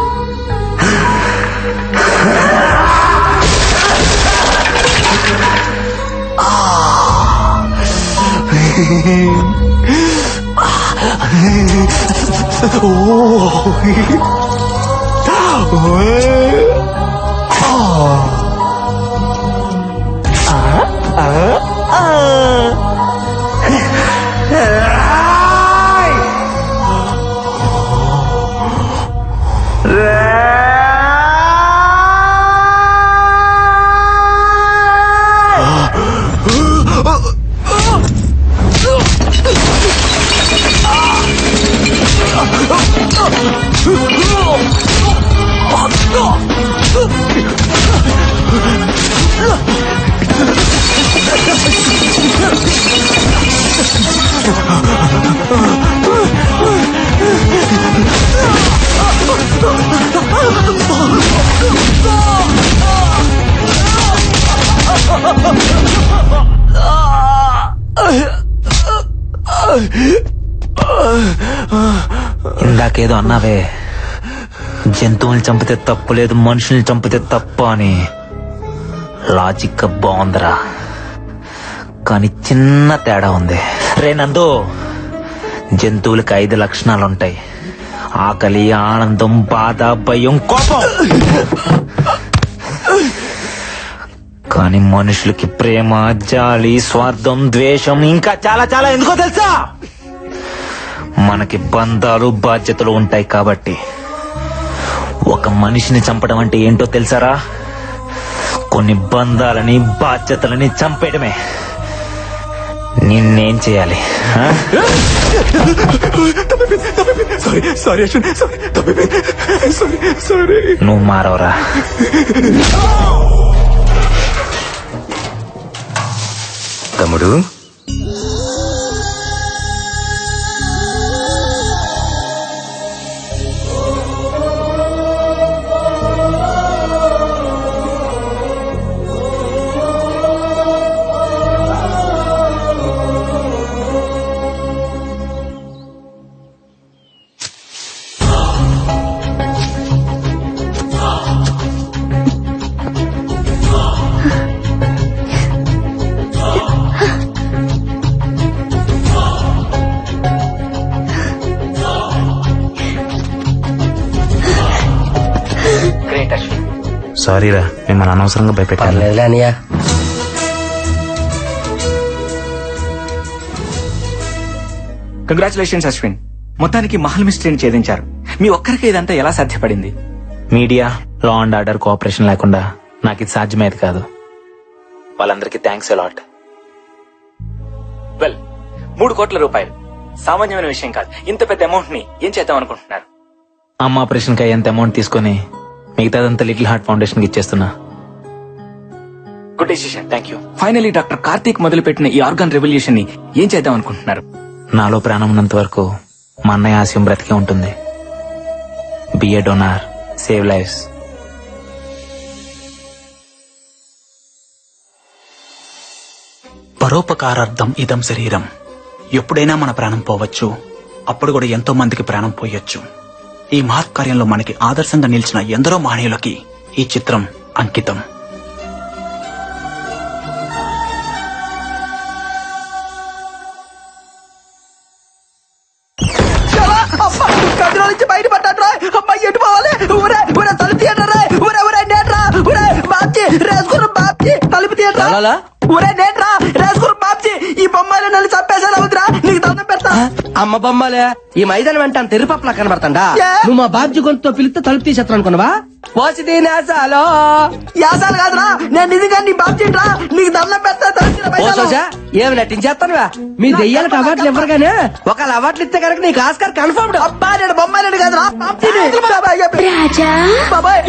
Oh! ఇందాకేదో అన్నావే, జంతువుల్ని చంపితే తప్పు లేదు, మనుషుల్ని చంపితే తప్పు అని. లాజిక్ బాగుందిరా, కానీ చిన్న తేడా ఉంది. రే నందు, జంతువులకి 5 లక్షణాలుంటాయి: ఆకలి, ఆనందం, బాధ, భయం, కోపం. కానీ మనుషులకి ప్రేమ, జాలి, స్వార్థం, ద్వేషం, ఇంకా చాలా చాలా. ఎందుకో తెలుసా? మనకి బంధాలు, బాధ్యతలు ఉంటాయి కాబట్టి. ఒక మనిషిని చంపడం అంటే ఏంటో తెలుసారా? కొన్ని బంధాలని, బాధ్యతలని చంపేయడమే. నిన్నేం చేయాలి? నువ్వు మారవరా? తమ్ముడు, సారీరా, మిమ్మల్ని అనవసరంగా భయపెట్టాను. కంగ్రాచులేషన్స్ అశ్విన్, మొత్తానికి మహల్ మిస్టరీని ఛేదించారు. మీ ఒక్కరికి ఇదంతా ఎలా సాధ్యపడింది? Media, law and order cooperation లేకుండా నాకు ఇది సాధ్యమేది కాదు. వాళ్ళందరికీ థ్యాంక్స్ అలాట్. వెల్, 3 కోట్ల రూపాయలు సామాన్యమైన విషయం కాదు. ఇంత పెద్ద అమౌంట్ ని ఏం చేద్దాం అనుకుంటున్నారు? అమ్మ ఆపరేషన్ కి అయ్యేంత అమౌంట్ తీసుకుని మిగతాదంతా లిటిల్ హార్ట్ ఫౌండేషన్ కి ఇచ్చేస్తున్నా. Good decision, thank you. Finally doctor Karthik మొదలుపెట్టిన ఈ ఆర్గాన్ రెవల్యూషన్ ని ఏం చేద్దాం అనుకుంటున్నారు? నాలో ప్రాణం ఉన్నంత వరకు మా అన్నయ్య ఆశయం బ్రతికే ఉంటుంది. బి ఏ డోనార్, సేవ్ లైఫ్స్. పరోపకారార్థం ఇదం శరీరం. ఎప్పుడైనా మన ప్రాణం పోవచ్చు, అప్పుడు కూడా ఎంతో మందికి ప్రాణం పోయొచ్చు. ఈ మహత్ కార్యంలో మనకి ఆదర్శంగా నిలిచిన ఎందరో మహనీయులకి ఈ చిత్రం అంకితం. గదిలో నుంచి బయట పడ్డాడ్రా. అమ్మాయి ఎటు పోవాలి? ఊరే ఊరే తలుపు తీయడ్రా. ఊరే ఊరే నేట్రా. ఊరే బాబ్జీ రేసుకున్న బాబ్జీ తలుపు తీయడ్రా. ఊరే నేట్రా రేసుకున్న బాబ్జీ. ఈ బొమ్మలు నన్ను చంపేశారు. అవుతురా, నీకు దండం పెడతా. అమ్మ బొమ్మలే, ఈ మైదానం వెంట తెరిపప్పులా కనబడతాడా? నువ్వు మా బాబ్జీ గొంతుతో పిలిస్తే తలుపు తీసేస్తాను అనుకున్నావా? పోసిది నేసాలో. యాసాలు కాదురా, నేను నిజంగా నీ బాబ్జీట్రా. నీకు దండం పెడతా. ఏమి నటించేస్తానువా? మీ దెయ్యాలకు అవార్డులు ఇవ్వరుగానే, ఒకవేళ అవార్డులు ఇస్తే కనుక నీకు ఆస్కార్ కన్ఫర్మ్డ్. అబ్బా, నేను బొమ్మలేడు కాదురా, బాబ్జీని. రాజా బాబాయ్